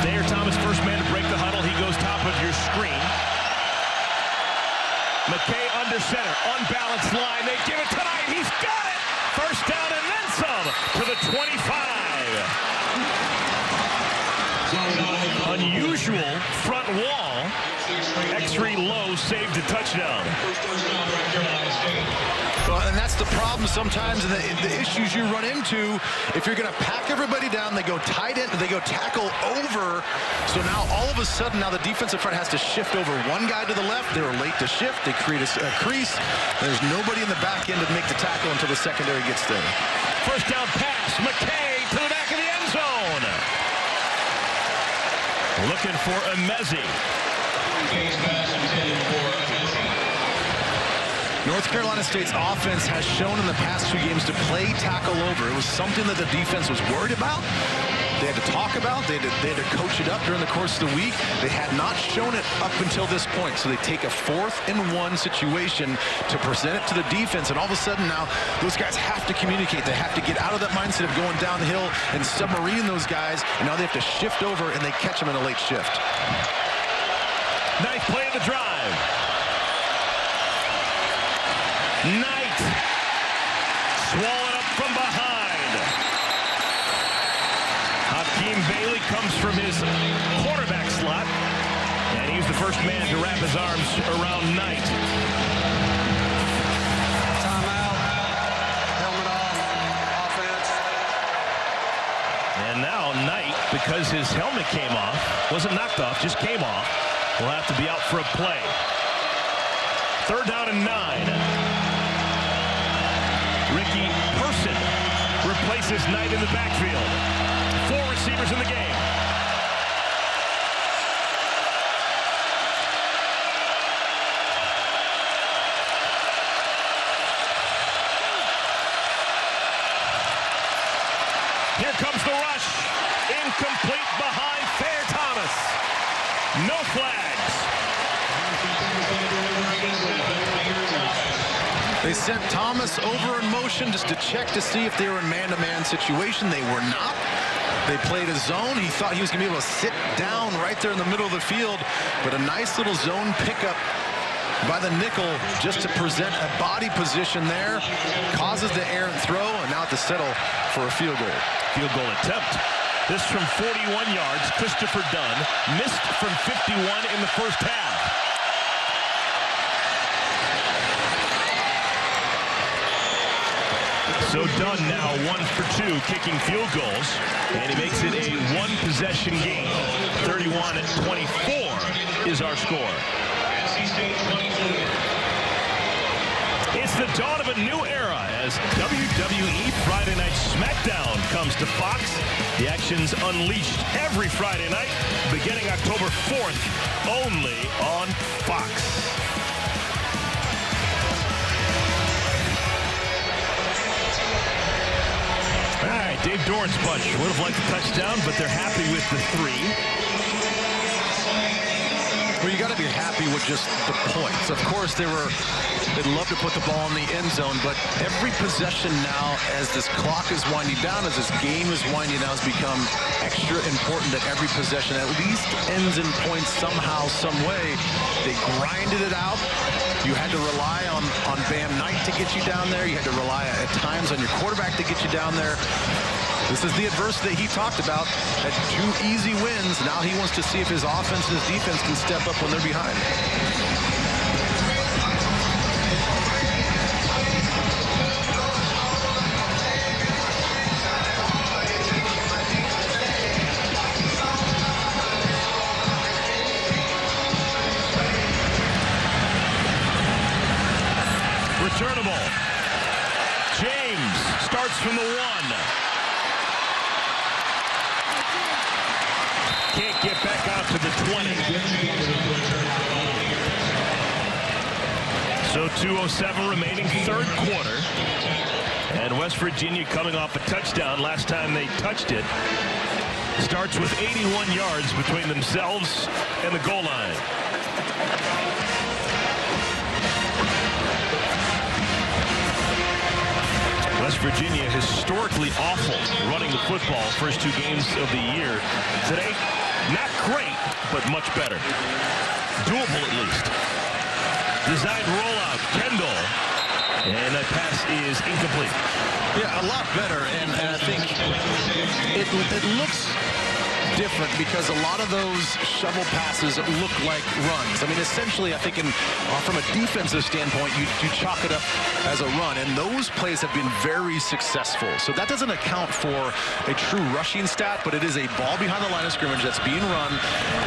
Thayer Thomas, first man to break the huddle. He goes top of your screen. McKay under center, unbalanced line. They give it tonight. He's got it. First down and then some to the 25. Unusual front wall. X-ray low saved a touchdown. Well, and that's the problem sometimes, and the issues you run into. If you're going to pack everybody down, they go tight end, they go tackle over. So now all of a sudden, now the defensive front has to shift over one guy to the left. They were late to shift. They create a crease. There's nobody in the back end to make the tackle until the secondary gets there. First down pass. McKay to the back of the end zone. Looking for Emezi. North Carolina State's offense has shown in the past 2 games to play tackle over. It was something that the defense was worried about. They had to talk about. They had to coach it up during the course of the week. They had not shown it up until this point. So they take a 4th and 1 situation to present it to the defense. And all of a sudden now, those guys have to communicate. They have to get out of that mindset of going downhill and submarining those guys. And now they have to shift over, and they catch them in a late shift. Nice play of the drive. Knight swallowed up from behind. Hakeem Bailey comes from his quarterback slot, and he's the first man to wrap his arms around Knight. Timeout. Helmet off. Offense. And now Knight, because his helmet came off, wasn't knocked off, just came off, will have to be out for a play. 3rd down and 9. Ricky Person replaces Knight in the backfield. 4 receivers in the game. comes the rush. Incomplete behind Thayer Thomas. No flags. They sent Thomas over in motion just to check to see if they were in man-to-man situation. They were not. They played a zone. He thought he was going to be able to sit down right there in the middle of the field, but a nice little zone pickup by the nickel just to present a body position there. Causes the errant throw, and now to settle for a field goal. Field goal attempt. This from 41 yards. Christopher Dunn missed from 51 in the first half. So Dunn now 1 for 2 kicking field goals, and he makes it a one-possession game. 31-24 is our score. It's the dawn of a new era as WWE Friday Night SmackDown comes to Fox. The action's unleashed every Friday night, beginning October 4th, only on Fox. All right, Dave Doran's bunch would have liked a touchdown, but they're happy with the 3. Well, you got to be happy with just the points. Of course, they'd love to put the ball in the end zone, but every possession now, as this clock is winding down, as this game is winding down, has become extra important that every possession at least ends in points somehow, some way. They grinded it out. You had to rely on Bam Knight to get you down there. You had to rely at times on your quarterback to get you down there. This is the adversity that he talked about. Had 2 easy wins. Now he wants to see if his offense and his defense can step up when they're behind. Returnable. James starts from the 1. Can't get back out to the 20. So 2:07 remaining, third quarter. And West Virginia coming off a touchdown last time they touched it. Starts with 81 yards between themselves and the goal line. West Virginia historically awful running the football first 2 games of the year. Today, not great, but much better. Doable at least. Designed rollout, Kendall. And that pass is incomplete. Yeah, a lot better, and I think it looks different because a lot of those shovel passes look like runs. I mean, essentially, I think from a defensive standpoint, you chalk it up as a run, and those plays have been very successful. So that doesn't account for a true rushing stat, but it is a ball behind the line of scrimmage that's being run,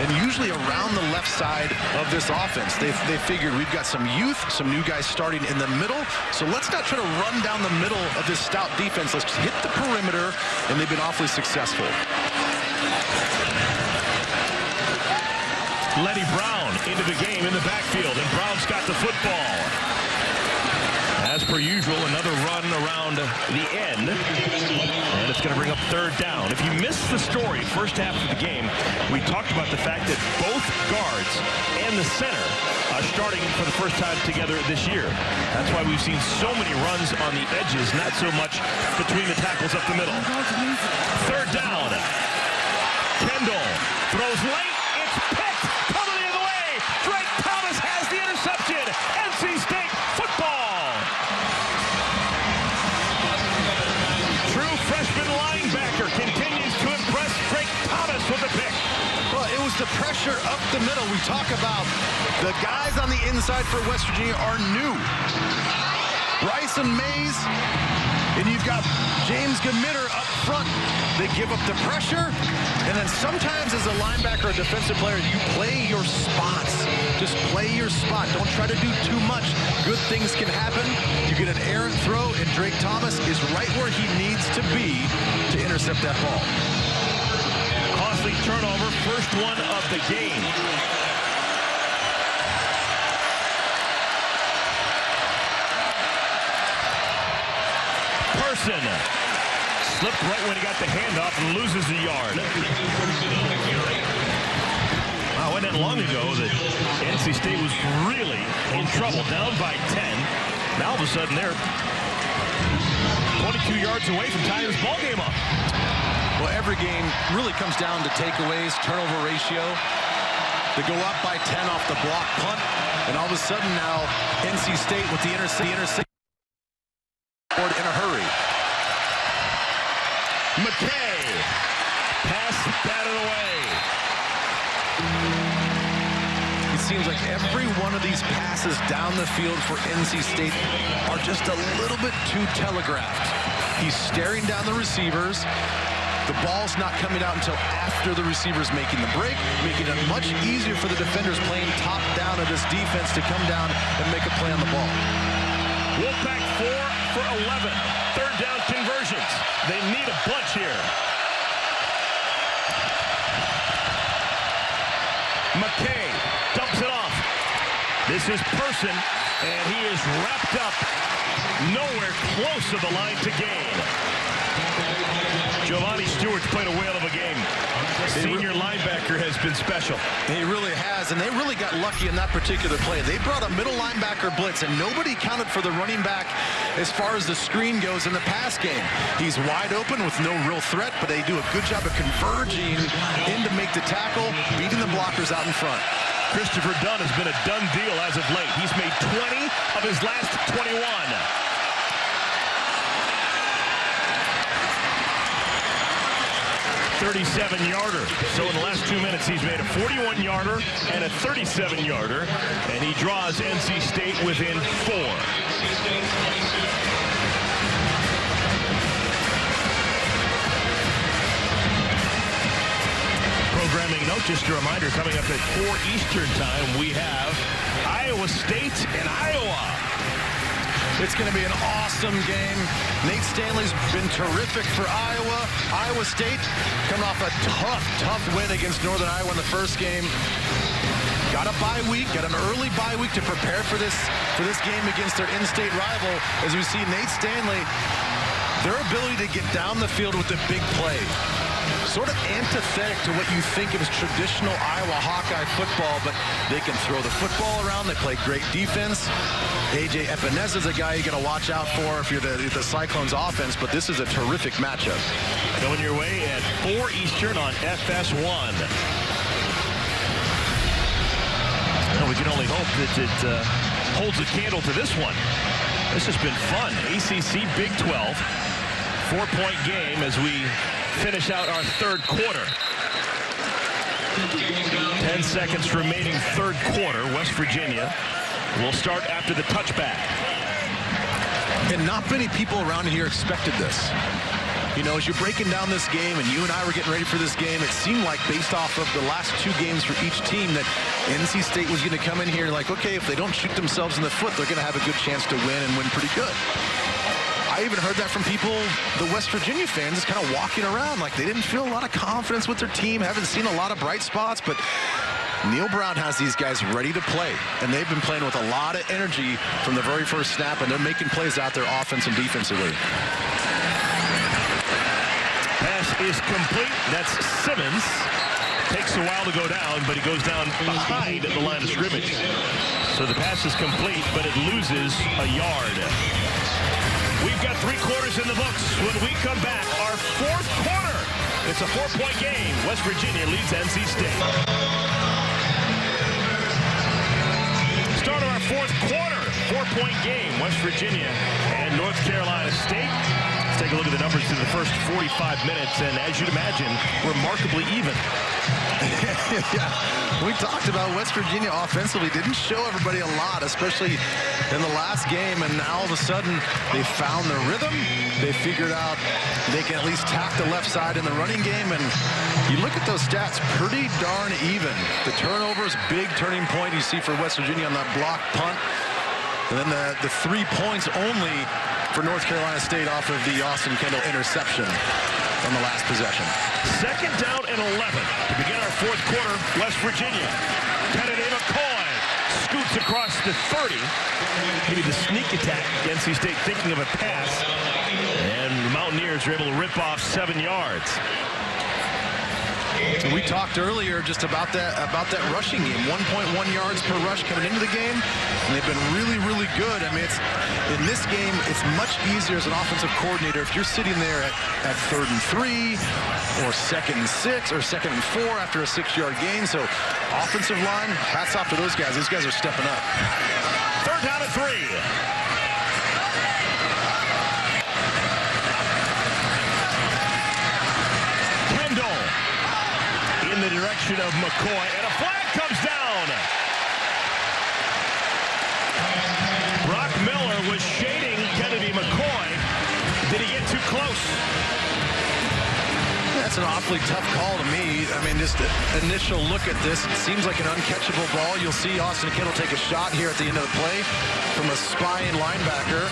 and usually around the left side of this offense. They figured we've got some youth, some new guys starting in the middle, so let's not try to run down the middle of this stout defense. Let's just hit the perimeter, and they've been awfully successful. Lenny Brown into the game in the backfield, and Brown's got the football. As per usual, another run around the end, and it's going to bring up third down. If you missed the story first half of the game, we talked about the fact that both guards and the center are starting for the first time together this year. That's why we've seen so many runs on the edges, not so much between the tackles up the middle. Third down. Kendall throws late. It's picked. Coming the other way. Drake Thomas has the interception. NC State football. True freshman linebacker continues to impress. Drake Thomas with the pick. Well, it was the pressure up the middle. We talk about the guys on the inside for West Virginia are new. Bryson Mays, and you've got James Gamitter up front. They give up the pressure, and then sometimes as a linebacker or defensive player, you play your spots. Just play your spot. Don't try to do too much. Good things can happen. You get an errant throw, and Drake Thomas is right where he needs to be to intercept that ball. Costly turnover, first one of the game. Person Slipped right when he got the handoff and loses a yard. Wow, wasn't that long ago that NC State was really in trouble, down by 10. Now all of a sudden they're 22 yards away from tying this ball game up. Well, every game really comes down to takeaways, turnover ratio. They go up by 10 off the block punt, and all of a sudden now NC State with the intercept in a hurry. McKay, pass batted away. It seems like every one of these passes down the field for NC State are just a little bit too telegraphed. He's staring down the receivers. The ball's not coming out until after the receiver's making the break, making it much easier for the defenders playing top down of this defense to come down and make a play on the ball. Wolfpack 4 for 11. Third down conversions. They need a bunch here. McKay dumps it off. This is Person, and he is wrapped up nowhere close to the line to gain. Giovanni Stewart's played a whale of a game. Senior linebacker has been special. He really has, and they really got lucky in that particular play. They brought a middle linebacker blitz, and nobody counted for the running back as far as the screen goes in the pass game. He's wide open with no real threat, but they do a good job of converging in to make the tackle, beating the blockers out in front. Christopher Dunn has been a done deal as of late. He's made 20 of his last 21. 37-yarder. So in the last 2 minutes, he's made a 41-yarder and a 37-yarder, and he draws NC State within 4. Programming note, just a reminder, coming up at 4 Eastern time, we have Iowa State and Iowa. It's going to be an awesome game. Nate Stanley's been terrific for Iowa. Iowa State coming off a tough win against Northern Iowa in the first game. Got a bye week, got an early bye week to prepare for this game against their in-state rival. As we see Nate Stanley, their ability to get down the field with the big play. Sort of antithetic to what you think of as traditional Iowa Hawkeye football, but they can throw the football around. They play great defense. A.J. Epinez is a guy you're going to watch out for if you're the Cyclones offense, but this is a terrific matchup. Going your way at 4 Eastern on FS1. Well, we can only hope that it holds a candle to this one. This has been fun. ACC Big 12. 4-point game as we finish out our third quarter. 10 seconds remaining third quarter. West Virginia will start after the touchback. And not many people around here expected this. You know, as you're breaking down this game, and you and I were getting ready for this game, it seemed like based off of the last 2 games for each team that NC State was going to come in here like, okay, if they don't shoot themselves in the foot, they're going to have a good chance to win and win pretty good. I even heard that from people, the West Virginia fans, just kind of walking around like they didn't feel a lot of confidence with their team, haven't seen a lot of bright spots, but Neil Brown has these guys ready to play, and they've been playing with a lot of energy from the very first snap, and they're making plays out there offense and defensively. Pass is complete. That's Simmons. Takes a while to go down, but he goes down behind the line of scrimmage. So the pass is complete, but it loses a yard. We've got 3 quarters in the books. When we come back, our 4th quarter. It's a 4-point game. West Virginia leads NC State. Start of our 4th quarter. 4-point game. West Virginia and North Carolina State. Let's take a look at the numbers through the first 45 minutes, and as you'd imagine, remarkably even. Yeah, we talked about West Virginia offensively didn't show everybody a lot, especially in the last game, and now all of a sudden they found their rhythm. They figured out they can at least tack the left side in the running game, and you look at those stats, pretty darn even. The turnovers, big turning point you see for West Virginia on that block punt, and then the 3 points only for North Carolina State off of the Austin Kendall interception on the last possession. 2nd down and 11 to begin our 4th quarter. West Virginia. Kennedy McCoy scoots across the 30. Maybe the sneak attack. NC State thinking of a pass. And the Mountaineers are able to rip off 7 yards. We talked earlier just about that rushing game. 1.1 yards per rush coming into the game, and they've been really, really good. I mean, in this game, it's much easier as an offensive coordinator if you're sitting there at 3rd and 3, or 2nd and 6, or 2nd and 4 after a 6-yard gain. So, offensive line, hats off to those guys. Those guys are stepping up. 3rd down and 3. In the direction of McCoy, and a flag comes down. Brock Miller was shading Kennedy McCoy. Did he get too close? That's an awfully tough call to me. I mean, just the initial look at this, it seems like an uncatchable ball. You'll see Austin Kendall take a shot here at the end of the play from a spying linebacker.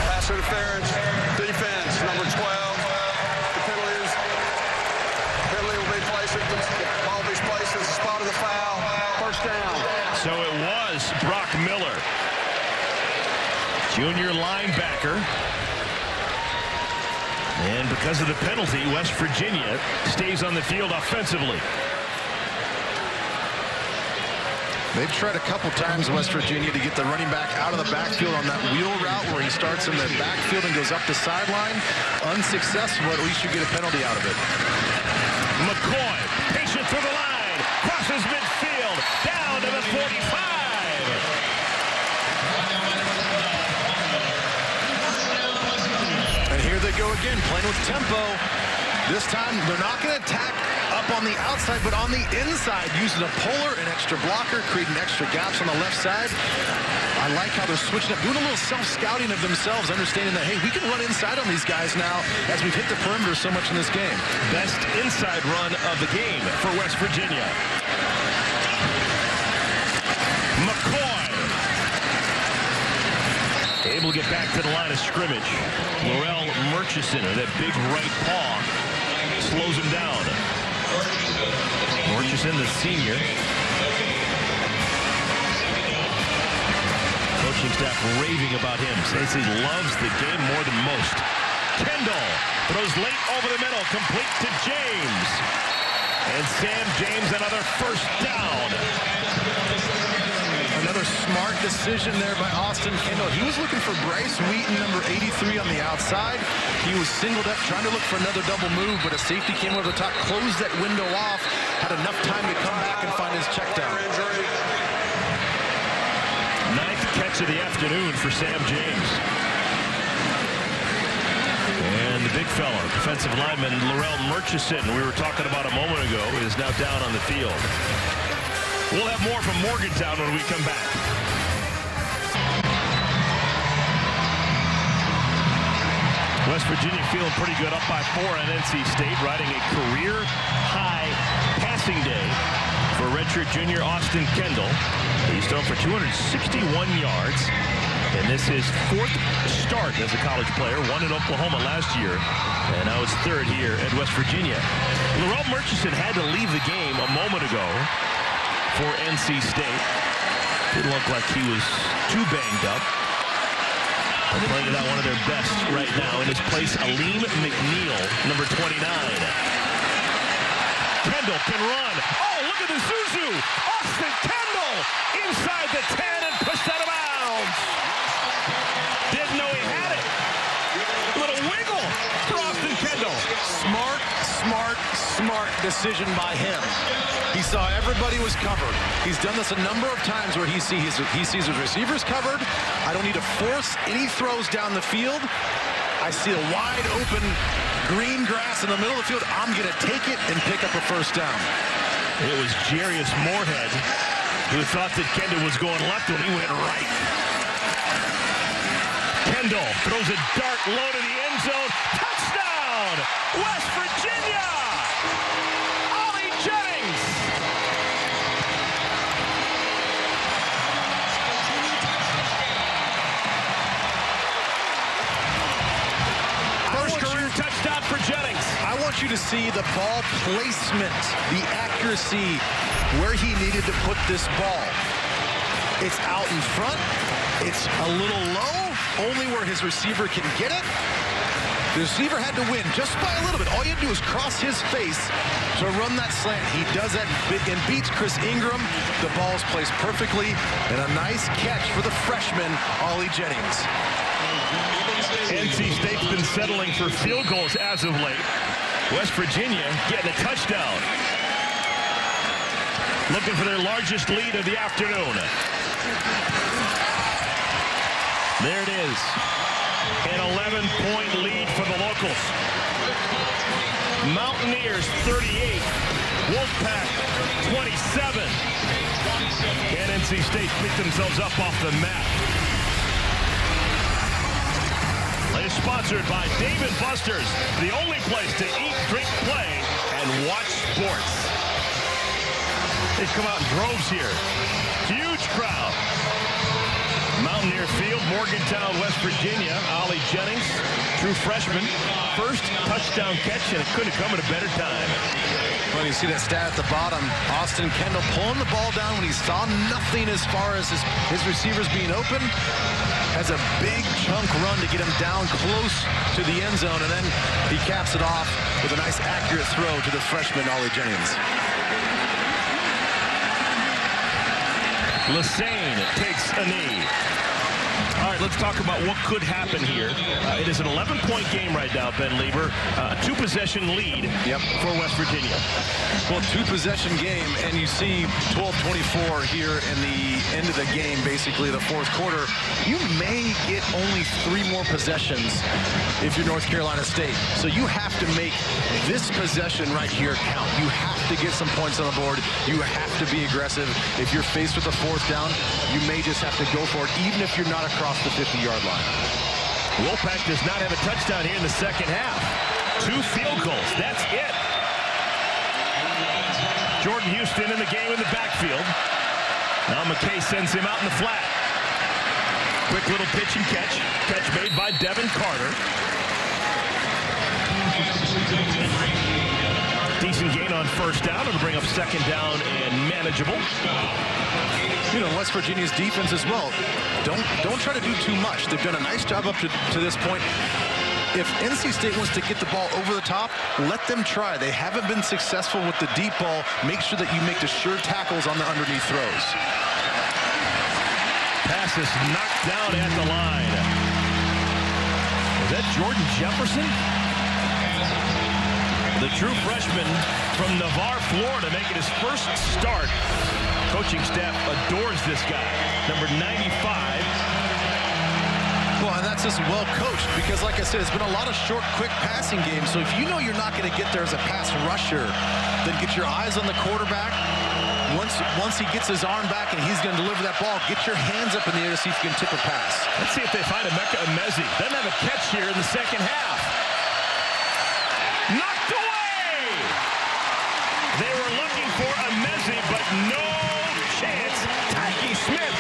Pass interference, defense, number 12. Ball be placed at the spot of the foul. 1st down. So it was Brock Miller, junior linebacker. And because of the penalty, West Virginia stays on the field offensively. They've tried a couple times, West Virginia, to get the running back out of the backfield on that wheel route where he starts in the backfield and goes up the sideline. Unsuccessful, but at least you get a penalty out of it. McCoy, patient through the line, crosses midfield, down to the 45. And here they go again, playing with tempo. This time, they're not going to attack up on the outside, but on the inside, using a puller, an extra blocker, creating extra gaps on the left side. I like how they're switching up, doing a little self-scouting of themselves, understanding that, hey, we can run inside on these guys now as we've hit the perimeter so much in this game. Best inside run of the game for West Virginia. McCoy. Able to get back to the line of scrimmage. Laurel Murchison, that big right paw, slows him down. Murchison, the senior. Coaching staff raving about him. Says he loves the game more than most. Kendall throws late over the middle, complete to James. And Sam James, another 1st down. Another smart decision there by Austin Kendall. He was looking for Bryce Wheaton, number 83 on the outside. He was singled up, trying to look for another double move, but a safety came over the top, closed that window off, had enough time to come back and find his check down. 9th catch of the afternoon for Sam James. And the big fella, defensive lineman Laurel Murchison, we were talking about a moment ago, is now down on the field. We'll have more from Morgantown when we come back. West Virginia feeling pretty good, up by 4 on NC State, riding a career-high passing day for redshirt junior Austin Kendall. He's thrown for 261 yards, and this is 4th start as a college player, 1 in Oklahoma last year, and now his 3rd here at West Virginia. Laurel Murchison had to leave the game a moment ago for NC State. Didn't look like he was too banged up. They're playing it out one of their best right now. In his place, Aleem McNeil, number 29. Kendall can run. Oh, look at the Zuzu. Austin Kendall inside the 10 and pushed out of bounds. Didn't know he had it. Little wiggle for Austin Kendall. Smart decision by him. He saw everybody was covered. He's done this a number of times where he sees his receivers covered. I don't need to force any throws down the field. I see a wide open green grass in the middle of the field. I'm going to take it and pick up a 1st down. It was Jarius Moorhead who thought that Kendall was going left when he went right. Kendall throws a dart low to the end zone. Touchdown! West Virginia! Ollie Jennings! First career touchdown for Jennings. I want you to see the ball placement, the accuracy, where he needed to put this ball. It's out in front. It's a little low. only where his receiver can get it. The receiver had to win just by a little bit. All you had to do is cross his face to run that slant. He does that and beats Chris Ingram. The ball's placed perfectly, and a nice catch for the freshman, Ollie Jennings. NC State's been settling for field goals as of late. West Virginia getting a touchdown. Looking for their largest lead of the afternoon. There it is. An 11-point lead for the locals. Mountaineers 38, Wolfpack 27. And NC State picked themselves up off the mat. It's sponsored by Dave & Buster's, the only place to eat, drink, play, and watch sports. They've come out in droves here. Huge crowd. Mountaineer Field, Morgantown, West Virginia. Ollie Jennings, true freshman. First touchdown catch, and it couldn't have come at a better time. Well, you see that stat at the bottom. Austin Kendall pulling the ball down when he saw nothing as far as his receivers being open. Has a big chunk run to get him down close to the end zone, and then he caps it off with a nice accurate throw to the freshman, Ollie Jennings. Lassane takes a knee. All right, let's talk about what could happen here. It is an 11-point game right now, Ben Lieber. A two-possession lead for West Virginia. Well, two-possession game, and you see 12-24 here in the end of the game, basically the fourth quarter. You may get only 3 more possessions if you're North Carolina State. So you have to make this possession right here count. You have to get some points on the board. You have to be aggressive. If you're faced with a fourth down, you may just have to go for it, even if you're not across the 50-yard line. Wolfpack does not have a touchdown here in the second half. 2 field goals. That's it. Jordan Houston in the game in the backfield. Now McKay sends him out in the flat. Quick little pitch and catch. Catch made by Devin Carter. Decent gain on first down. It'll bring up second down and manageable. You know, West Virginia's defense as well. Don't try to do too much. They've done a nice job up to this point. If NC State wants to get the ball over the top, let them try. They haven't been successful with the deep ball. Make sure that you make the sure tackles on the underneath throws. Pass is knocked down at the line. Is that Jordan Jefferson? The true freshman from Navarre, Florida, making his first start. Coaching staff adores this guy. Number 95. Well, and that's just well coached because, like I said, it's been a lot of short, quick passing games. So if you know you're not going to get there as a pass rusher, then get your eyes on the quarterback. Once he gets his arm back and he's going to deliver that ball, get your hands up in the air to see if you can tip a pass. Let's see if they find Emeka Emezi. Doesn't have a catch here in the second half. Knocked away! They were looking for Emezi, but no chance. Tyke Smith.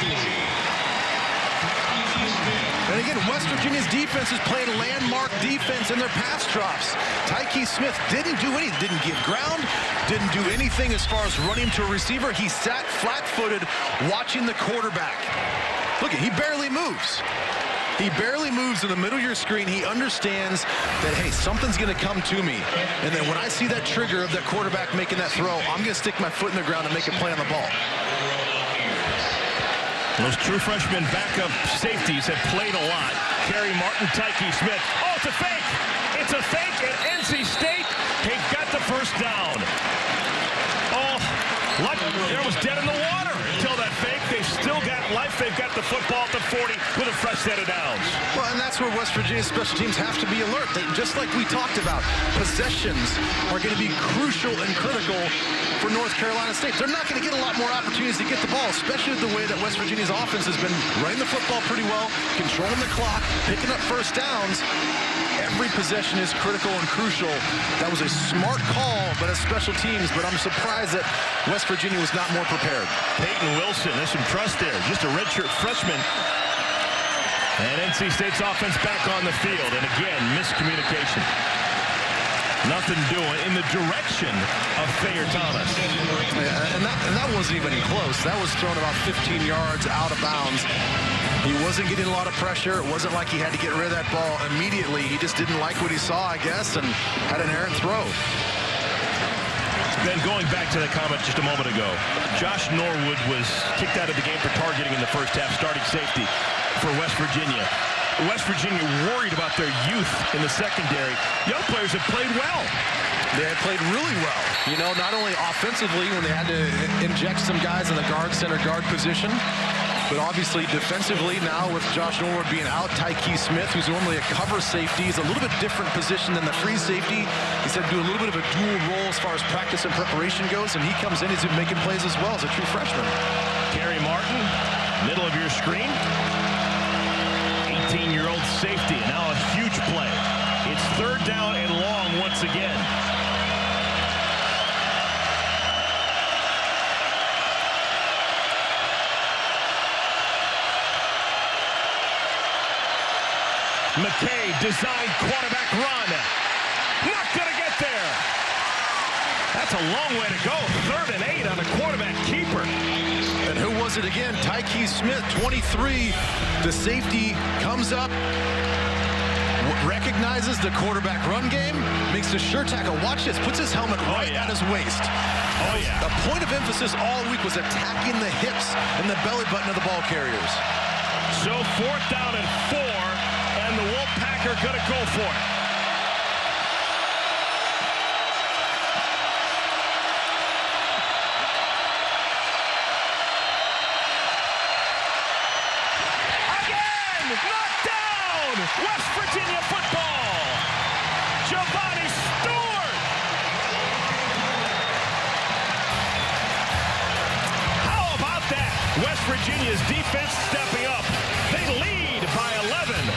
And again, West Virginia's defense is playing landmark defense in their pass drops. Tyke Smith didn't do anything, didn't give ground, didn't do anything as far as running to a receiver. He sat flat-footed watching the quarterback. Look, he barely moves. He barely moves in the middle of your screen. He understands that, hey, something's going to come to me. And then when I see that trigger of that quarterback making that throw, I'm going to stick my foot in the ground and make a play on the ball. Those true freshman backup safeties have played a lot. Kerry Martin, Tyke Smith. Oh, it's a fake. It's a fake at NC State. They got the first down. Oh, there was dead in the water until that fake. They've still got life. They've got the football at the 40 with a fresh set of downs. Well, and that's where West Virginia's special teams have to be alert. Just like we talked about, possessions are going to be crucial and critical for North Carolina State. They're not going to get a lot more opportunities to get the ball, especially the way that West Virginia's offense has been running the football pretty well, controlling the clock, picking up first downs. Every possession is critical and crucial. That was a smart call by the special teams, but I'm surprised that West Virginia was not more prepared. Peyton Wilson, there's some trust there. Just a redshirt freshman. And NC State's offense back on the field. And again, miscommunication. Nothing doing in the direction of Thayer Thomas. And that wasn't even close. That was thrown about 15 yards out of bounds. He wasn't getting a lot of pressure. It wasn't like he had to get rid of that ball immediately. He just didn't like what he saw, I guess, and had an errant throw. Ben, going back to that comment just a moment ago, Josh Norwood was kicked out of the game for targeting in the first half, starting safety for West Virginia. West Virginia worried about their youth in the secondary. Young players have played well. They had played really well. You know, not only offensively when they had to inject some guys in the guard, center guard position, but obviously defensively now with Josh Norwood being out, Tyke Smith, who's normally a cover safety, is a little bit different position than the free safety. He said do a little bit of a dual role as far as practice and preparation goes, and he comes in, he's making plays as well as a true freshman. Gary Martin, middle of your screen. 18-year-old safety, now a huge play. It's third down and long once again. McKay, designed quarterback run. Not going to get there. That's a long way to go. 3rd and 8 on a quarterback keeper. And who was it again? Tyke Smith, 23. The safety comes up, recognizes the quarterback run game, makes a sure tackle. Watch this, puts his helmet right at his waist. Oh, yeah. The point of emphasis all week was attacking the hips and the belly button of the ball carriers. So 4th down and 4. And the Wolfpack are going to go for it. Again, knocked down. West Virginia football. Giovanni Stewart. How about that? West Virginia's defense stepping up. They lead by 11.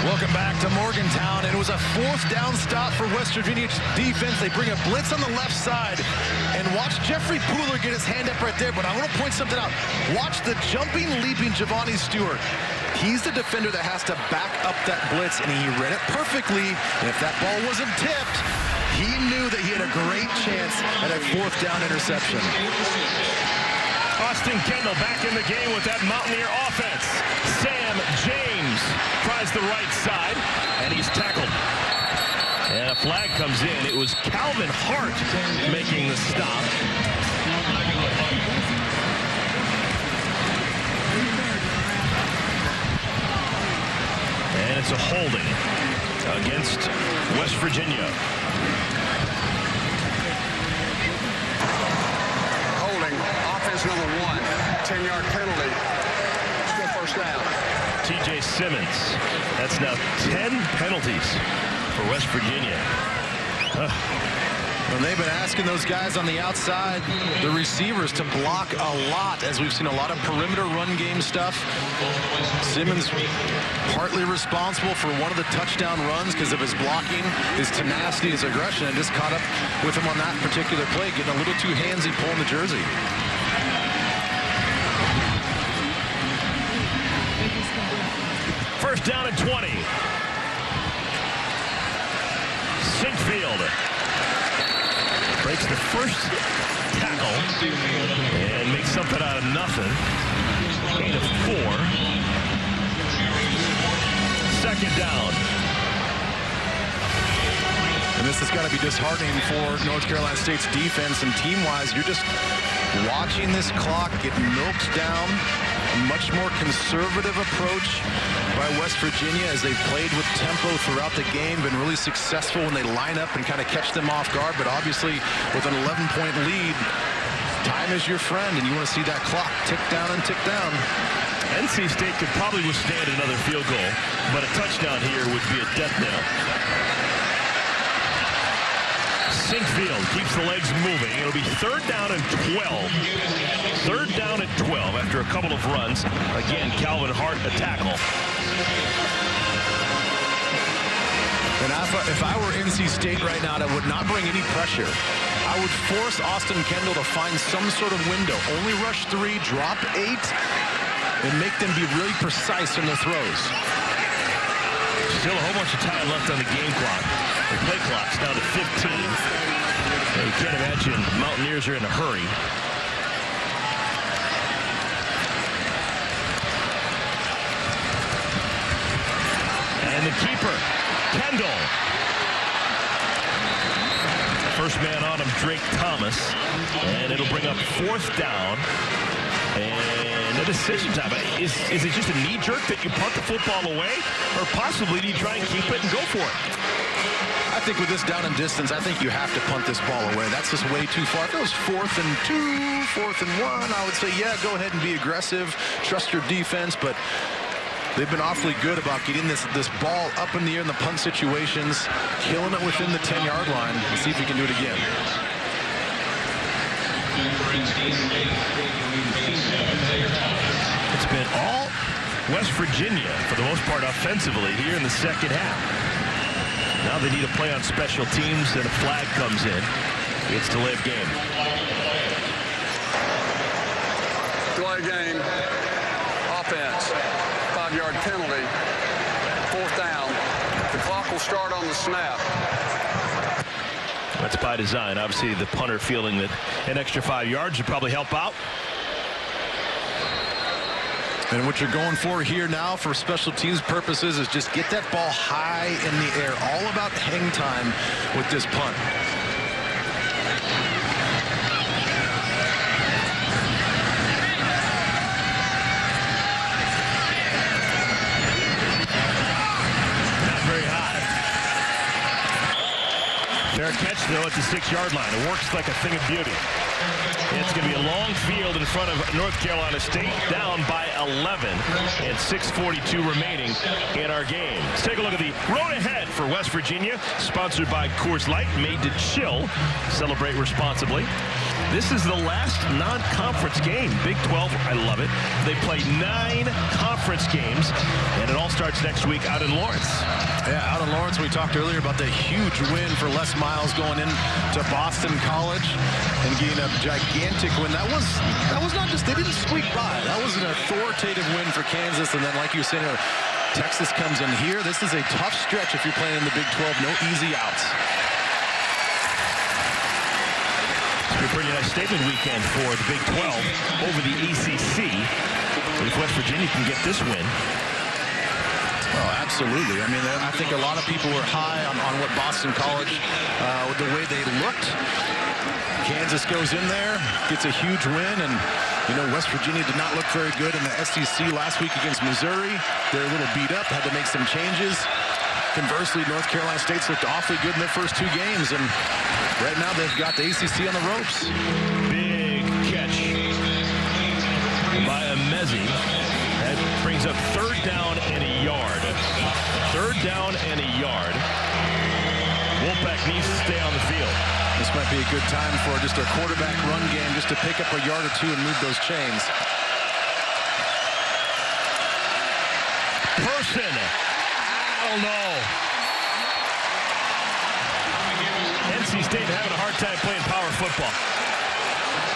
Welcome back to Morgantown. It was a 4th down stop for West Virginia defense. They bring a blitz on the left side. And watch Jeffrey Pooler get his hand up right there. But I want to point something out. Watch the jumping, leaping Giovanni Stewart. He's the defender that has to back up that blitz, and he read it perfectly. And if that ball wasn't tipped, he knew that he had a great chance at a 4th down interception. Austin Kendall back in the game with that Mountaineer offense. Sam James tries the right side, and he's tackled. And a flag comes in. It was Calvin Hart making the stop. And it's a holding against West Virginia. Offense number 1, 10-yard penalty. Still 1st down. TJ Simmons. That's now 10 penalties for West Virginia. Well, they've been asking those guys on the outside, the receivers, to block a lot, as we've seen a lot of perimeter run game stuff. Simmons partly responsible for one of the touchdown runs because of his blocking, his tenacity, his aggression, and just caught up with him on that particular play, getting a little too handsy pulling the jersey. First down at 20. Sinkfield breaks the first tackle and makes something out of nothing. Gain of 4. 2nd down. And this has got to be disheartening for North Carolina State's defense, and team-wise, you're just watching this clock get milked down. A much more conservative approach by West Virginia as they've played with tempo throughout the game, been really successful when they line up and kind of catch them off guard, but obviously with an 11-point lead, time is your friend, and you want to see that clock tick down and tick down. NC State could probably withstand another field goal, but a touchdown here would be a death knell. Sinkfield keeps the legs moving. It'll be 3rd down and 12. 3rd down and 12 after a couple of runs. Again, Calvin Hart, a tackle. And if I were NC State right now, I would not bring any pressure. I would force Austin Kendall to find some sort of window. Only rush 3, drop 8, and make them be really precise in their throws. Still a whole bunch of time left on the game clock. The play clock's down to 15. You can't imagine Mountaineers are in a hurry. And the keeper, Kendall. First man on him, Drake Thomas. And it'll bring up 4th down. And a decision time. Is it just a knee jerk that you punt the football away? Or possibly do you try and keep it and go for it? I think with this down and distance, I think you have to punt this ball away. That's just way too far. If it was 4th and 2, 4th and 1, I would say, yeah, go ahead and be aggressive. Trust your defense. But they've been awfully good about getting this ball up in the air in the punt situations, killing it within the 10-yard line. Let's see if we can do it again. It's been all West Virginia, for the most part, offensively here in the second half. Now they need a play on special teams, and a flag comes in. It's delay of game. Delay game. Offense. 5-yard penalty. 4th down. The clock will start on the snap. That's by design. Obviously, the punter feeling that an extra 5 yards would probably help out. And what you're going for here now for special teams purposes is just get that ball high in the air. All about hang time with this punt. Not very high. Fair catch, though, at the 6-yard line. It works like a thing of beauty. It's going to be a long field in front of North Carolina State, down by 11, and 6:42 remaining in our game. Let's take a look at the road ahead for West Virginia, sponsored by Coors Light, made to chill. Celebrate responsibly. This is the last non-conference game. Big 12, I love it. They play 9 conference games, and it all starts next week out in Lawrence. Yeah, out in Lawrence, we talked earlier about the huge win for Les Miles going into Boston College and getting a gigantic win. That was not just, they didn't squeak by. That was an authoritative win for Kansas. And then, like you were saying, Texas comes in here. This is a tough stretch if you're playing in the Big 12. No easy outs. It's a pretty nice statement weekend for the Big 12 over the ACC. If West Virginia can get this win. Oh, absolutely. I mean, I think a lot of people were high on what Boston College, with the way they looked. Kansas goes in there, gets a huge win, and, you know, West Virginia did not look very good in the SEC last week against Missouri. They're a little beat up, had to make some changes. Conversely, North Carolina State's looked awfully good in their first 2 games, and right now they've got the ACC on the ropes. Big catch by Amezi. That brings up 3rd down and a yard. 3rd down and a yard. Wolfpack needs to stay on the field. This might be a good time for just a quarterback run game, just to pick up a yard or 2 and move those chains. Person. Oh, no. NC State having a hard time playing power football.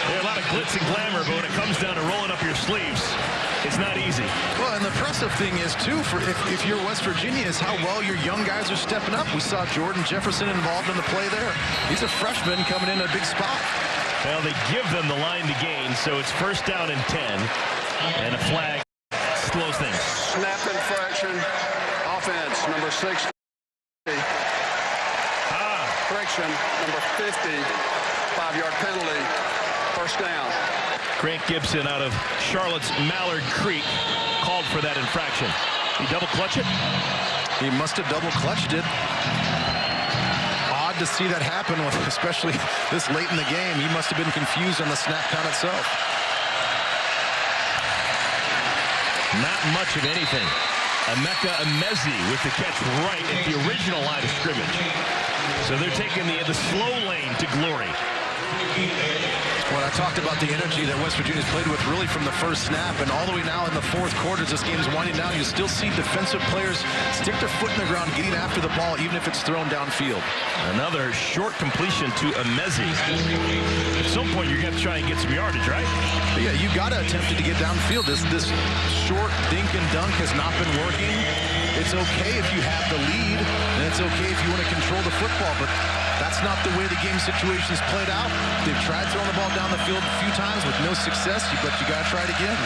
There's a lot of glitz and glamour, but when it comes down to rolling up your sleeves, it's not easy. Well, and the impressive thing is, too, for if you're West Virginia, is how well your young guys are stepping up. We saw Jordan Jefferson involved in the play there. He's a freshman coming in a big spot. Well, they give them the line to gain, so it's 1st down and 10, and a flag slows things. Snap infraction. Offense, number 60. Friction, number 50. 5-yard penalty. 1st down. Grant Gibson out of Charlotte's Mallard Creek called for that infraction. He double clutch it? He must have double clutched it. Odd to see that happen, especially this late in the game. He must have been confused on the snap count itself. Not much of anything. Emeka Amezi with the catch right at the original line of scrimmage. So they're taking the slow lane to glory. When I talked about the energy that West Virginia's played with really from the first snap, and all the way now in the 4th quarter, as this game's winding down, you still see defensive players stick their foot in the ground, getting after the ball, even if it's thrown downfield. Another short completion to Amezi. At some point, you're going to try and get some yardage, right? But yeah, you got to attempt to get downfield. This short dink and dunk has not been working. It's okay if you have the lead, and it's okay if you want to control the football, but that's not the way the game situation's played out. They've tried throwing the ball down the field a few times with no success, but you got to try it again.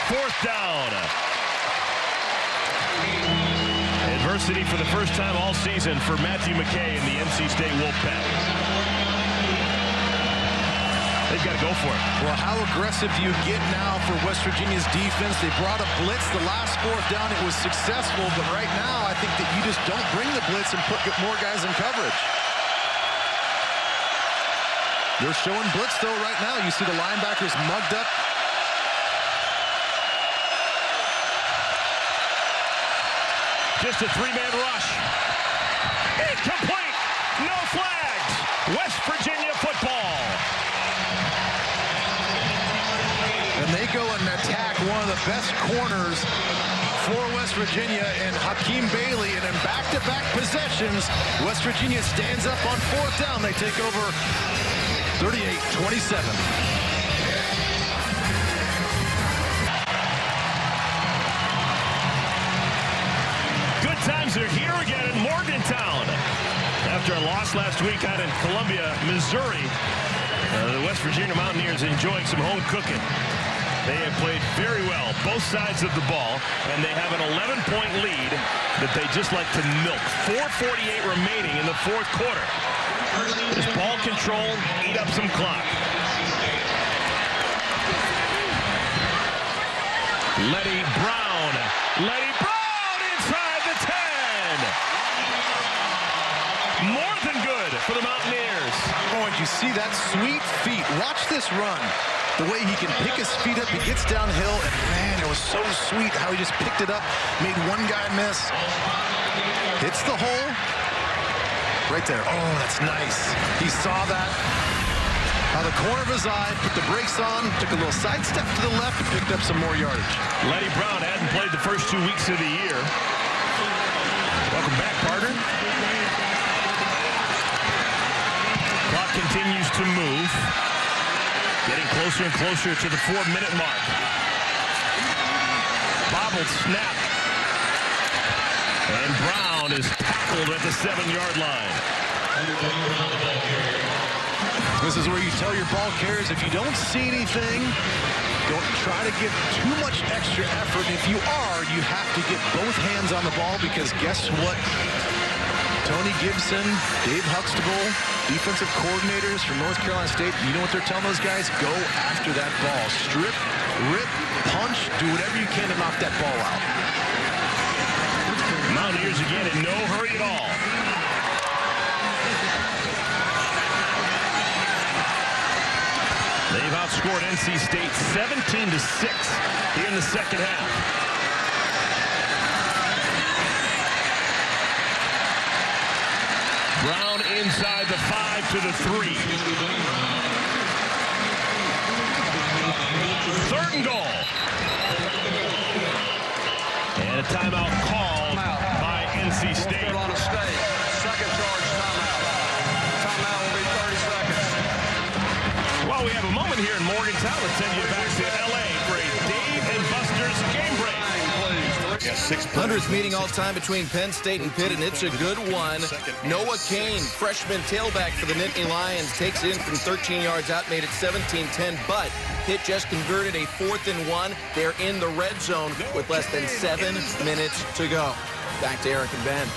Fourth down. Adversity for the first time all season for Matthew McKay and the NC State Wolfpack. They've got to go for it. Well, how aggressive do you get now for West Virginia's defense? They brought a blitz the last fourth down. It was successful, but right now I think that you just don't bring the blitz and put more guys in coverage. They're showing blitz, though, right now. You see the linebackers mugged up. Just a three-man rush. Incomplete. No flags. West Virginia football. And they go and attack one of the best corners for West Virginia and Hakeem Bailey. And in back-to-back possessions, West Virginia stands up on fourth down. They take over 38-27. Good times are here again in Morgantown. After a loss last week out in Columbia, Missouri, the West Virginia Mountaineers enjoying some home cooking. They have played very well, both sides of the ball, and they have an 11-point lead that they just like to milk. 4:48 remaining in the fourth quarter. Just ball control, eat up some clock. Letty Brown. Letty Brown inside the 10. More than good for the Mountaineers. Oh, and you see that sweet feet. Watch this run. The way he can pick his feet up, he gets downhill, and man, it was so sweet how he just picked it up, made one guy miss. Hits the hole. Right there. Oh, that's nice. He saw that out of the corner of his eye, put the brakes on, took a little side step to the left, and picked up some more yardage. Letty Brown hadn't played the first 2 weeks of the year. Welcome back, partner. Clock continues to move. Getting closer and closer to the 4-minute mark. Bobbled snap. And Brown is tackled at the 7-yard line. This is where you tell your ball carriers, if you don't see anything, don't try to give too much extra effort. If you are, you have to get both hands on the ball, because guess what? Tony Gibson, Dave Huxtable, defensive coordinators from North Carolina State, you know what they're telling those guys? Go after that ball. Strip, rip, punch, do whatever you can to knock that ball out. Mountaineers again in no hurry at all. They've outscored NC State 17-6 here in the second half. Brown inside the 5 to the 3. 3rd and goal. And a timeout called by NC State. Second charge timeout. Timeout will be 30 seconds. Well, we have a moment here in Morgantown. Let's send you back to L.A. for a Dave and Buster's game break. 100th meeting all time between Penn State and Pitt, and it's a good one. Noah Kane, freshman tailback for the Nittany Lions, takes it in from 13 yards out, made it 17-10, but Pitt just converted a 4th and 1. They're in the red zone with less than 7 minutes to go. Back to Eric and Ben.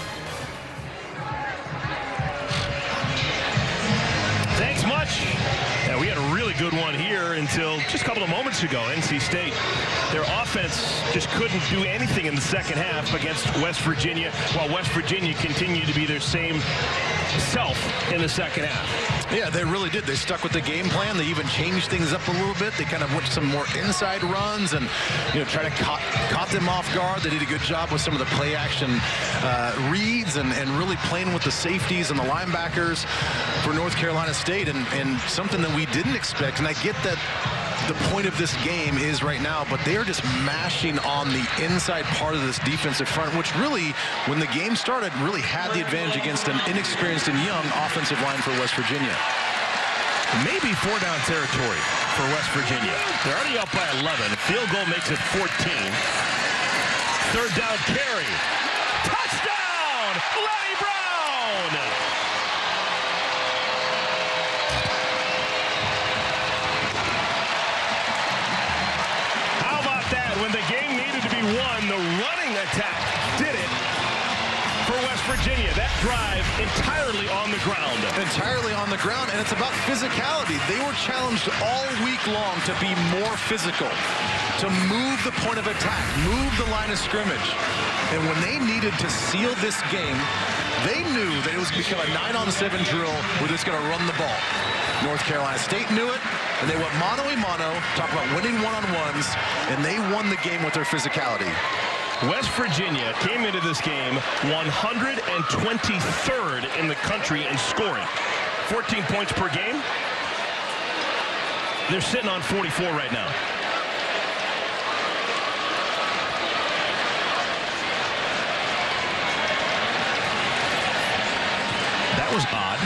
Thanks much. Yeah, we had a really good one here until just a couple of moments ago. NC State, their offense just couldn't do anything in the second half against West Virginia, while West Virginia continued to be their same self in the second half. Yeah, they really did. They stuck with the game plan. They even changed things up a little bit. They kind of went some more inside runs and, try to caught them off guard. They did a good job with some of the play action reads and really playing with the safeties and the linebackers for North Carolina State, and something that we didn't expect. And I get that the point of this game is right now, but they are just mashing on the inside part of this defensive front, which really, when the game started, really had the advantage against an inexperienced and young offensive line for West Virginia. Maybe 4-down territory for West Virginia. They're already up by 11. Field goal makes it 14. Third down carry. Touchdown! Lenny Brown! How about that? When the game needed to be won, the running attack did it for West Virginia. That drive entirely on the ground. Entirely on the ground, and it's about physicality. They were challenged all week long to be more physical, to move the point of attack, move the line of scrimmage. And when they needed to seal this game, they knew that it was going to become a 9-on-7 drill where they're just going to run the ball. North Carolina State knew it, and they went mano-a-mano, talk about winning one-on-ones, and they won the game with their physicality. West Virginia came into this game 123rd in the country in scoring. 14 points per game. They're sitting on 44 right now. That was odd.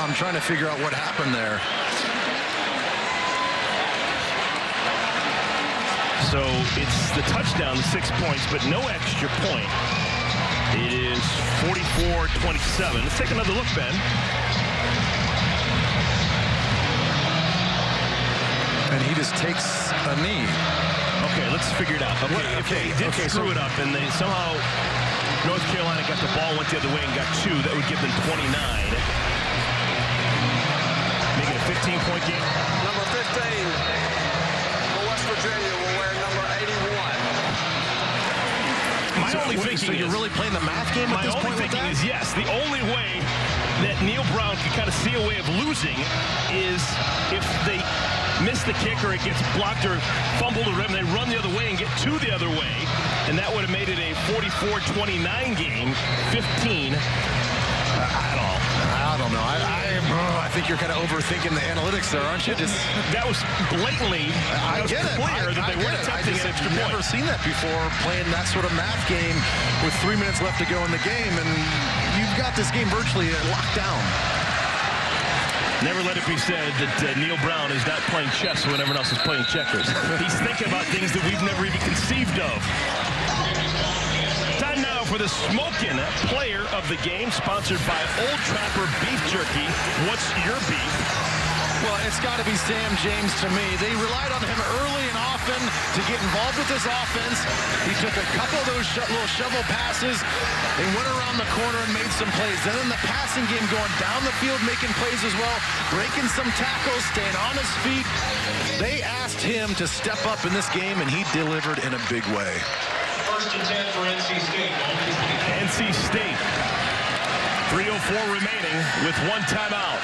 I'm trying to figure out what happened there. So it's the touchdown, 6 points, but no extra point. It is 44-27. Let's take another look, Ben. And he just takes a knee. Okay, let's figure it out. If they did screw it up and they somehow North Carolina got the ball, went the other way and got 2, that would give them 29. Making a 15-point game. Number 15 for West Virginia will wear number 81. My only thinking so you're really playing the math game at this point? My only thinking is, yes, the only way that Neil Brown can kind of see a way of losing is if they miss the kick or it gets blocked or fumbled or they run the other way and get 2 the other way, and that would have made it a 44-29 game, 15. I don't know. I think you're kind of overthinking the analytics there, aren't you? That was blatantly clear that they weren't attempting an extra point. I've never seen that before, playing that sort of math game with 3 minutes left to go in the game, and you've got this game virtually locked down. Never let it be said that Neil Brown is not playing chess when everyone else is playing checkers. He's thinking about things that we've never even conceived of. Time now for the Smokin' Player of the Game, sponsored by Old Trapper Beef Jerky. What's your beef? Well, it's got to be Sam James to me. They relied on him early and often to get involved with this offense. He took a couple of those little shovel passes and went around the corner and made some plays. Then in the passing game, going down the field, making plays as well, breaking some tackles, staying on his feet. They asked him to step up in this game, and he delivered in a big way. First and 10 for NC State. NC State. 3:04 remaining with 1 timeout.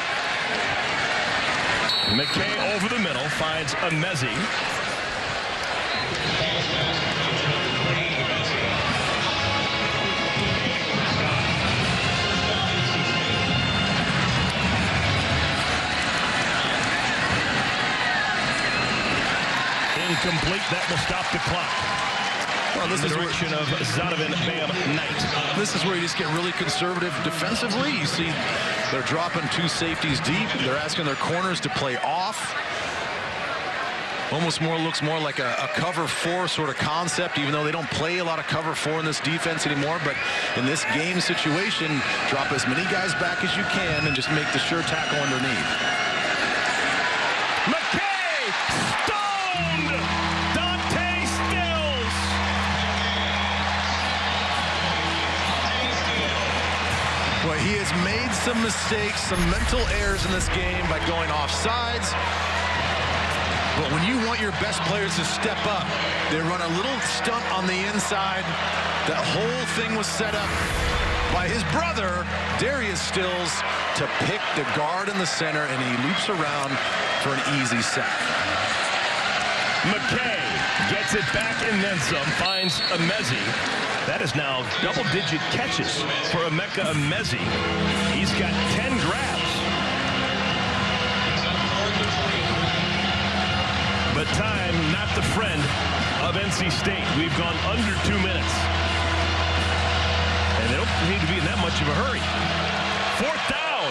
McKay over the middle finds Amezi. Incomplete. That will stop the clock. Well, this is the direction of Zonovan Bam Knight. This is where you just get really conservative defensively. You see they're dropping 2 safeties deep. They're asking their corners to play off. Almost looks more like a cover 4 sort of concept, even though they don't play a lot of cover 4 in this defense anymore. But in this game situation, drop as many guys back as you can and just make the sure tackle underneath. McKay stoned! Dante Stills! Well, he has made some mistakes, some mental errors in this game by going off sides. But when you want your best players to step up, they run a little stunt on the inside. That whole thing was set up by his brother, Darius Stills, to pick the guard in the center, and he loops around for an easy sack. McKay gets it back and then some, finds Amezi. That is now double-digit catches for Emeka Amezi. He's got 10 grabs. But time, not the friend of NC State. We've gone under 2 minutes. And they don't need to be in that much of a hurry. 4th down.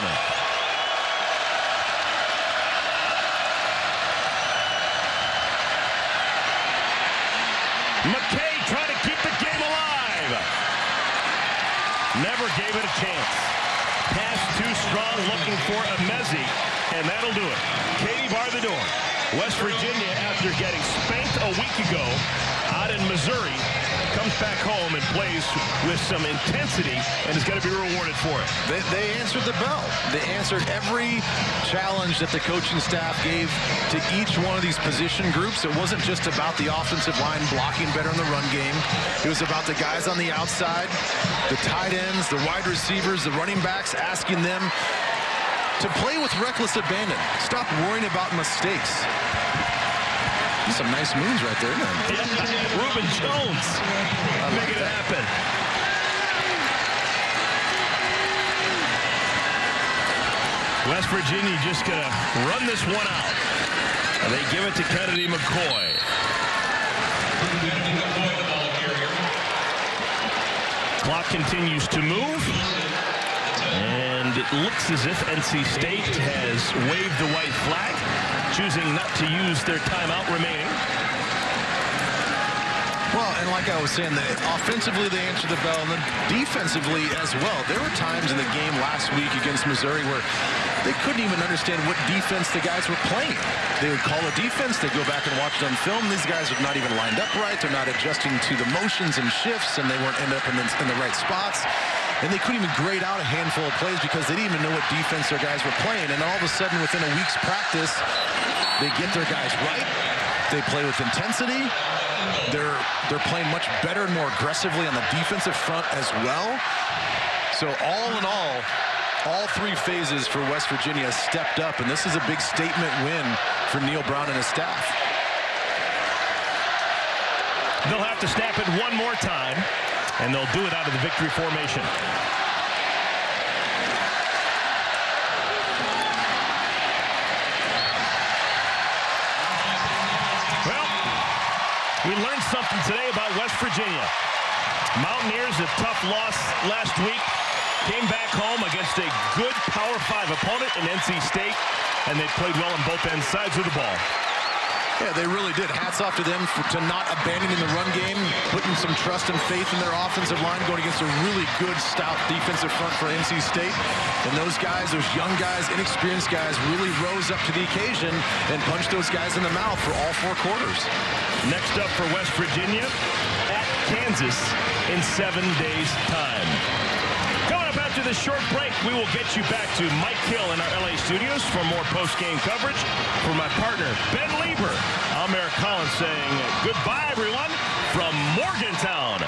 Strong looking for a Mezzi, and that'll do it. Katie bar the door. West Virginia, after getting spanked a week ago out in Missouri, comes back home and plays with some intensity and is going to be rewarded for it. They answered the bell. They answered every challenge that the coaching staff gave to each one of these position groups. It wasn't just about the offensive line blocking better in the run game. It was about the guys on the outside, the tight ends, the wide receivers, the running backs, asking them to play with reckless abandon. Stop worrying about mistakes. Some nice moves right there, man. Yeah, Reuben Jones making it happen. West Virginia just going to run this one out. And they give it to Kennedy McCoy. Clock continues to move. And it looks as if NC State has waved the white flag, choosing not to use their timeout remaining. Well, and like I was saying, offensively they answered the bell, and then defensively as well. There were times in the game last week against Missouri where they couldn't even understand what defense the guys were playing. They would call a defense, they'd go back and watch it on film. These guys are not even lined up right. They're not adjusting to the motions and shifts, and they weren't end up in the right spots. And they couldn't even grade out a handful of plays because they didn't even know what defense their guys were playing. And all of a sudden, within a week's practice, they get their guys right. They play with intensity. They're playing much better and more aggressively on the defensive front as well. So all in all three phases for West Virginia stepped up, and this is a big statement win for Neil Brown and his staff. They'll have to snap it one more time, and they'll do it out of the victory formation. Well, we learned something today about West Virginia. Mountaineers, a tough loss last week, came back home against a good Power 5 opponent in NC State, and they played well on both ends sides of the ball. Yeah, they really did. Hats off to them to not abandoning the run game, putting some trust and faith in their offensive line, going against a really good, stout defensive front for NC State. And those guys, those young guys, inexperienced guys, really rose up to the occasion and punched those guys in the mouth for all 4 quarters. Next up for West Virginia, at Kansas in 7 days' time. Coming up after this short break, we will get you back to Mike Hill in our LA studios for more post-game coverage. For my partner, Ben Lieber, I'm Eric Collins saying goodbye, everyone, from Morgantown.